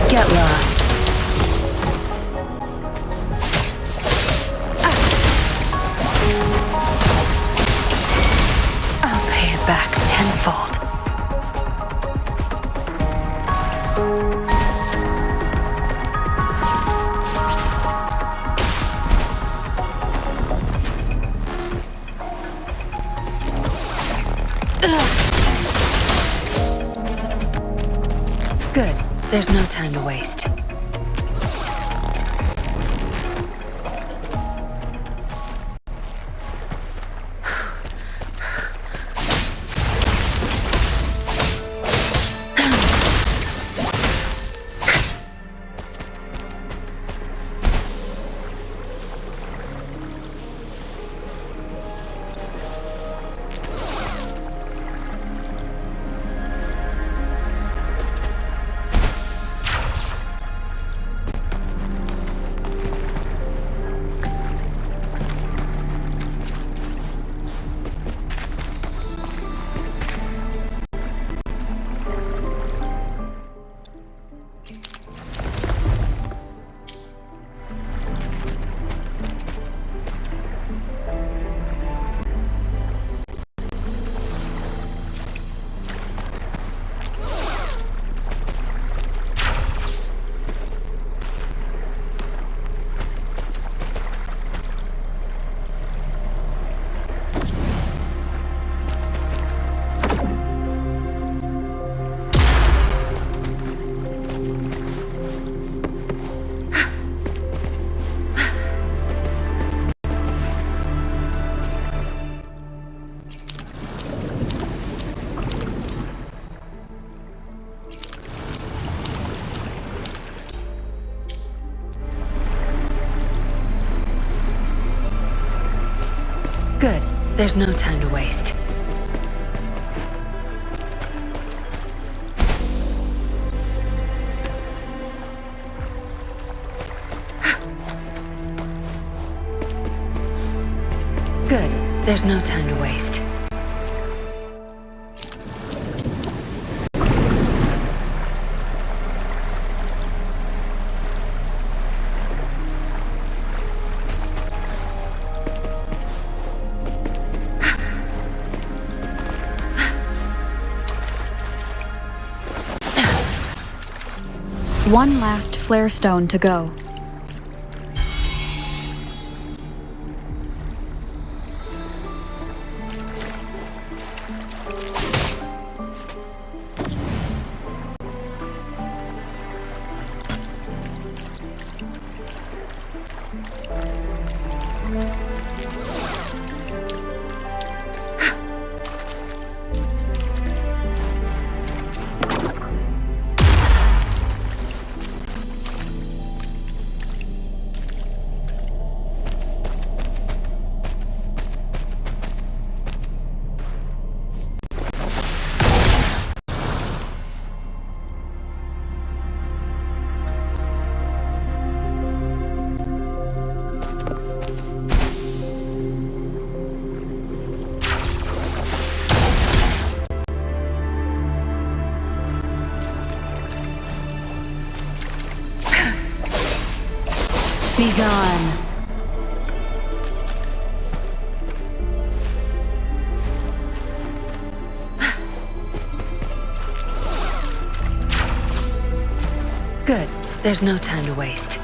Get lost. I'll pay it back tenfold. Good. There's no time to waste. Good. There's no time to waste. Good. There's no time to waste. One last flare stone to go. Be gone. Good. There's no time to waste.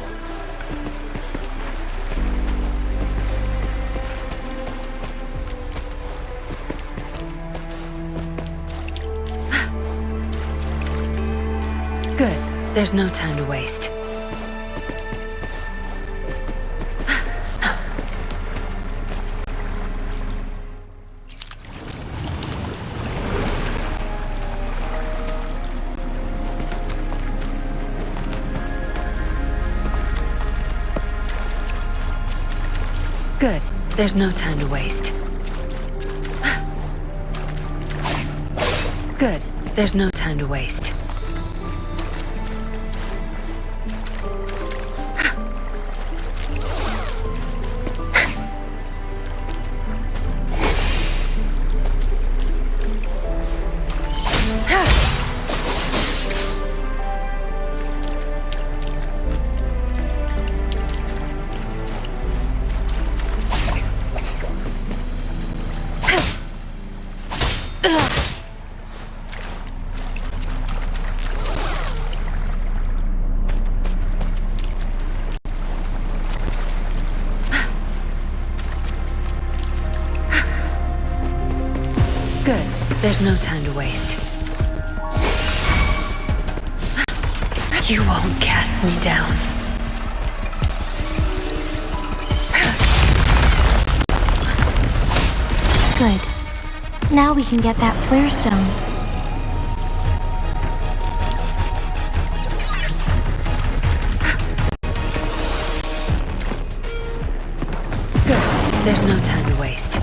Good. There's no time to waste. Good. There's no time to waste. Good. There's no time to waste. Good. There's no time to waste. You won't cast me down. Good. Now we can get that flare stone. Good. There's no time to waste.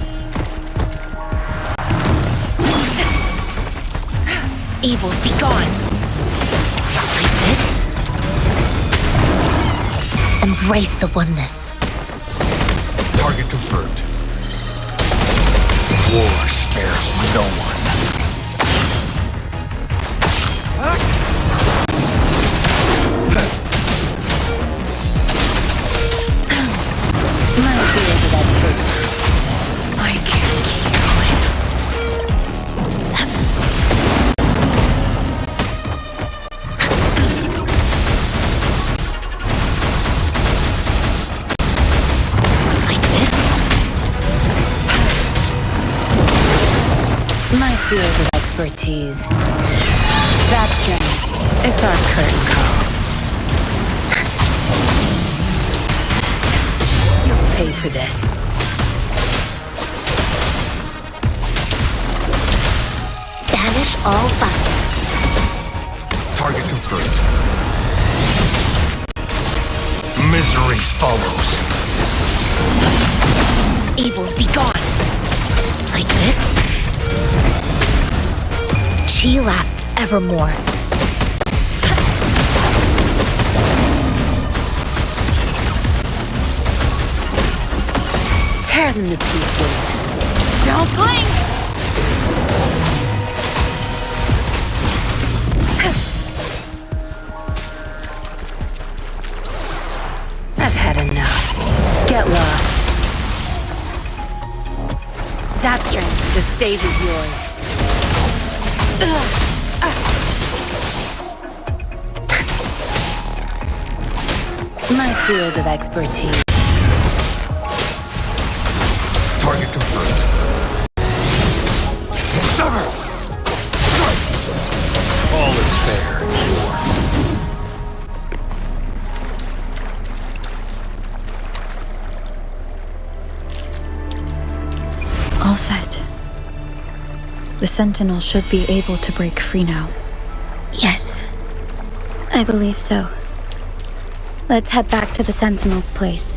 Evils be gone. Like this. Embrace the oneness. Target confirmed. War spares no one. My field of expertise. I can't keep going. My field of expertise. That's Jenny. It's our curtain call. You'll pay for this. Banish all vice. Target confirmed. Misery follows. Evils be gone. Like this. Chi lasts evermore. Tear them to pieces. Don't blink! I've had enough. Get lost. Zapstring, the stage is yours. My field of expertise. Target confirmed. Sever! All is fair, sure. All set. The Sentinel should be able to break free now. Yes, I believe so. Let's head back to the Sentinel's place.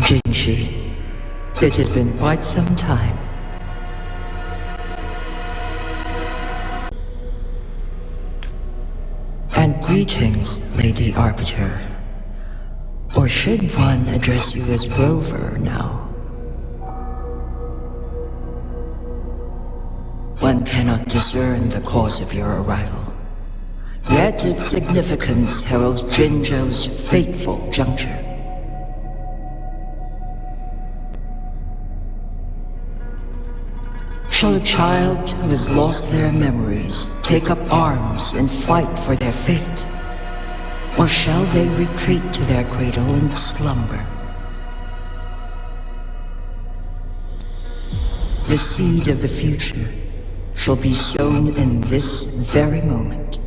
Jinshi, it has been quite some time. And greetings, Lady Arbiter. Or should one address you as Rover now? One cannot discern the cause of your arrival. Yet its significance heralds Jinzhou's fateful juncture. Shall a child who has lost their memories take up arms and fight for their fate? Or shall they retreat to their cradle and slumber? The seed of the future shall be sown in this very moment.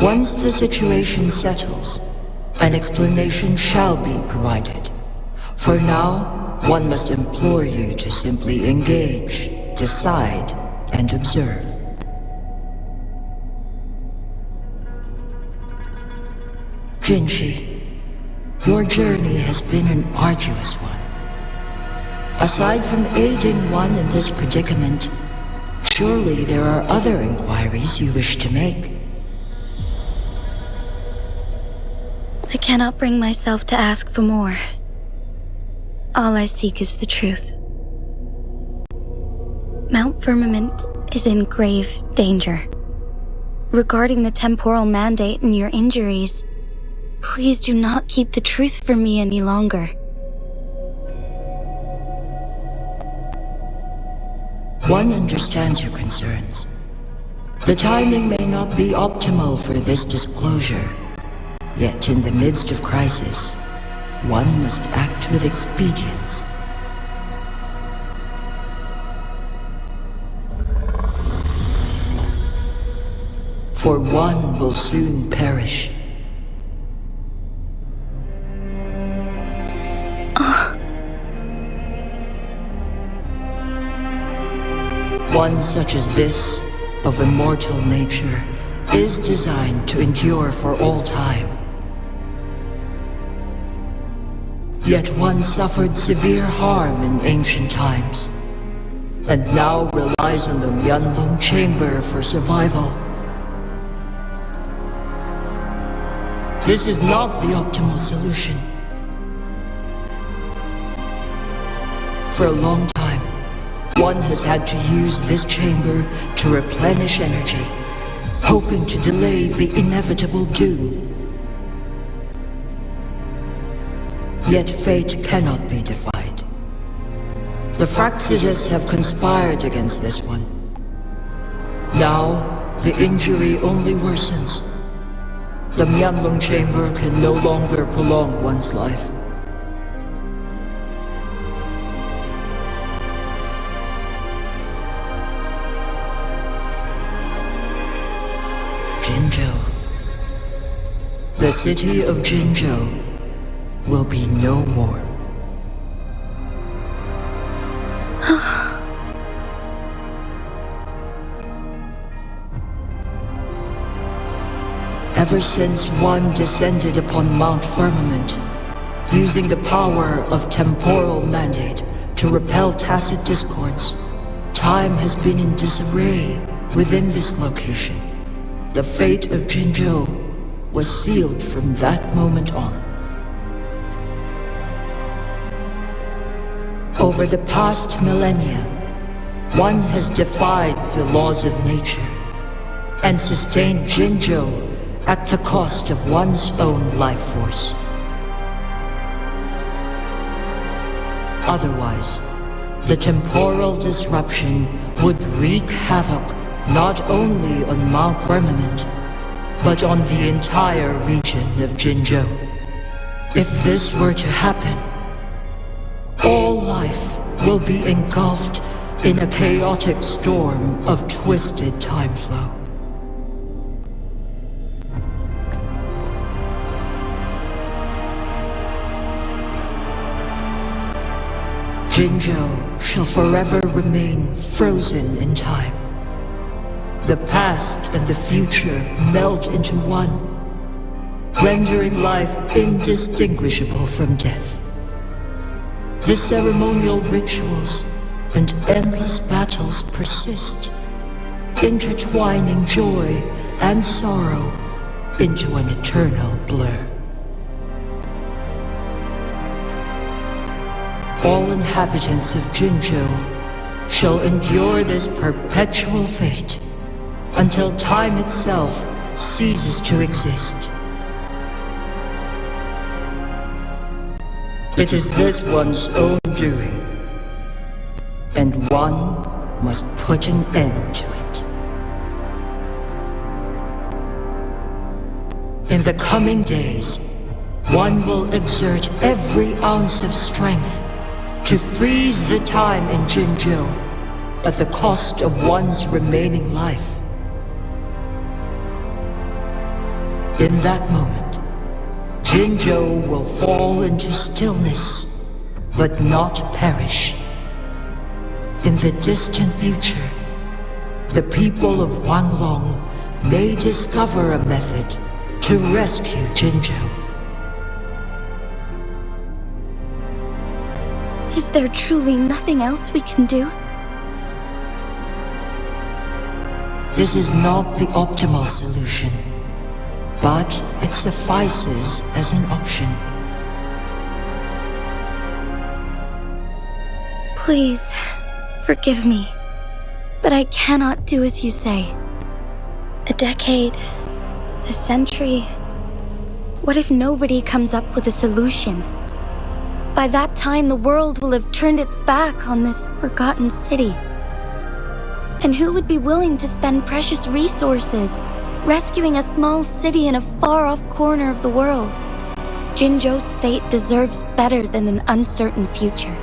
Once the situation settles, an explanation shall be provided. For now, one must implore you to simply engage, decide, and observe. Jinshi, your journey has been an arduous one. Aside from aiding one in this predicament, surely there are other inquiries you wish to make. I cannot bring myself to ask for more. All I seek is the truth. Mount Firmament is in grave danger. Regarding the temporal mandate and your injuries, please do not keep the truth from me any longer. One understands your concerns. The timing may not be optimal for this disclosure. Yet in the midst of crisis, one must act with expedience. For one will soon perish. One such as this, of immortal nature, is designed to endure for all time. Yet one suffered severe harm in ancient times, and now relies on the Yanlong Chamber for survival. This is not the optimal solution. For a long time, One has had to use this chamber to replenish energy, hoping to delay the inevitable doom. Yet fate cannot be defied. The Fraxidas have conspired against this one. Now, the injury only worsens. The Mianlong chamber can no longer prolong one's life. Jinzhou. The city of Jinzhou will be no more. Ever since one descended upon Mount Firmament, using the power of temporal mandate to repel tacit discords, time has been in disarray within this location. The fate of Jinzhou was sealed from that moment on. Over the past millennia, one has defied the laws of nature and sustained Jinzhou at the cost of one's own life force. Otherwise, the temporal disruption would wreak havoc not only on Mount Firmament, but on the entire region of Jinzhou. If this were to happen, all life will be engulfed in a chaotic storm of twisted time flow. Jinzhou shall forever remain frozen in time. The past and the future melt into one, rendering life indistinguishable from death. The ceremonial rituals and endless battles persist, intertwining joy and sorrow into an eternal blur. All inhabitants of Jinzhou shall endure this perpetual fate until time itself ceases to exist. It is this one's own doing, and one must put an end to it. In the coming days, one will exert every ounce of strength to freeze the time in Jinzhou at the cost of one's remaining life. In that moment, Jinzhou will fall into stillness, but not perish. In the distant future, the people of Wanglong may discover a method to rescue Jinzhou. Is there truly nothing else we can do? This is not the optimal solution, but it suffices as an option. Please, forgive me, but I cannot do as you say. A decade, a century. What if nobody comes up with a solution? By that time, the world will have turned its back on this forgotten city. And who would be willing to spend precious resources rescuing a small city in a far-off corner of the world? Jinzhou's fate deserves better than an uncertain future.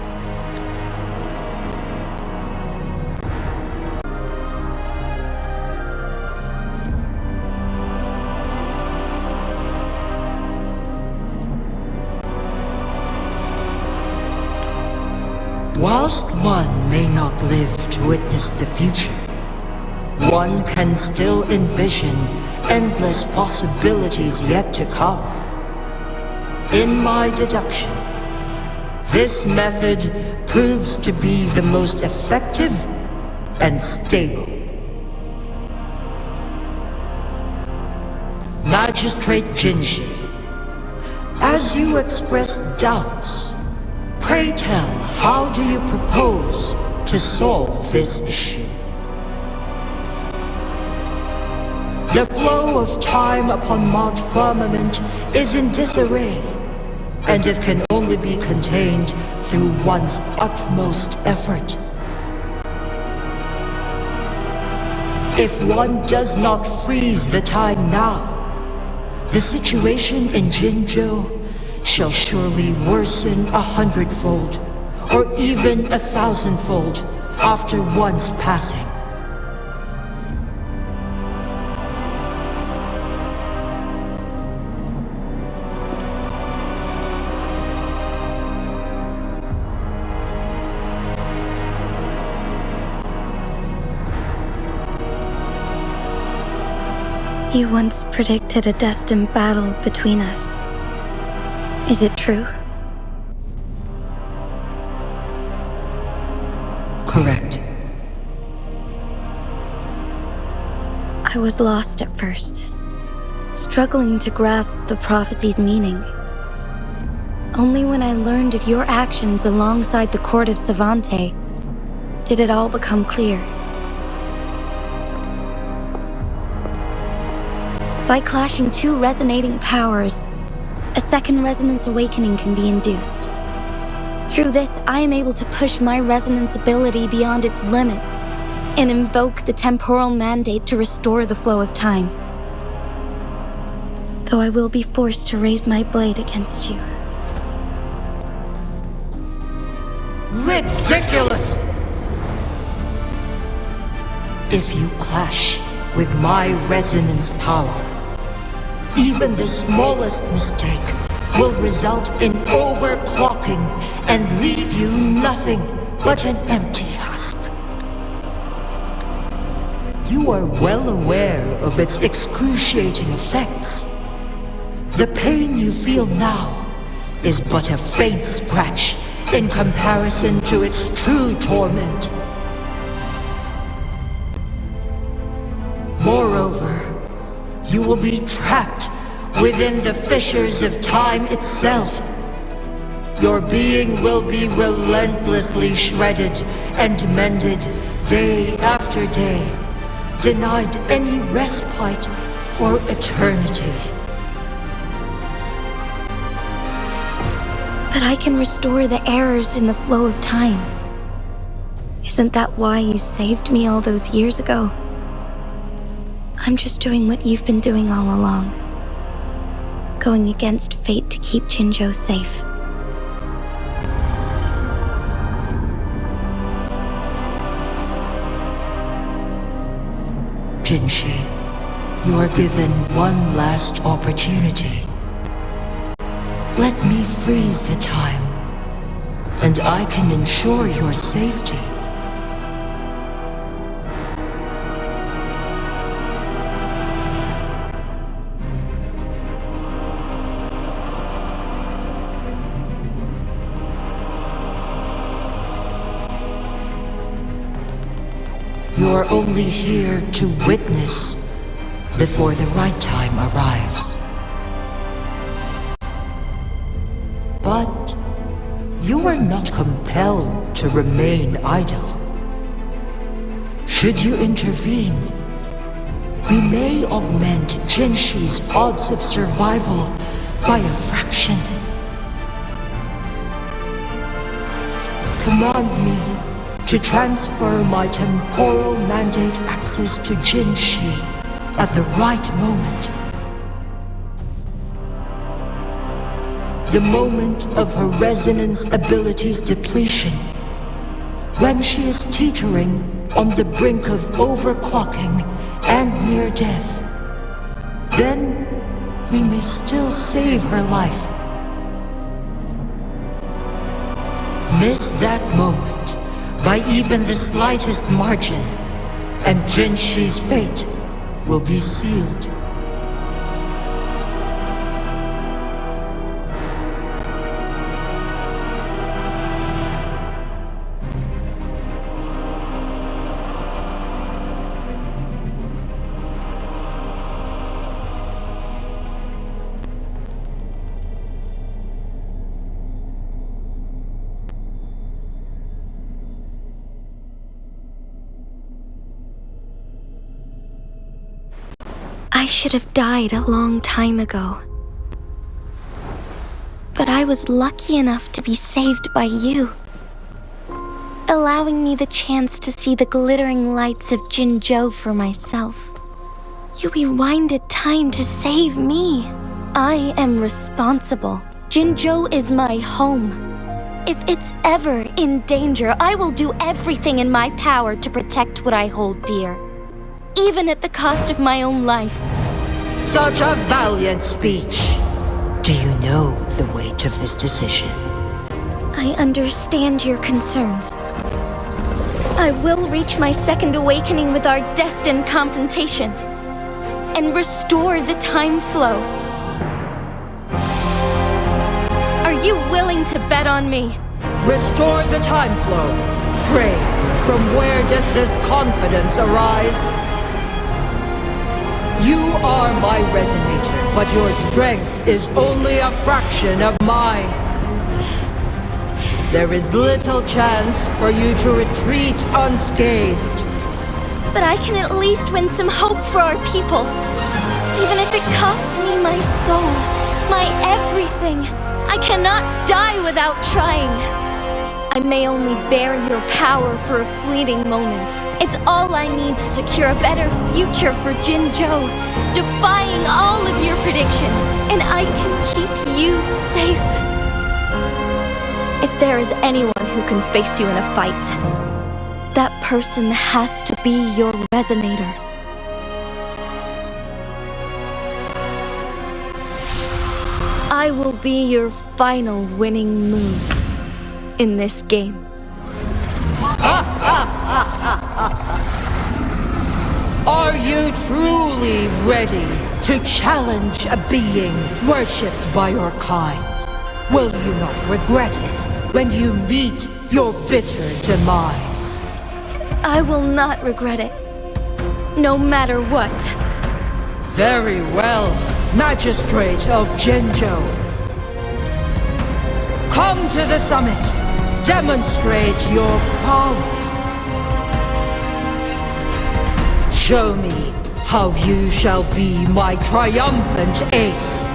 Whilst one may not live to witness the future, one can still envision endless possibilities yet to come. In my deduction, this method proves to be the most effective and stable. Magistrate Jinji, as you express doubts, pray tell, how do you propose to solve this issue. The flow of time upon Mount Firmament is in disarray, and it can only be contained through one's utmost effort. If one does not freeze the time now, the situation in Jinzhou shall surely worsen 100-fold, or even 1,000-fold after one's passing. You once predicted a destined battle between us. Is it true? Correct. I was lost at first, struggling to grasp the prophecy's meaning. Only when I learned of your actions alongside the court of Savante did it all become clear. By clashing two resonating powers, a second resonance awakening can be induced. Through this, I am able to push my resonance ability beyond its limits and invoke the temporal mandate to restore the flow of time. Though I will be forced to raise my blade against you. Ridiculous! If you clash with my resonance power, even the smallest mistake will result in overclocking and leave you nothing but an empty husk. You are well aware of its excruciating effects. The pain you feel now is but a faint scratch in comparison to its true torment. Moreover, you will be trapped within the fissures of time itself. Your being will be relentlessly shredded and mended day after day, denied any respite for eternity. But I can restore the errors in the flow of time. Isn't that why you saved me all those years ago? I'm just doing what you've been doing all along. Going against fate to keep Jinzhou safe. Jinshi, you are given one last opportunity. Let me freeze the time, and I can ensure your safety. You are only here to witness before the right time arrives. But you are not compelled to remain idle. Should you intervene, we may augment Jinshi's odds of survival by a fraction. Command me to transfer my temporal mandate access to Jinshi at the right moment. The moment of her resonance ability's depletion, when she is teetering on the brink of overclocking and near death. Then we may still save her life. Miss that moment by even the slightest margin, and Jinshi's fate will be sealed. I should have died a long time ago. But I was lucky enough to be saved by you, allowing me the chance to see the glittering lights of Jinzhou for myself. You rewinded time to save me. I am responsible. Jinzhou is my home. If it's ever in danger, I will do everything in my power to protect what I hold dear, even at the cost of my own life. Such a valiant speech. Do you know the weight of this decision? I understand your concerns. I will reach my second awakening with our destined confrontation and restore the time flow. Are you willing to bet on me? Restore the time flow. Pray, from where does this confidence arise? You are my resonator, but your strength is only a fraction of mine. There is little chance for you to retreat unscathed. But I can at least win some hope for our people. Even if it costs me my soul, my everything, I cannot die without trying. I may only bear your power for a fleeting moment. It's all I need to secure a better future for Jinzhou, defying all of your predictions, and I can keep you safe. If there is anyone who can face you in a fight, that person has to be your resonator. I will be your final winning move in this game. Are you truly ready to challenge a being worshipped by your kind? Will you not regret it when you meet your bitter demise? I will not regret it, no matter what. Very well, Magistrate of Jinzhou. Come to the summit. Demonstrate your prowess. Show me how you shall be my triumphant ace.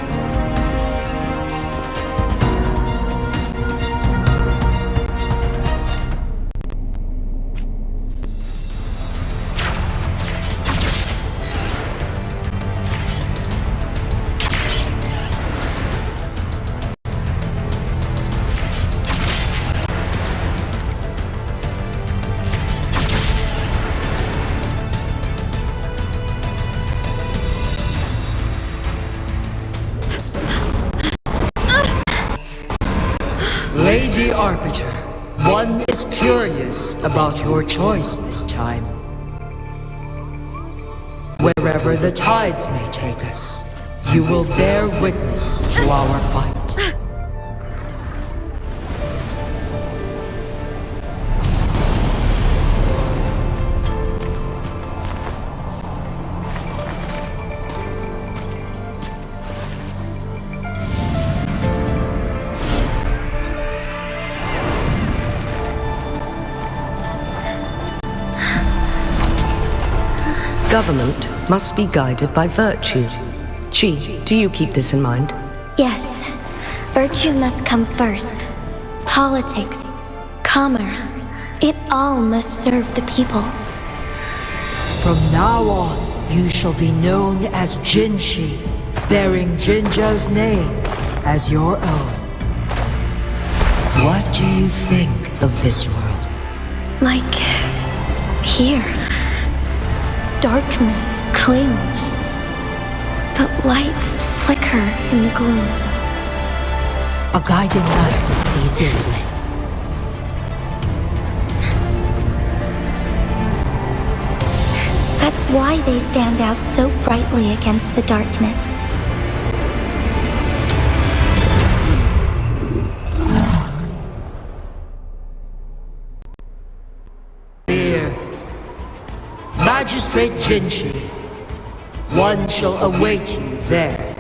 Lady Arbiter, one is curious about your choice this time. Wherever the tides may take us, you will bear witness to our fight. Government must be guided by virtue. Chi, do you keep this in mind? Yes, virtue must come first. Politics, commerce, it all must serve the people. From now on, you shall be known as Jinshi, bearing Jinzhou's name as your own. What do you think of this world? Like here. Darkness clings, but lights flicker in the gloom. A guiding light easily lit. That's why they stand out so brightly against the darkness. Magistrate Jinshi, one shall await you there.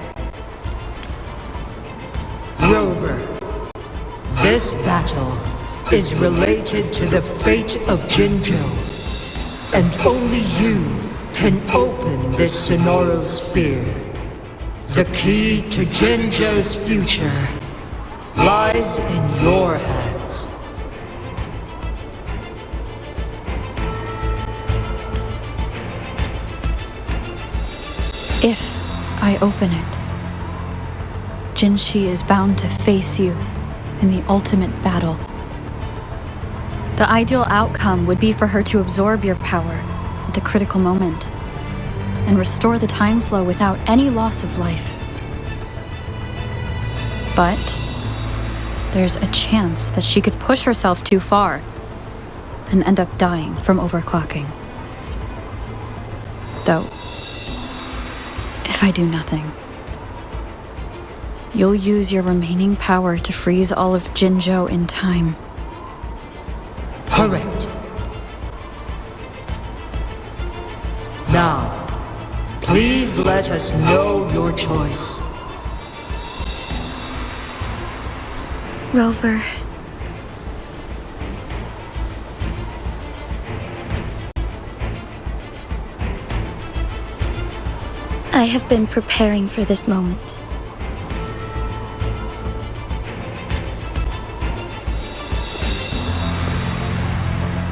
Rover, this battle is related to the fate of Jinzhou, and only you can open this Sonoral sphere. The key to Jinjo's future lies in your hands. If I open it, Jinshi is bound to face you in the ultimate battle. The ideal outcome would be for her to absorb your power at the critical moment and restore the time flow without any loss of life. But there's a chance that she could push herself too far and end up dying from overclocking. Though, if I do nothing, you'll use your remaining power to freeze all of Jinzhou in time. Correct. Now, please let us know your choice. Rover. I have been preparing for this moment.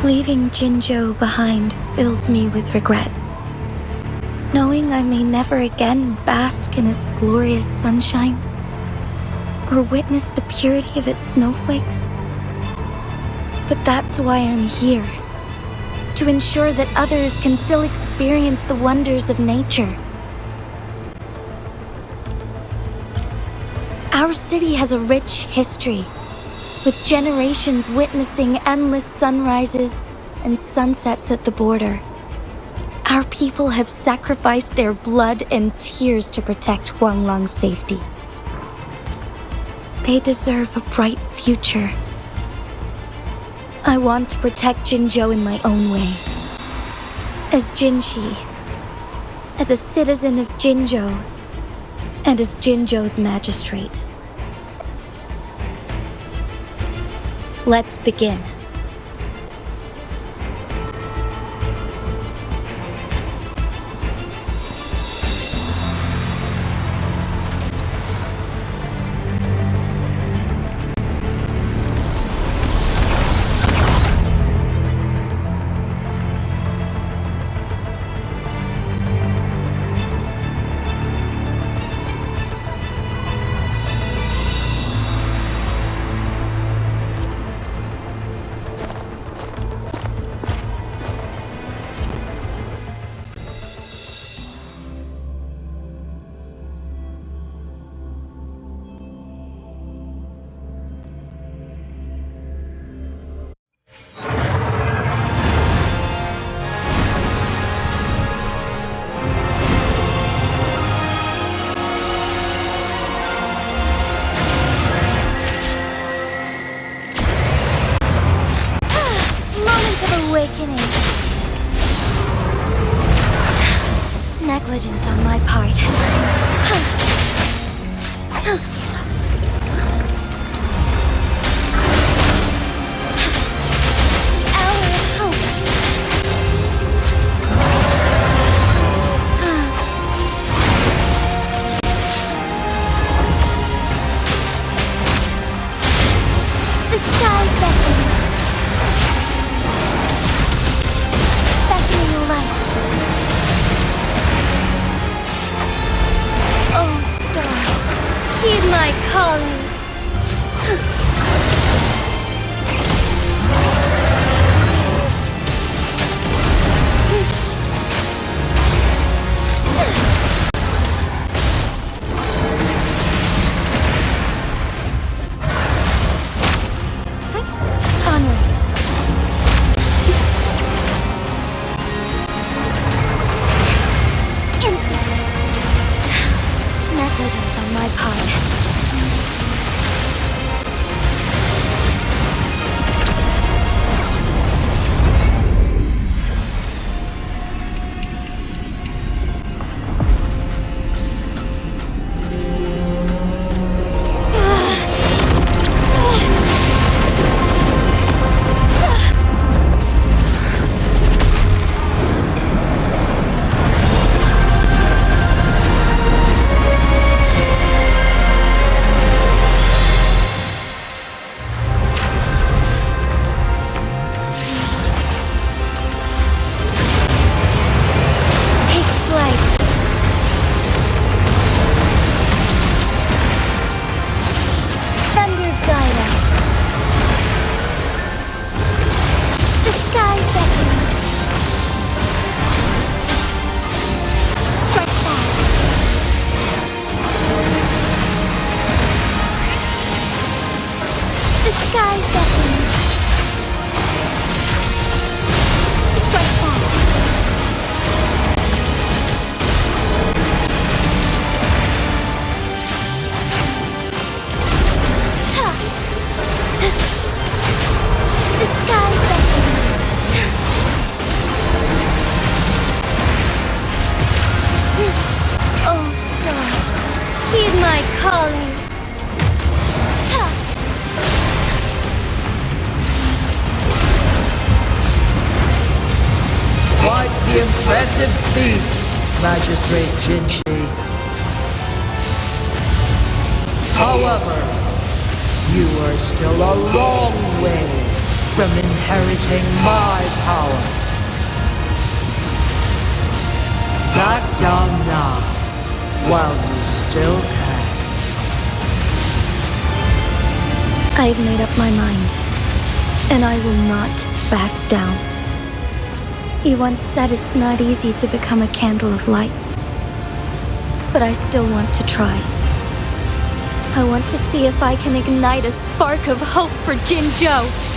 Leaving Jinzhou behind fills me with regret. Knowing I may never again bask in its glorious sunshine, or witness the purity of its snowflakes. But that's why I'm here. To ensure that others can still experience the wonders of nature. Our city has a rich history, with generations witnessing endless sunrises and sunsets at the border. Our people have sacrificed their blood and tears to protect Huanglang's safety. They deserve a bright future. I want to protect Jinzhou in my own way. As Jinshi, as a citizen of Jinzhou, and as Jinzhou's magistrate. Let's begin. Awakening. Negligence on my part. Hour of hope. The sky beckons. Oh, stars, heed my my calling. Quite the impressive feat, Magistrate Jinshi. However, you are still a long way from inheriting my power. Back down now, while you still can. I've made up my mind, and I will not back down. You once said it's not easy to become a candle of light, but I still want to try. I want to see if I can ignite a spark of hope for Jinzhou.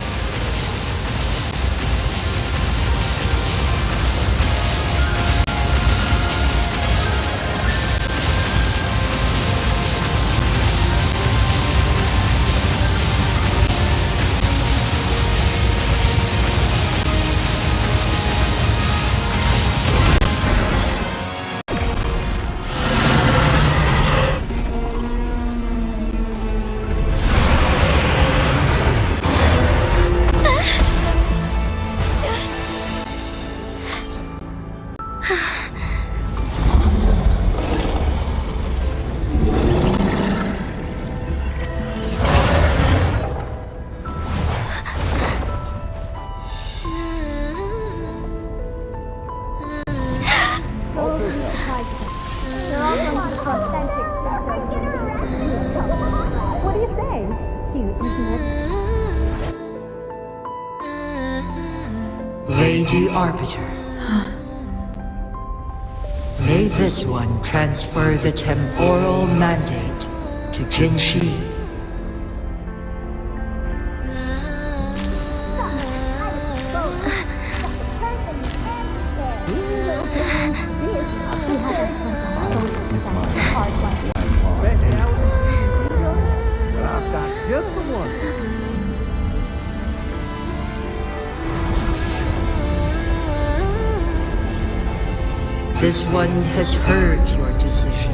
Lady Arbiter. May this one transfer the temporal mandate to Jinshi. I've got just the one. This one has heard your decision.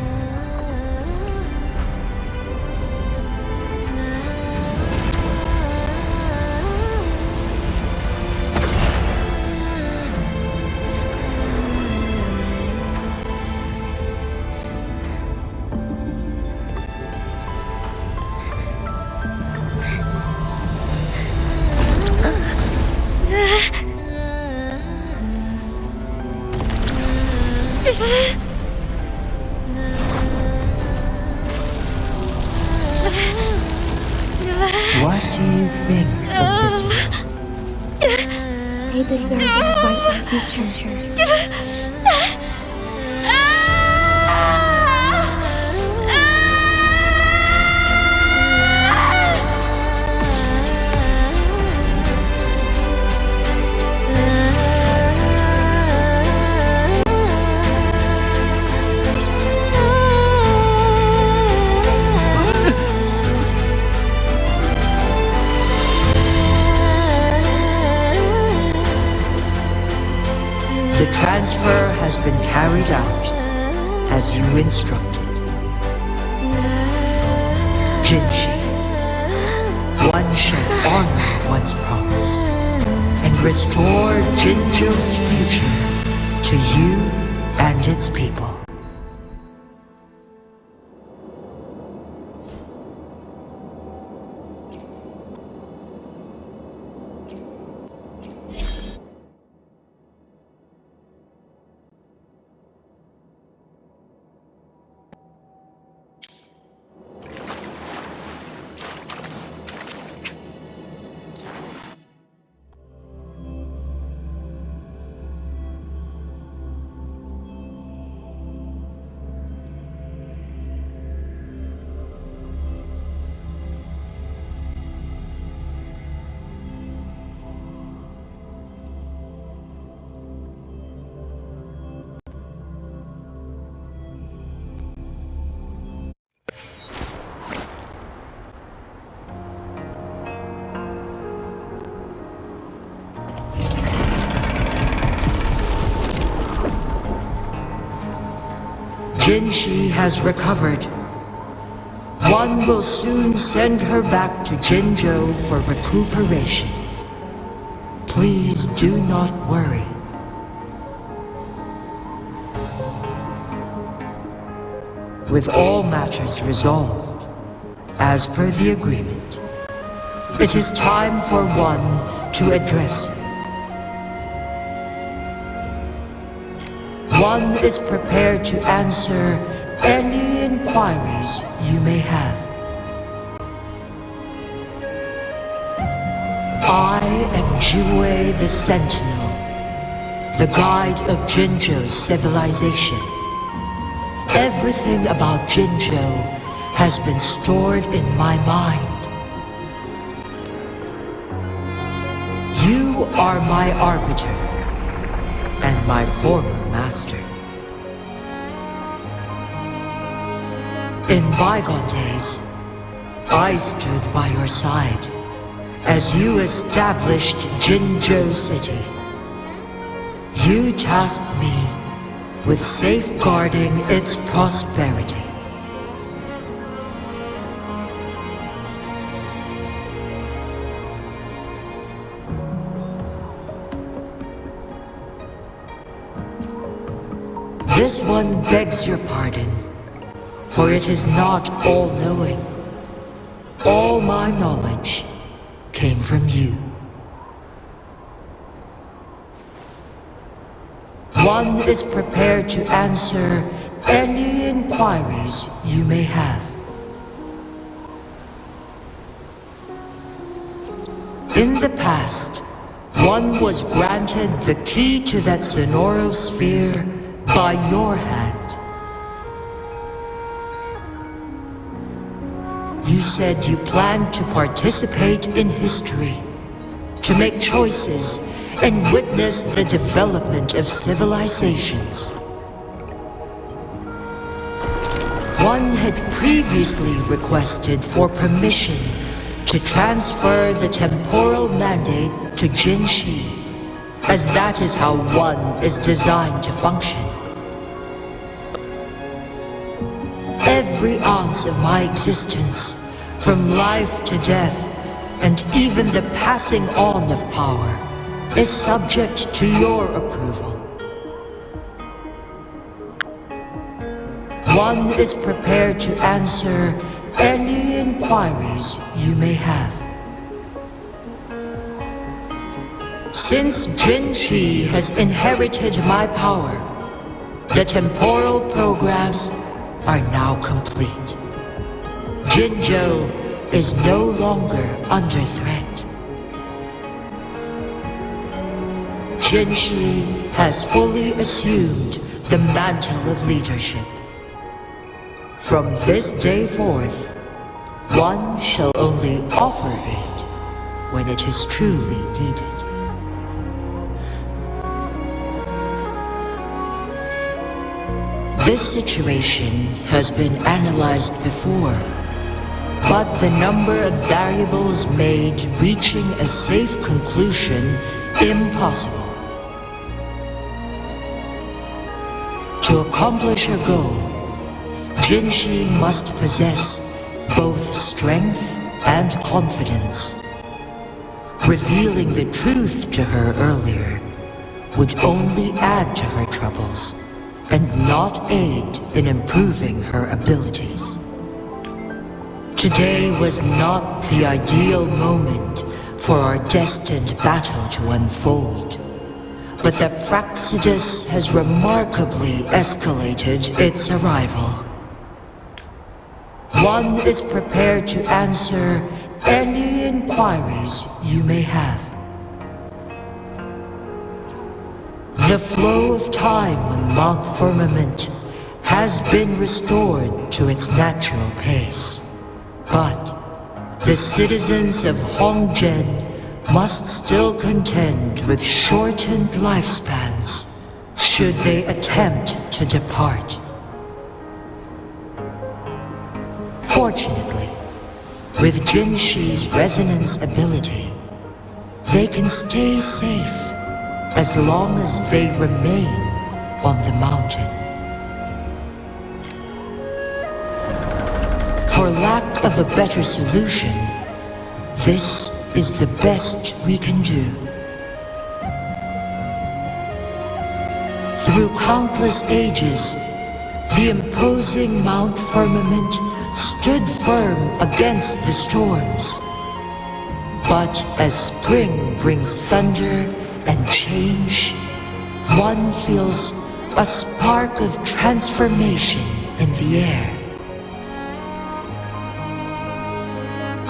What do you think of this? They deserve a bright future. The transfer has been carried out as you instructed. Jinshi, one shall honor one's promise and restore Jinzhou's future to you and its people. Jinshi has recovered. One will soon send her back to Jinzhou for recuperation. Please do not worry. With all matters resolved, as per the agreement, it is time for one to address her. One is prepared to answer any inquiries you may have. I am Jue the Sentinel, the guide of Jinzhou's civilization. Everything about Jinzhou has been stored in my mind. You are my arbiter and my former master. In bygone days, I stood by your side as you established Jinzhou City. You tasked me with safeguarding its prosperity. This one begs your pardon, for it is not all-knowing. All my knowledge came from you. One is prepared to answer any inquiries you may have. In the past, one was granted the key to that Sonoro sphere by your hand. You said you planned to participate in history, to make choices and witness the development of civilizations. One had previously requested for permission to transfer the temporal mandate to Jinshi, as that is how one is designed to function. Every ounce of my existence, from life to death, and even the passing on of power, is subject to your approval. One is prepared to answer any inquiries you may have. Since Jinshi has inherited my power, the temporal programs are now complete. Jinzhou is no longer under threat. Jinshi has fully assumed the mantle of leadership. From this day forth, one shall only offer aid when it is truly needed. This situation has been analyzed before, but the number of variables made reaching a safe conclusion impossible. To accomplish her goal, Jinshi must possess both strength and confidence. Revealing the truth to her earlier would only add to her troubles and not aid in improving her abilities. Today was not the ideal moment for our destined battle to unfold, but the Fraxidus has remarkably escalated its arrival. One is prepared to answer any inquiries you may have. The flow of time on Mount Firmament has been restored to its natural pace, but the citizens of Hongzhen must still contend with shortened lifespans should they attempt to depart. Fortunately, with Jinshi's resonance ability, they can stay safe as long as they remain on the mountain. For lack of a better solution, this is the best we can do. Through countless ages, the imposing Mount Firmament stood firm against the storms. But as spring brings thunder and change, one feels a spark of transformation in the air.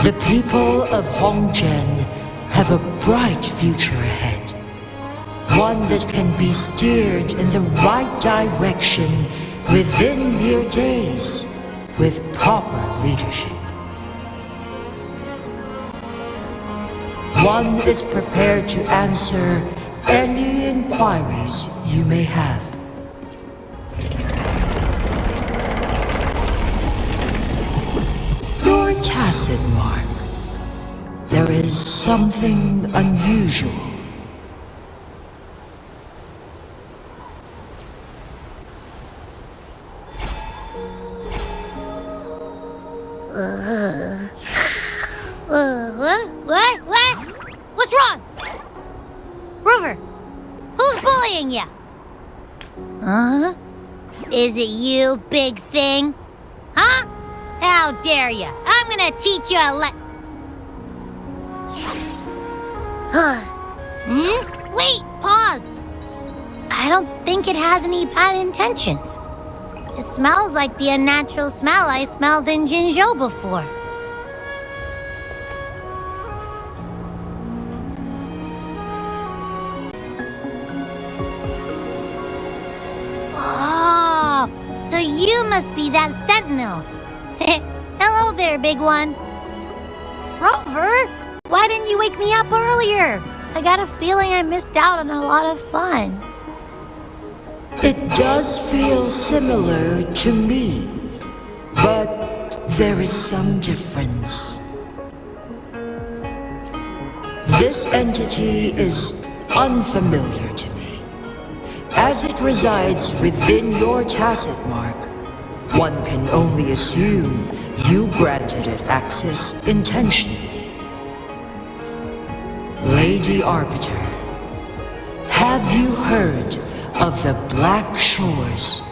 The people of Hongzhen have a bright future ahead. One that can be steered in the right direction within mere days with proper leadership. One is prepared to answer any inquiries you may have. Your tacit mark. There is something unusual. What? What's wrong? Rover, who's bullying you? Huh? Is it you, big thing? Huh? How dare you? I'm gonna teach you a Wait, pause. I don't think it has any bad intentions. It smells like the unnatural smell I smelled in Jinzhou before. Oh, so you must be that sentinel. Hello there, big one. Rover, why didn't you wake me up earlier? I got a feeling I missed out on a lot of fun. It does feel similar to me, but there is some difference. This entity is unfamiliar to me. As it resides within your tacit mark, one can only assume you granted it access intentionally. Lady Arbiter, have you heard of the Black Shores?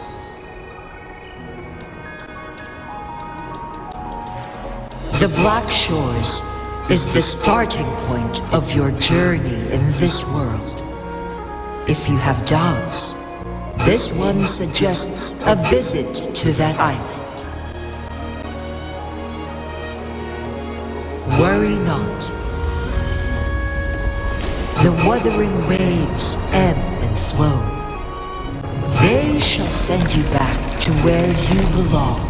The Black Shores is the starting point of your journey in this world. If you have doubts, this one suggests a visit to that island. Worry not. The wuthering waves ebb and flow. They shall send you back to where you belong.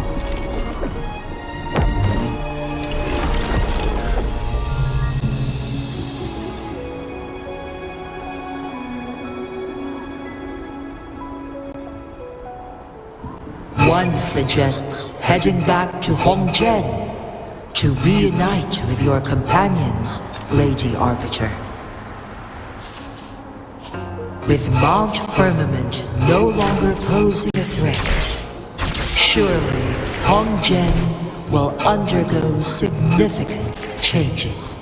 One suggests heading back to Hongzhen to reunite with your companions, Lady Arbiter. With Mount Firmament no longer posing a threat, surely Hongzhen will undergo significant changes.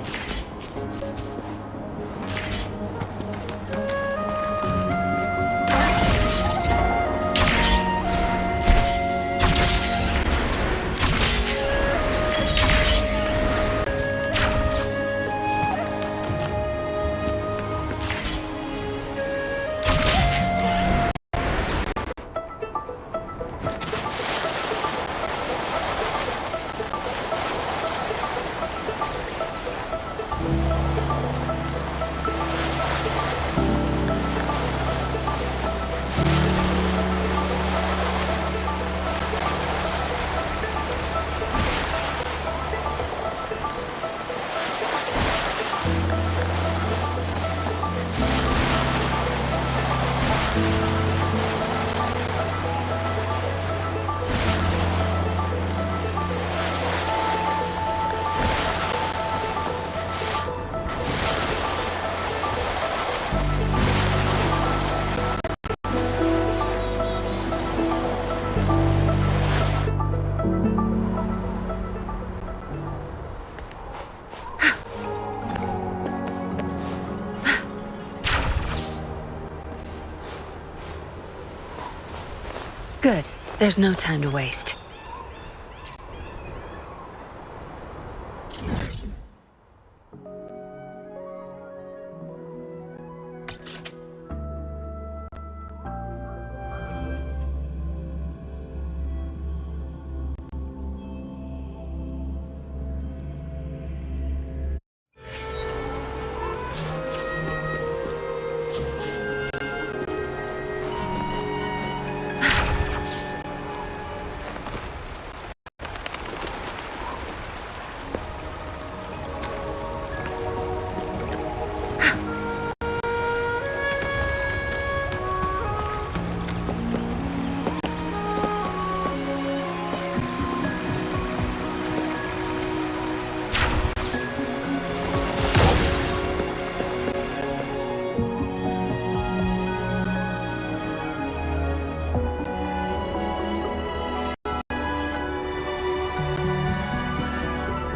Good. There's no time to waste.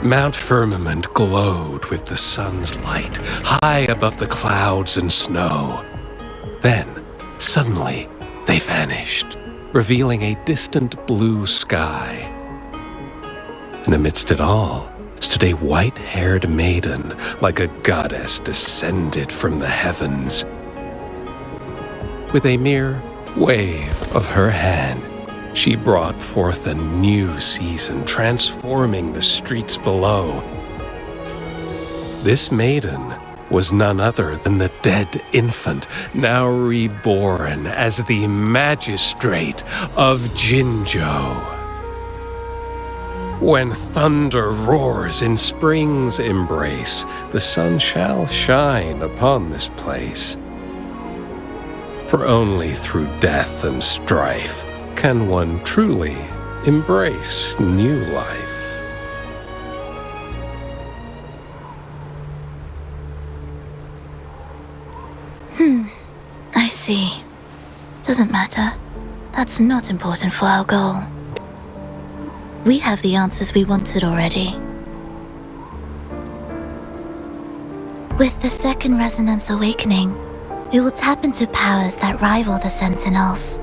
Mount Firmament glowed with the sun's light, high above the clouds and snow. Then, suddenly, they vanished, revealing a distant blue sky. And amidst it all stood a white-haired maiden, like a goddess descended from the heavens. With a mere wave of her hand, she brought forth a new season, transforming the streets below. This maiden was none other than the dead infant, now reborn as the magistrate of Jinzhou. When thunder roars in spring's embrace, the sun shall shine upon this place. For only through death and strife can one truly embrace new life. I see. Doesn't matter. That's not important for our goal. We have the answers we wanted already. With the second resonance awakening, we will tap into powers that rival the Sentinels.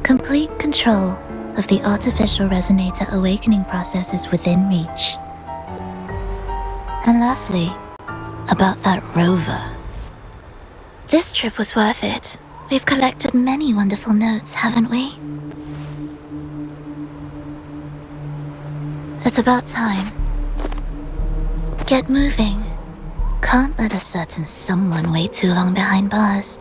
Complete control of the artificial resonator awakening process is within reach. And lastly, about that rover. This trip was worth it. We've collected many wonderful notes, haven't we? It's about time. Get moving. Can't let a certain someone wait too long behind bars.